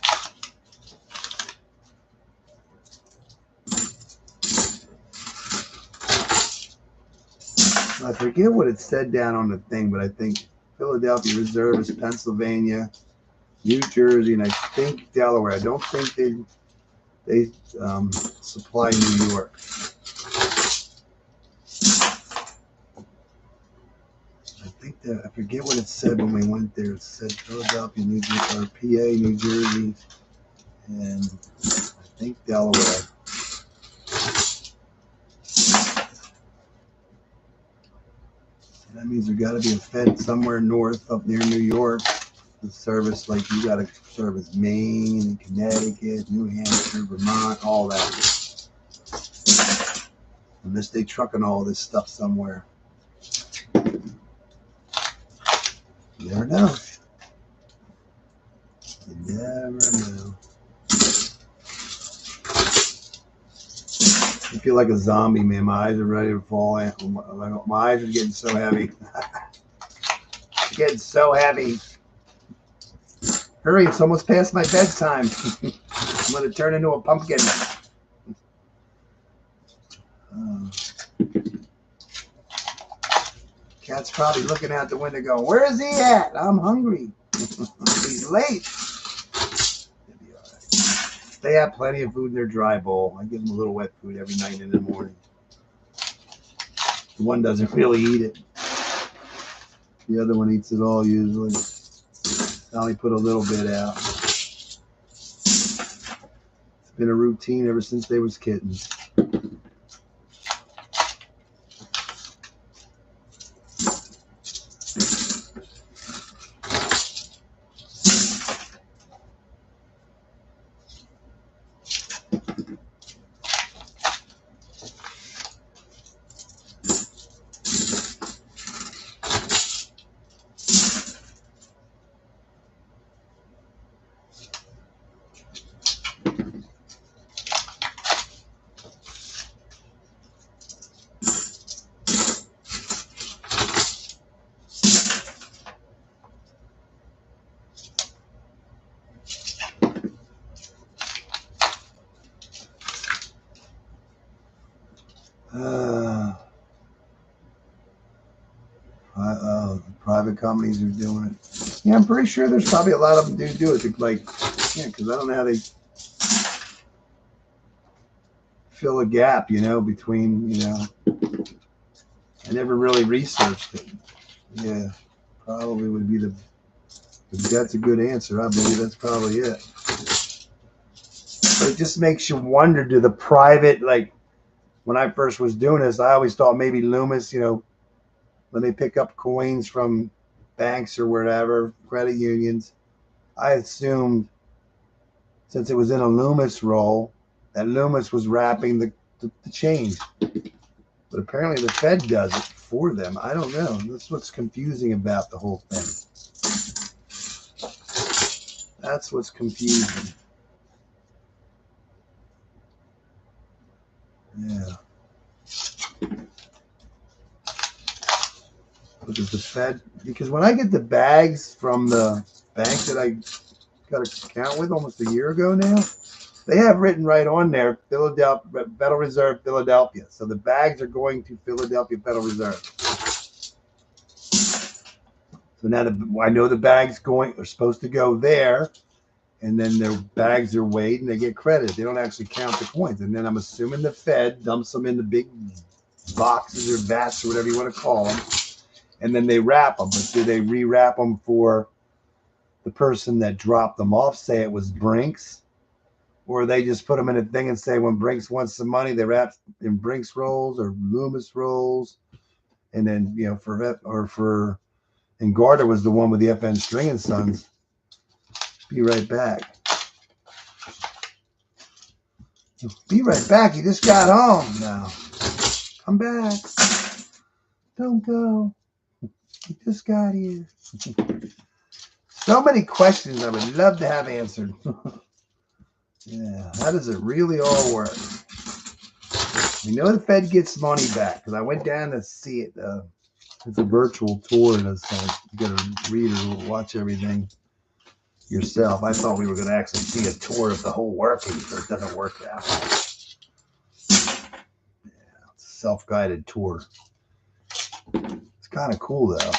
I forget what it said down on the thing, but I think Philadelphia Reserve is Pennsylvania, New Jersey, and I think Delaware. I don't think they supply New York. I forget what it said when we went there. It said Philadelphia, New Jersey, or PA, New Jersey, and I think Delaware. So that means there got to be a Fed somewhere north up near New York. The service, like you got to service Maine, Connecticut, New Hampshire, Vermont, all that. Unless they trucking all this stuff somewhere. You never know. You never know. I feel like a zombie, man. My eyes are ready to fall in. My eyes are getting so heavy. Getting so heavy. Hurry, it's almost past my bedtime. I'm going to turn into a pumpkin. Cat's probably looking out the window going, where is he at? I'm hungry. He's late. He'll be all right. They have plenty of food in their dry bowl. I give them a little wet food every night in the morning. The one doesn't really eat it. The other one eats it all usually. I only put a little bit out. It's been a routine ever since they was kittens. Private companies are doing it. Yeah, I'm pretty sure there's probably a lot of them do it. Like, yeah, because I don't know how they fill a gap, you know, between, you know. I never really researched it. Yeah, probably would be that's a good answer. I believe that's probably it. But it just makes you wonder, do the private, like, when I first was doing this, I always thought maybe Loomis, you know, when they pick up coins from banks or whatever, credit unions. I assumed, since it was in a Loomis roll, that Loomis was wrapping the change. But apparently the Fed does it for them. I don't know. That's what's confusing about the whole thing. That's what's confusing. Yeah. Because the Fed, because when I get the bags from the bank that I got an account with almost a year ago now, they have written right on there, Philadelphia, Federal Reserve, Philadelphia. So the bags are going to Philadelphia Federal Reserve. So now I know the bags are supposed to go there, and then their bags are weighed and they get credit. They don't actually count the coins. And then I'm assuming the Fed dumps them in the big boxes or vats or whatever you want to call them, and then they wrap them. But do they rewrap them for the person that dropped them off? Say it was Brinks, or they just put them in a thing and say when Brinks wants some money, they wrap in Brinks rolls or Loomis rolls, and then and Garter was the one with the FN String and Sons. Be right back. Be right back. You just got home now. Come back. Don't go. You just got here. So many questions I would love to have answered. Yeah, how does it really all work? We know the Fed gets money back because I went down to see it. It's a virtual tour, and it's you got to read or watch everything yourself. I thought we were going to actually see a tour of the whole workings, but it doesn't work that way. Yeah, it's a self-guided tour. It's kind of cool, though.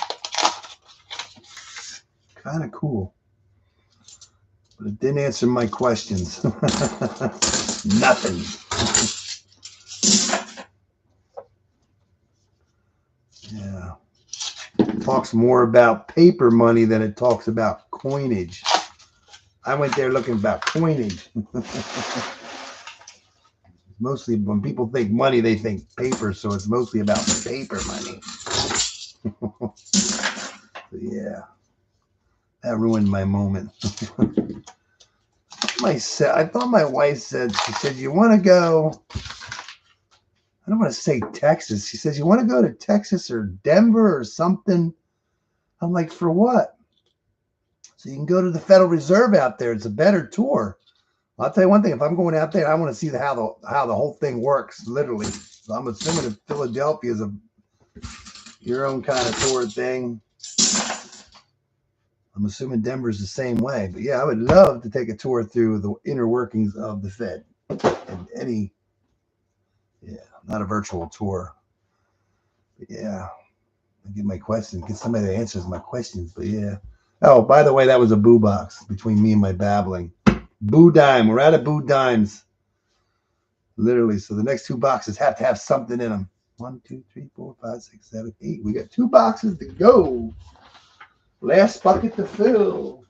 Kind of cool. But it didn't answer my questions. Nothing. Yeah. It talks more about paper money than it talks about coinage. I went there looking about coinage. Mostly when people think money, they think paper, so it's mostly about paper money. Yeah. That ruined my moment. I thought my wife said, she said, you want to go, I don't want to say Texas. She says, you want to go to Texas or Denver or something? I'm like, for what? So you can go to the Federal Reserve out there. It's a better tour. I'll tell you one thing. If I'm going out there, I want to see how the whole thing works, literally. So I'm assuming that Philadelphia is your own kind of tour thing. I'm assuming Denver's the same way. But yeah, I would love to take a tour through the inner workings of the Fed. And not a virtual tour. But yeah, I get my questions. Get somebody that answers my questions. But yeah. Oh, by the way, that was a boo box between me and my babbling. Boo dime. We're out of boo dimes. Literally. So the next two boxes have to have something in them. 1, 2, 3, 4, 5, 6, 7, 8. We got 2 boxes to go. Last bucket to fill.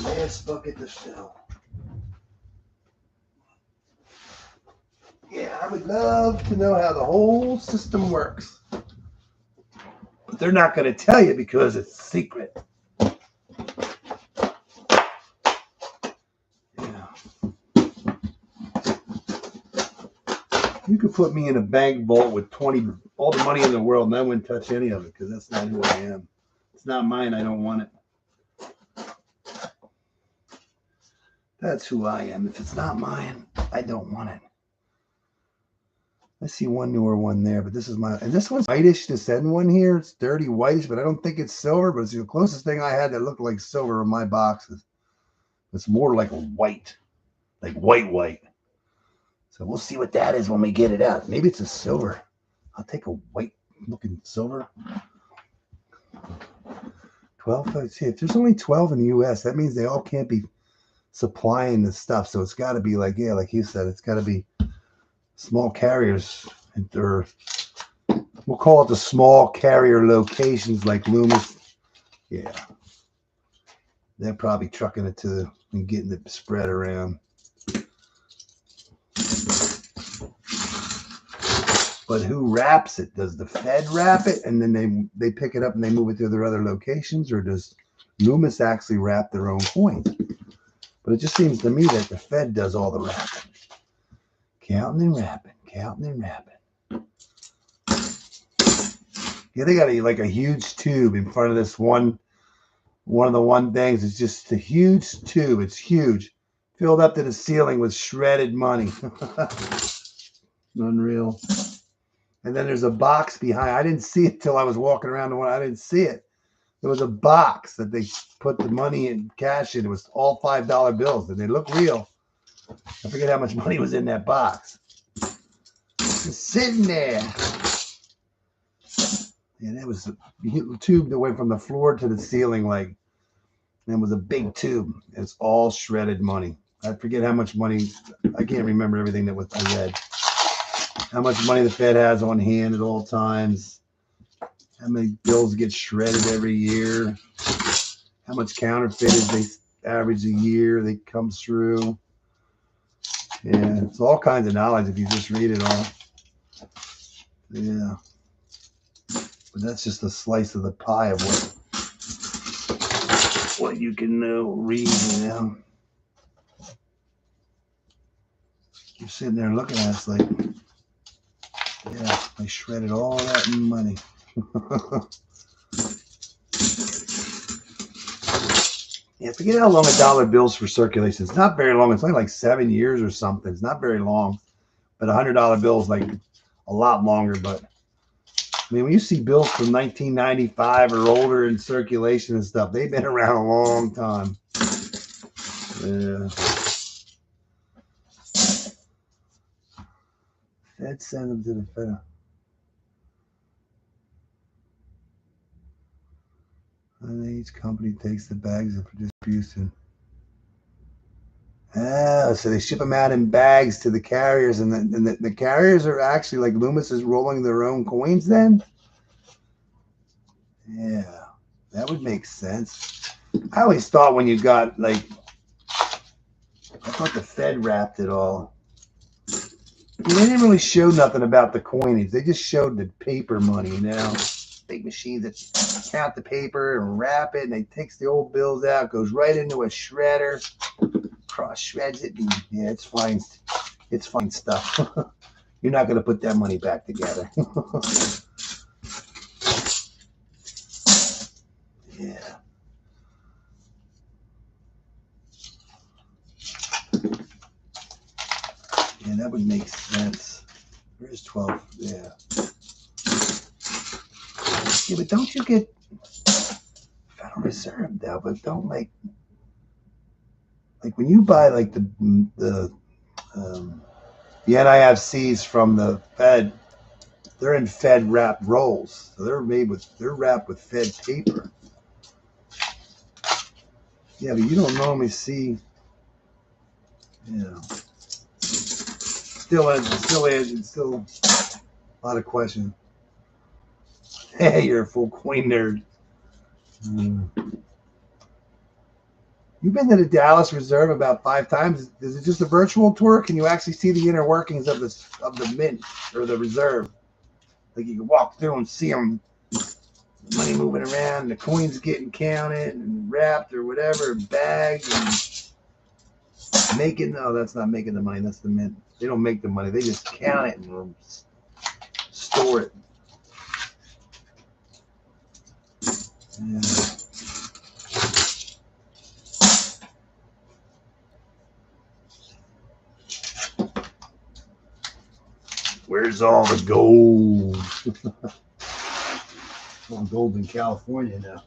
Last bucket to fill. Yeah, I would love to know how the whole system works. But they're not going to tell you because it's secret. Yeah. You could put me in a bank vault with all the money in the world, and I wouldn't touch any of it because that's not who I am. It's not mine. I don't want it. That's who I am. If it's not mine, I don't want it. I see one newer one there, but this is and this one's whitish, this end one here. It's dirty whitish, but I don't think it's silver, but it's the closest thing I had that looked like silver in my boxes. It's more like a white, like white. So we'll see what that is when we get it out. Maybe it's a silver. I'll take a white looking silver. 12, let's see, if there's only 12 in the US, that means they all can't be supplying the stuff. So it's got to be like you said, it's got to be small carriers, or we'll call it the small carrier locations like Loomis. Yeah. They're probably trucking it and getting it spread around. But who wraps it? Does the Fed wrap it and then they pick it up and they move it to their other locations, or does Loomis actually wrap their own coins? But it just seems to me that the Fed does all the wrapping. Counting and wrapping, counting and wrapping. Yeah, they got like a huge tube in front of this one of the things. It's just a huge tube. It's huge. Filled up to the ceiling with shredded money. Unreal. And then there's a box behind. I didn't see it till I was walking around the one. I didn't see it. There was a box that they put the money and cash in. It was all $5 bills, and they look real. I forget how much money was in that box. Just sitting there. And it was a tube that went from the floor to the ceiling, like, and it was a big tube. It's all shredded money. I forget how much money. I can't remember everything that I read. How much money the Fed has on hand at all times. How many bills get shredded every year. How much counterfeited they average a year they come through. Yeah, it's all kinds of knowledge if you just read it all. Yeah. But that's just a slice of the pie of what you can read, you know. You're sitting there looking at it, it's like, yeah, they shredded all that money. Yeah, forget how long a dollar bill's for circulation. It's not very long. It's only like 7 years or something. It's not very long. But a $100 bill is like a lot longer. But I mean, when you see bills from 1995 or older in circulation and stuff, they've been around a long time. Yeah. Fed send them to the Fed. And each company takes the bags for distribution. Ah, so they ship them out in bags to the carriers, and the carriers are actually like Loomis is rolling their own coins then? Yeah, that would make sense. I always thought when you got like, I thought the Fed wrapped it all. They didn't really show nothing about the coinage. They just showed the paper money, you know. Big machines that count the paper and wrap it, and they takes the old bills out, goes right into a shredder, cross shreds it, and yeah, it's fine. It's fine stuff. You're not going to put that money back together. Yeah. Yeah, that would make sense. Where's 12? Yeah. Yeah, but don't you get Federal Reserve though? But don't like when you buy like the NIFCs from the Fed, they're in Fed wrapped rolls, so they're wrapped with Fed paper. Yeah, but you don't normally see. Yeah. Still a lot of questions. Hey, you're a full coin nerd. You've been to the Dallas Reserve about 5 times. Is it just a virtual tour? Can you actually see the inner workings of the mint or the reserve? Like you can walk through and see them, the money moving around, the coins getting counted and wrapped or whatever, bagged and making. No, that's not making the money. That's the mint. They don't make the money. They just count it and store it. Yeah. Where's all the gold? All gold in California now.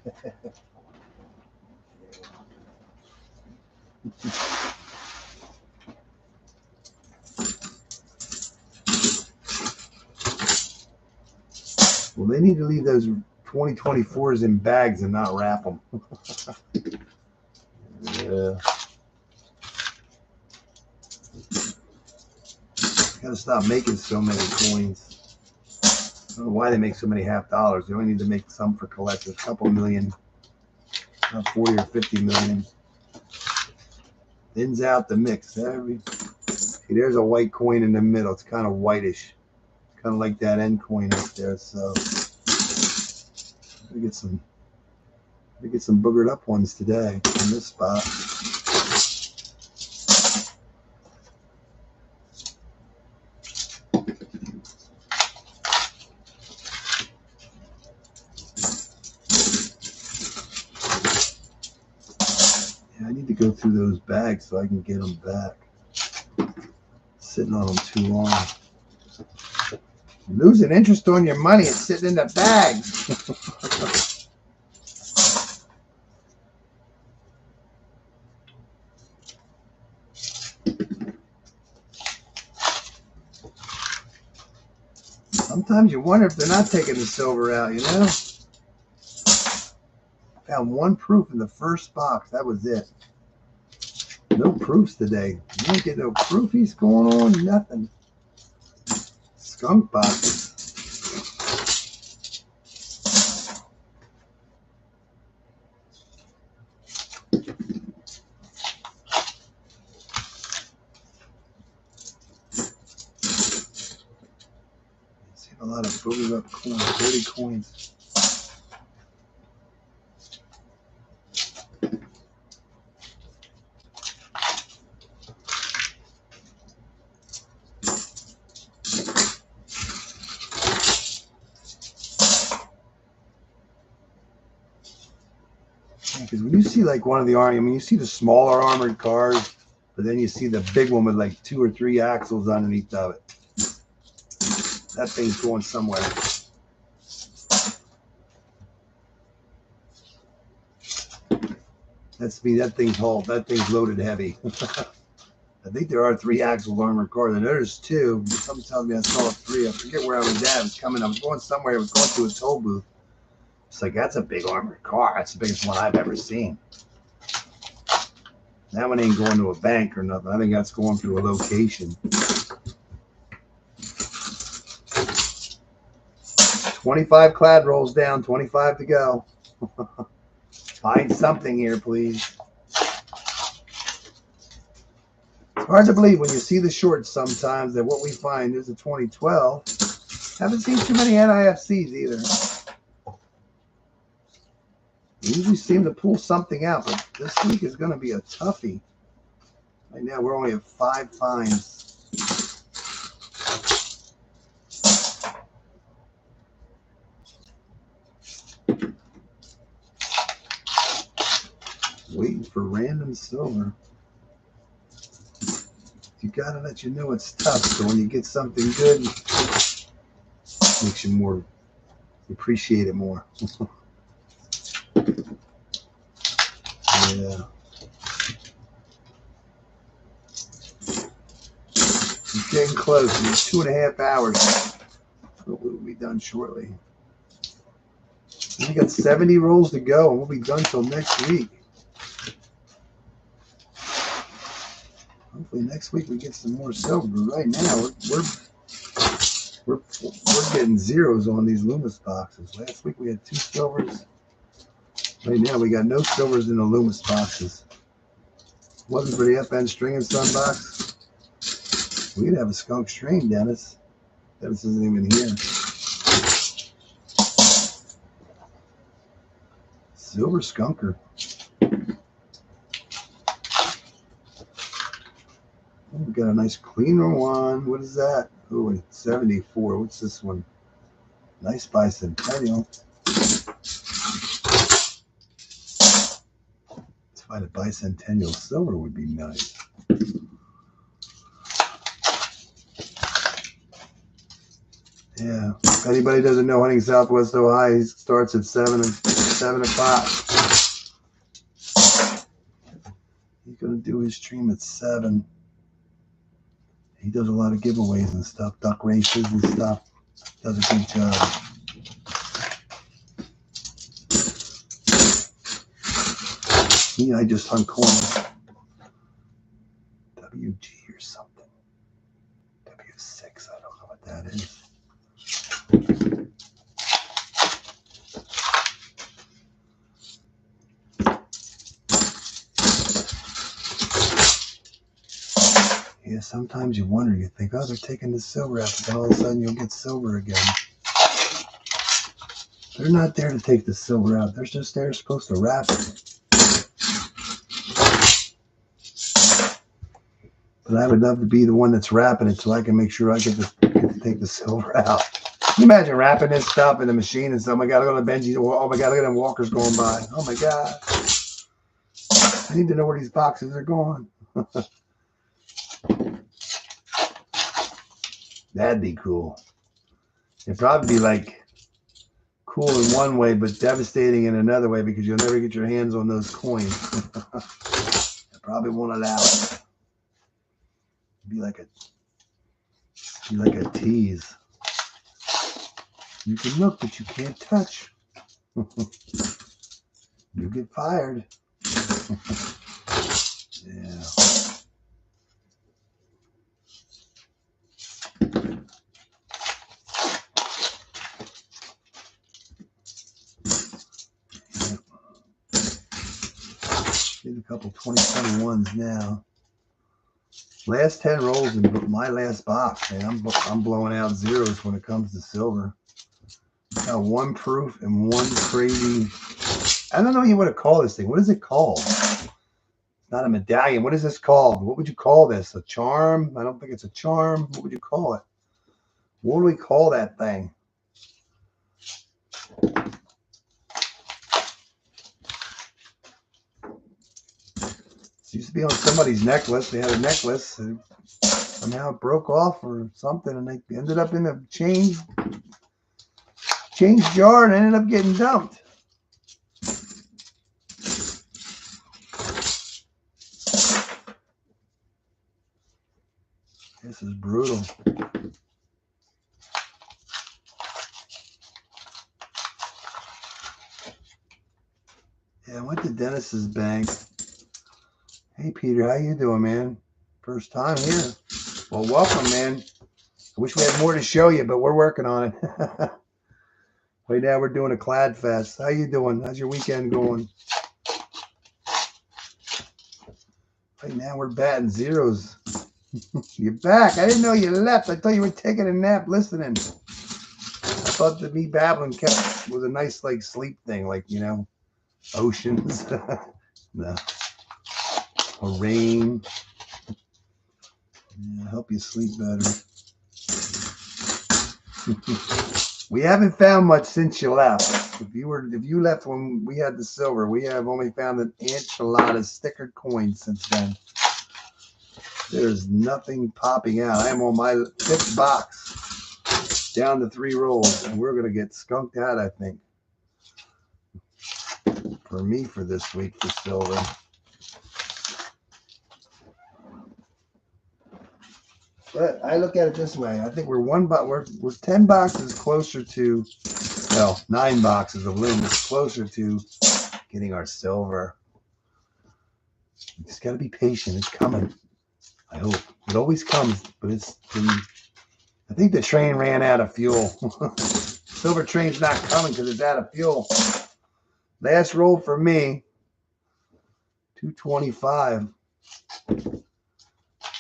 Well, they need to leave those 2024s in bags and not wrap them. Yeah. Gotta stop making so many coins. I don't know why they make so many half dollars. They only need to make some for collectors. A couple million, not 40 or 50 million. Thins out the mix. See, there's a white coin in the middle. It's kind of whitish. kind of like that end coin up there. So we get some boogered up ones today in this spot. Yeah, I need to go through those bags so I can get them back. Sitting on them too long. You're losing interest on your money. It's sitting in the bags. Sometimes you wonder if they're not taking the silver out, you know? Found one proof in the first box. That was it. No proofs today. You don't get no proofies going on, nothing. Skunk boxes. See a lot of boogered up coins, dirty coins. Because when you see like one of the army, I mean, you see the smaller armored cars, but then you see the big one with like 2 or 3 axles underneath of it. That thing's going somewhere. That's me. That thing's hauled. That thing's loaded heavy. I think there are 3 axle armored cars. And there's 2. Something tells me I saw 3. I forget where I was at. I was coming. I was going somewhere. I was going to a toll booth. It's like, that's a big armored car. That's the biggest one I've ever seen. That one ain't going to a bank or nothing. I think that's going to a location. 25 clad rolls down, 25 to go. Find something here, please. It's hard to believe when you see the shorts sometimes that what we find is a 2012. Haven't seen too many NIFCs either. We usually seem to pull something out, but this week is going to be a toughie. Right now, we're only at 5 finds. Waiting for random silver. You gotta let you know it's tough, so when you get something good, it makes you more, you appreciate it more. Yeah. It's getting close. It's 2.5 hours. We'll be done shortly. We got 70 rolls to go, and we'll be done till next week. Hopefully next week we get some more silver. But right now we're getting zeros on these Loomis boxes. Last week we had 2 silvers. Right now we got no silvers in the Loomis boxes. Wasn't for the FN string and sun box. We could have a skunk string, Dennis. Dennis isn't even here. Silver skunker. Oh, we got a nice cleaner one. What is that? Oh, it's 74. What's this one? Nice bicentennial. Let's find a bicentennial silver would be nice. Yeah. If anybody doesn't know, hunting Southwest Ohio, he starts at 7 o'clock. He's gonna do his stream at 7. He does a lot of giveaways and stuff, duck races and stuff. Does a good job. I just hunt corners. WG or something. W6, I don't know what that is. Yeah, sometimes you wonder, you think, oh, they're taking the silver out, but then all of a sudden you'll get silver again. They're not there to take the silver out. They're just there supposed to wrap it. But I would love to be the one that's wrapping it so I can make sure I get to take the silver out. Can you imagine wrapping this stuff in the machine and say, oh my God, look at Benji. Oh my God, look at them walkers going by. Oh my God. I need to know where these boxes are going. That'd be cool. It'd probably be like cool in one way, but devastating in another way because you'll never get your hands on those coins. They probably won't allow it. It'd be like a tease. You can look, but you can't touch. You get fired. Yeah. Did a couple 2021s now. Last 10 rolls in my last box, man. I'm blowing out zeros when it comes to silver. Got one proof and one crazy. I don't know what you want to call this thing. What is it called? It's not a medallion. What is this called? What would you call this? A charm? I don't think it's a charm. What would you call it? What do we call that thing? Used to be on somebody's necklace. They had a necklace. And somehow it broke off or something, and they ended up in a change jar and ended up getting dumped. This is brutal. Yeah, I went to Dennis's bank. Hey, Peter, how you doing, man? First time here. Well, welcome, man. I wish we had more to show you, but we're working on it. Right now, we're doing a Clad Fest. How you doing? How's your weekend going? Right now, we're batting zeros. You're back. I didn't know you left. I thought you were taking a nap listening. I thought that me babbling was a nice, like, sleep thing, like, you know, oceans. No. Or rain. Yeah, help you sleep better. We haven't found much since you left. If you left when we had the silver, we have only found an enchilada stickered coin since then. There's nothing popping out. I am on my 5th box, down to 3 rolls, and we're gonna get skunked out, I think. For me, for this week for silver. But I look at it this way. I think we're 10 boxes closer to, well, 9 boxes of Loomis closer to getting our silver. You just got to be patient. It's coming. I hope. It always comes, but I think the train ran out of fuel. Silver train's not coming because it's out of fuel. Last roll for me, 225.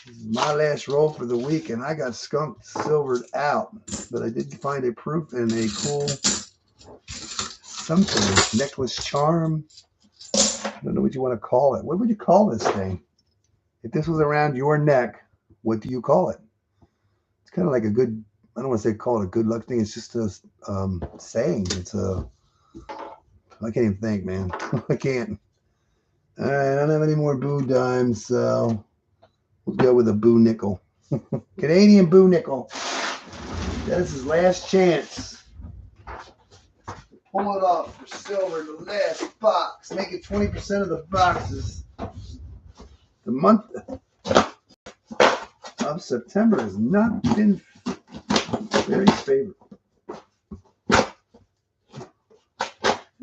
This is my last roll for the week, and I got skunked silvered out. But I did find a proof and a cool something, necklace charm. I don't know what you want to call it. What would you call this thing? If this was around your neck, what do you call it? It's kind of like a good, I don't want to say call it a good luck thing. It's just a saying. I can't even think, man. I can't. All right, I don't have any more boo dimes, so we'll go with a boo nickel. Canadian boo nickel. That's his last chance. Pull it off for silver, the last box. Make it 20% of the boxes. The month of September has not been very favorable.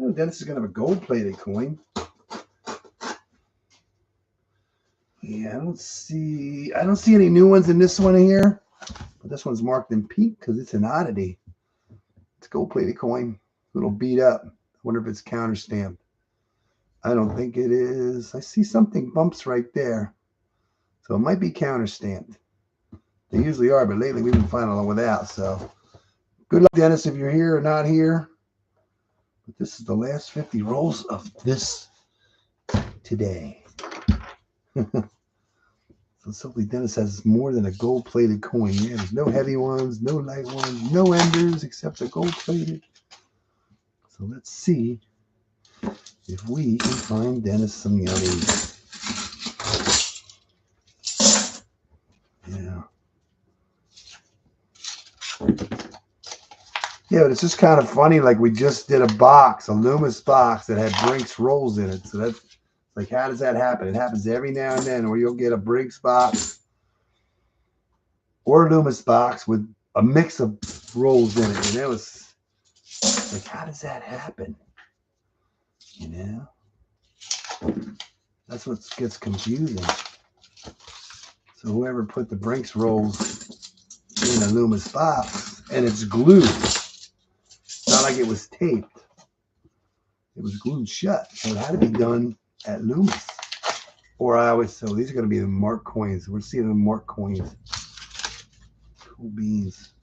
Oh, Dennis is going to have a gold-plated coin. Yeah, I don't see any new ones in this one here. But this one's marked in pink because it's an oddity. It's a gold-plated coin. A little beat up. I wonder if it's counter-stamped. I don't think it is. I see something bumps right there. So it might be counter-stamped. They usually are, but lately we've been finding them without. So good luck, Dennis, if you're here or not here. But this is the last 50 rolls of this today. So hopefully Dennis has more than a gold-plated coin. Yeah, there's no heavy ones, no light ones, no enders except the gold-plated. So let's see if we can find Dennis some yummies. Yeah. Yeah, but it's just kind of funny. Like we just did a box, a Loomis box that had Brinks rolls in it. So that's like, how does that happen? It happens every now and then, where you'll get a Brinks box or a Loomis box with a mix of rolls in it. And it was like, how does that happen? You know, that's what gets confusing. So whoever put the Brinks rolls in a Loomis box, and it's glued. It's not like it was taped. It was glued shut. So it had to be done at Loomis. Or I always, so these are going to be the marked coins. We're seeing the marked coins. Cool beans.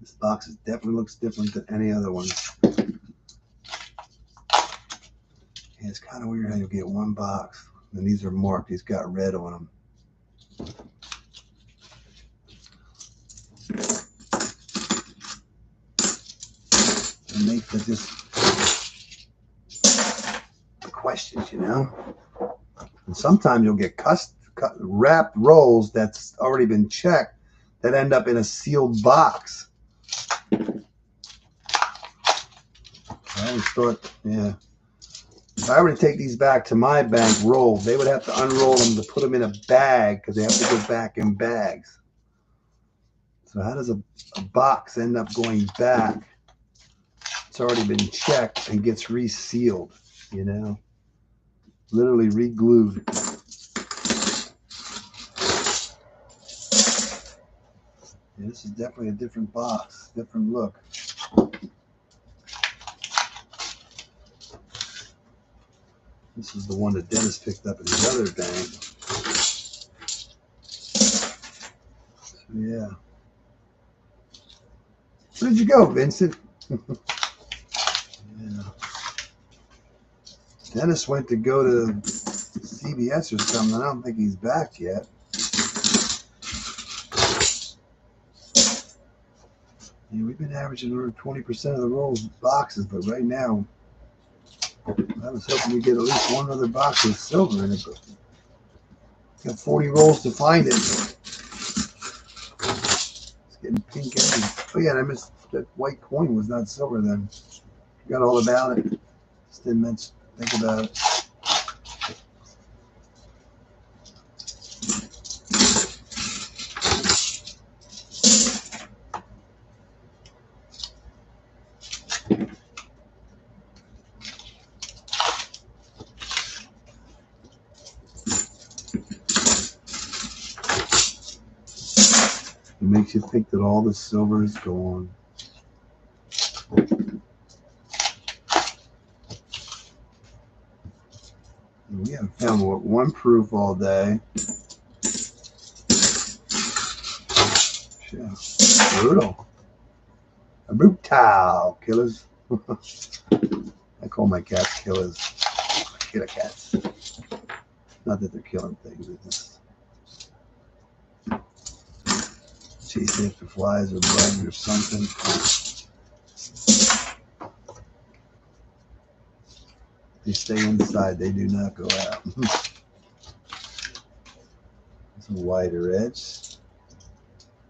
This box definitely looks different than any other one. Yeah, it's kind of weird how you get one box and these are marked. These got red on them. It makes it just questions, you know. And sometimes you'll get wrapped rolls that's already been checked that end up in a sealed box. I always thought, yeah, if I were to take these back to my bank rolled, they would have to unroll them to put them in a bag because they have to go back in bags. So how does a box end up going back? It's already been checked and gets resealed, you know, literally re-glued. Yeah, this is definitely a different box, different look. This is the one that Dennis picked up in his other bank. So, yeah. Where did you go, Vincent? Yeah. Dennis went to go to CVS or something. I don't think he's back yet. Yeah, we've been averaging over 20% of the rolls boxes, but right now, I was hoping we get at least one other box with silver in it, but got 40 rolls to find it. It's getting pink everything. Oh yeah, and I missed that white coin was not silver then. Forgot all about it. Just didn't think about it. It makes you think that all the silver is gone. And we haven't found one proof all day. Yeah. Brutal. Brutal killers. I call my cats killers. Killer cats. Not that they're killing things. They're just chasing after flies or bugs or something. They stay inside. They do not go out. It's a wider edge.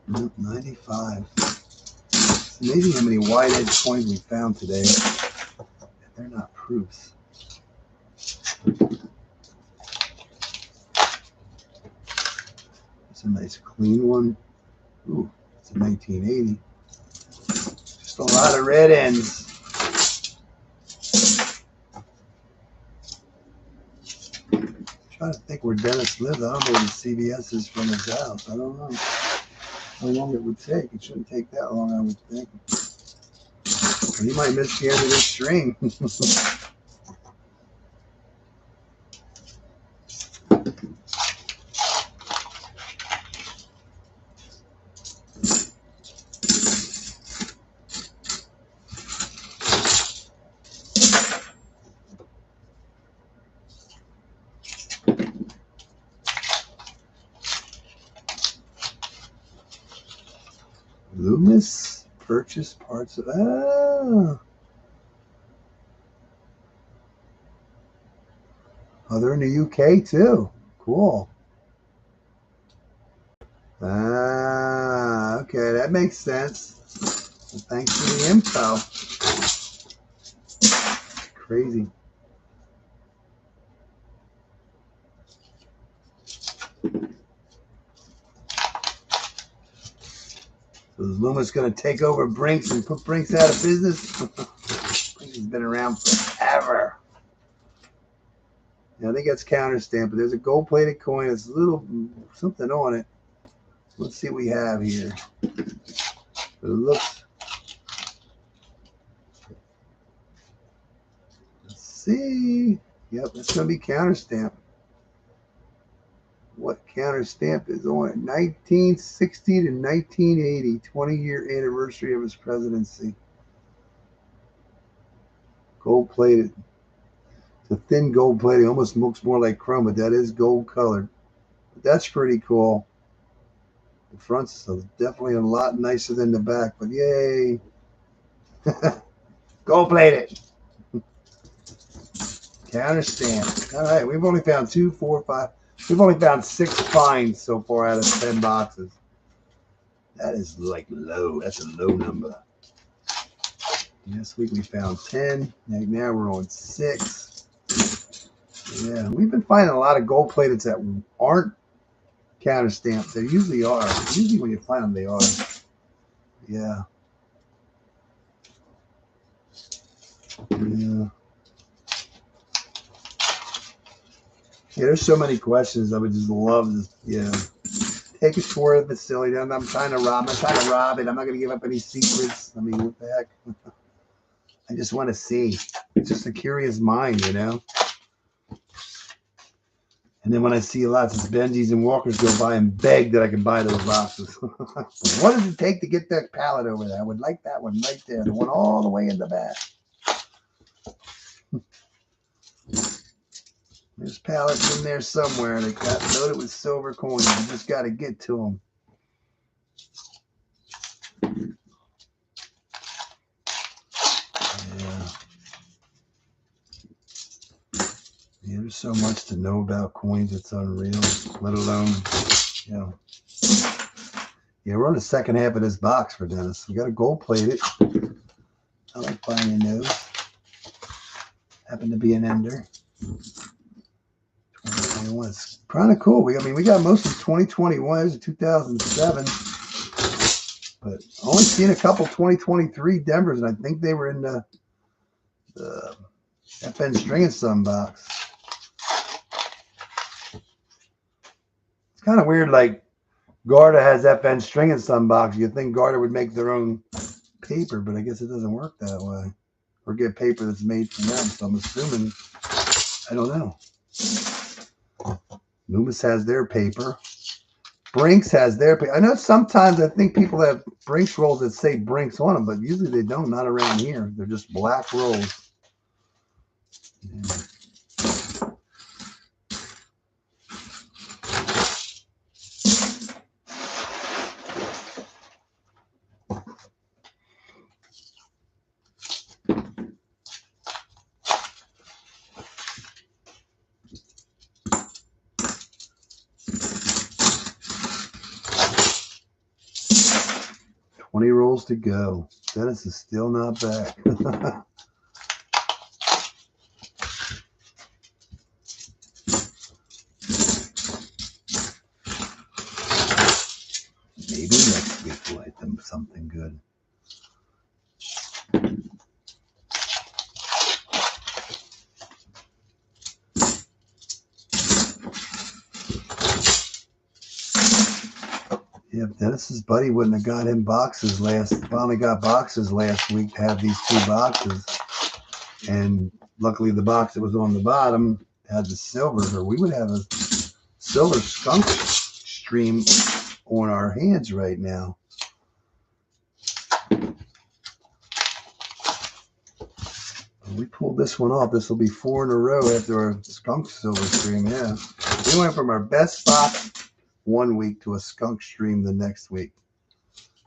95. It's amazing how many wide edge coins we found today. They're not proofs. It's a nice clean one. Ooh, it's a 1980. Just a lot of red ends. I'm trying to think where Dennis lives. I don't know where the CVS is from his house. I don't know how long it would take. It shouldn't take that long, I would think. But he might miss the end of this string. purchase parts of oh, they're in the UK too. Cool. Okay, that makes sense. Well, thanks for the info. Crazy. So is Loomis going to take over Brinks and put Brinks out of business? Brinks has been around forever. Yeah, I think that's counter stamp, but there's a gold-plated coin. There's a little something on it. Let's see what we have here. It looks. Let's see. Yep, that's going to be counter stamp. What counter stamp is on it? 1960 to 1980, 20-year anniversary of his presidency. Gold-plated. It's a thin gold-plating. Almost looks more like chrome, but that is gold-colored. But that's pretty cool. The front's definitely a lot nicer than the back, but yay. Gold-plated. Counter stamp. All right, we've only found 2, 4, 5. We've only found 6 finds so far out of 10 boxes. That is like low. That's a low number. Last week we found 10. Now we're on 6. Yeah, we've been finding a lot of gold plated that aren't counter stamps. They usually are. Usually when you find them, they are. Yeah. Yeah. Yeah, there's so many questions I would just love to, take a tour of the facility. I'm trying to rob it. I'm not going to give up any secrets. I mean, what the heck? I just want to see. It's just a curious mind, you know? And then when I see lots of Benjis and Walkers go by and beg that I can buy those boxes. What does it take to get that pallet over there? I would like that one right there. The one all the way in the back. There's pallets in there somewhere that got loaded with silver coins. You just got to get to them. Yeah, there's so much to know about coins. It's unreal, let alone, Yeah, we're on the second half of this box for Dennis. We got a gold plated. I like finding those. Happen to be an ender. 2021. It's kind of cool. We got most of 2021. There's a 2007. But only seen a couple 2023 Denvers, and I think they were in the FN String and Some box. It's kind of weird, like Garda has FN String and Some box. You'd think Garda would make their own paper, but I guess it doesn't work that way. Or get paper that's made for them. So I'm assuming, I don't know. Loomis has their paper. Brinks has their paper. I know sometimes I think people have Brinks rolls that say Brinks on them, but usually they don't, not around here. They're just black rolls. Yeah. Rolls to go. Dennis is still not back. Maybe next week we'll hit them something good. Yeah, if Dennis's buddy wouldn't have got him boxes finally got boxes last week to have these 2 boxes. And luckily the box that was on the bottom had the silver, or we would have a silver skunk stream on our hands right now. We pulled this one off. This will be 4 in a row after our skunk silver stream, yeah. We went from our best spot one week to a skunk stream the next week.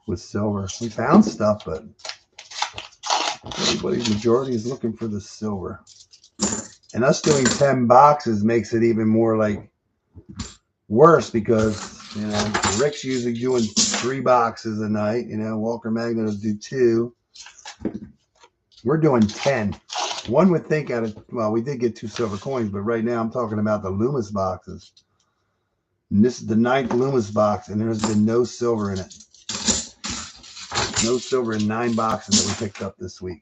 with silver. We found stuff, but everybody's majority is looking for the silver. And us doing 10 boxes makes it even more like worse because, you know, Rick's usually doing 3 boxes a night. You know, Walker Magnet will do 2. We're doing 10. One would think out of, well, we did get 2 silver coins, but right now I'm talking about the Loomis boxes. And this is the 9th Loomis box, and there's been no silver in it. No silver in 9 boxes that we picked up this week.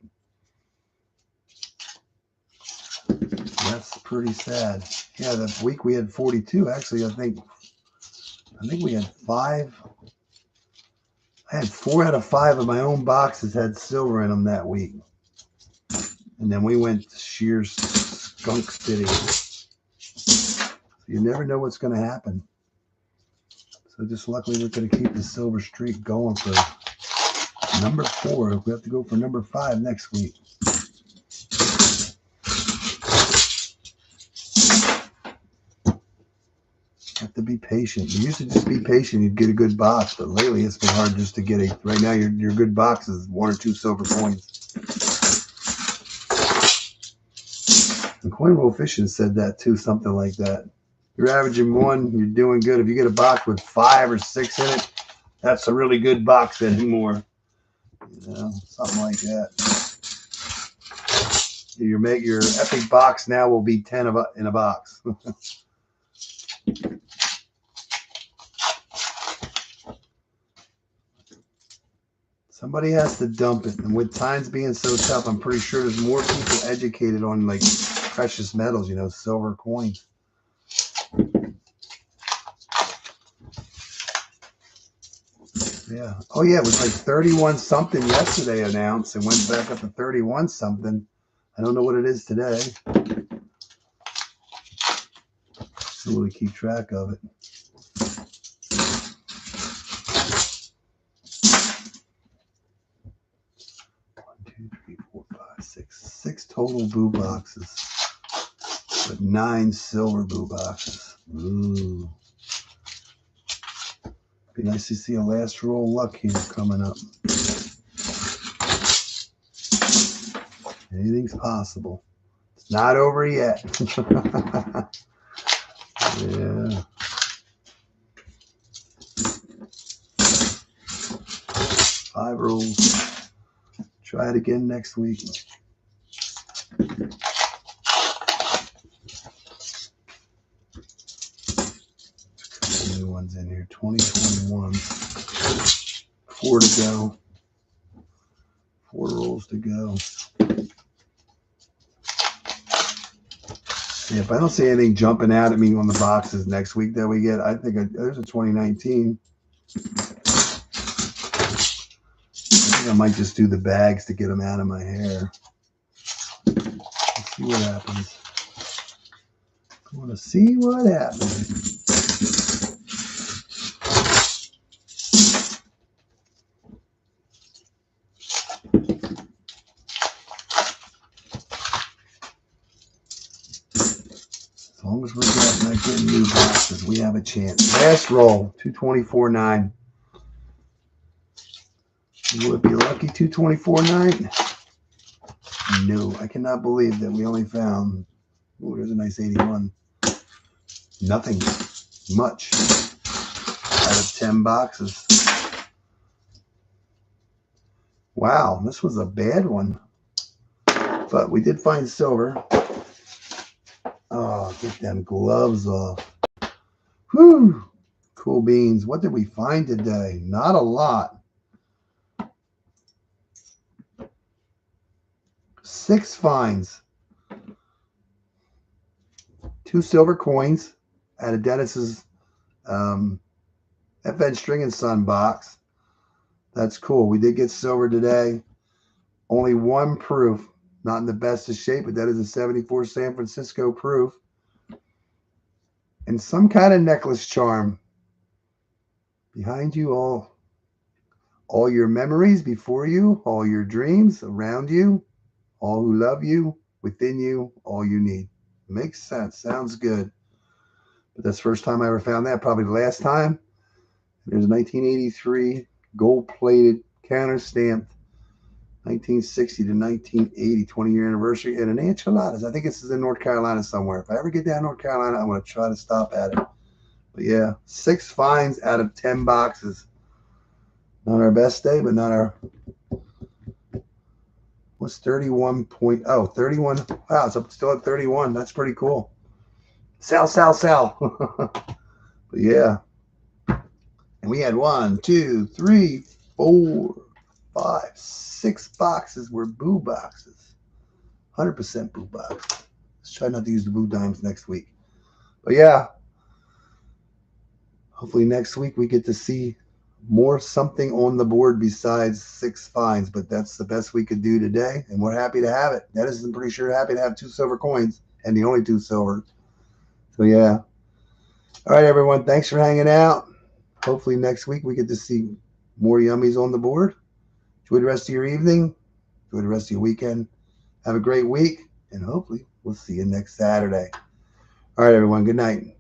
That's pretty sad. Yeah, that week we had 42. Actually, I think we had 5. I had 4 out of 5 of my own boxes had silver in them that week. And then we went to sheer skunk city. You never know what's going to happen. So just luckily we're going to keep the silver streak going for number 4. We have to go for number 5 next week. Have to be patient. You used to just be patient, you'd get a good box, but lately it's been hard just to get a. Right now, your good box is 1 or 2 silver coins. And Coin Roll Fishing said that too, something like that. You're averaging 1, you're doing good. If you get a box with 5 or 6 in it, that's a really good box anymore. You know, something like that. Your epic box now will be 10 in a box. Somebody has to dump it, and with times being so tough, I'm pretty sure there's more people educated on like precious metals, you know, silver coins. Yeah. Oh yeah, it was like 31 something yesterday announced and went back up to 31 something. I don't know what it is today. So really keep track of it. 6 total boo boxes, but 9 silver boo boxes. Ooh. Be nice to see a last roll of luck here coming up. Anything's possible. It's not over yet. Yeah. Five rolls. Try it again next week. New ones in here. 2021. 4 to go. 4 rolls to go. Yeah, if I don't see anything jumping out at me on the boxes next week that we get, I think there's a 2019. I might just do the bags to get them out of my hair. Let's see what happens. I want to see what happens. As long as we're not getting new boxes, we have a chance. Last roll, 224.9. Will it be lucky 224.9? No, I cannot believe that we only found. Oh, there's a nice 81. Nothing much out of 10 boxes. Wow, this was a bad one. But we did find silver. Oh, get them gloves off. Whew. Cool beans. What did we find today? Not a lot. 6 finds. 2 silver coins out of Dennis's FN String and Sun box. That's cool. We did get silver today. Only 1 proof. Not in the best of shape, but that is a 74 San Francisco proof. And some kind of necklace charm. Behind you, all your memories before you, all your dreams around you, all who love you, within you, all you need. Makes sense. Sounds good. But that's the first time I ever found that. Probably the last time. There's a 1983 gold-plated, counter-stamped, 1960 to 1980, 20-year anniversary, and an enchiladas. I think this is in North Carolina somewhere. If I ever get down to North Carolina, I'm going to try to stop at it. But yeah, 6 finds out of 10 boxes. Not our best day, but not our... What's 31 point? Oh, 31. Wow, it's up, still at 31. That's pretty cool. Sell. But yeah. And we had 1, 2, 3, 4, 5, 6 boxes were boo boxes. 100% boo box. Let's try not to use the boo dimes next week. But yeah. Hopefully next week we get to see more something on the board besides 6 finds, but that's the best we could do today, and we're happy to have it. Edison's pretty sure happy to have 2 silver coins, and the only 2 silver. So yeah. All right, everyone. Thanks for hanging out. Hopefully next week we get to see more yummies on the board. Enjoy the rest of your evening. Enjoy the rest of your weekend. Have a great week, and hopefully we'll see you next Saturday. All right, everyone. Good night.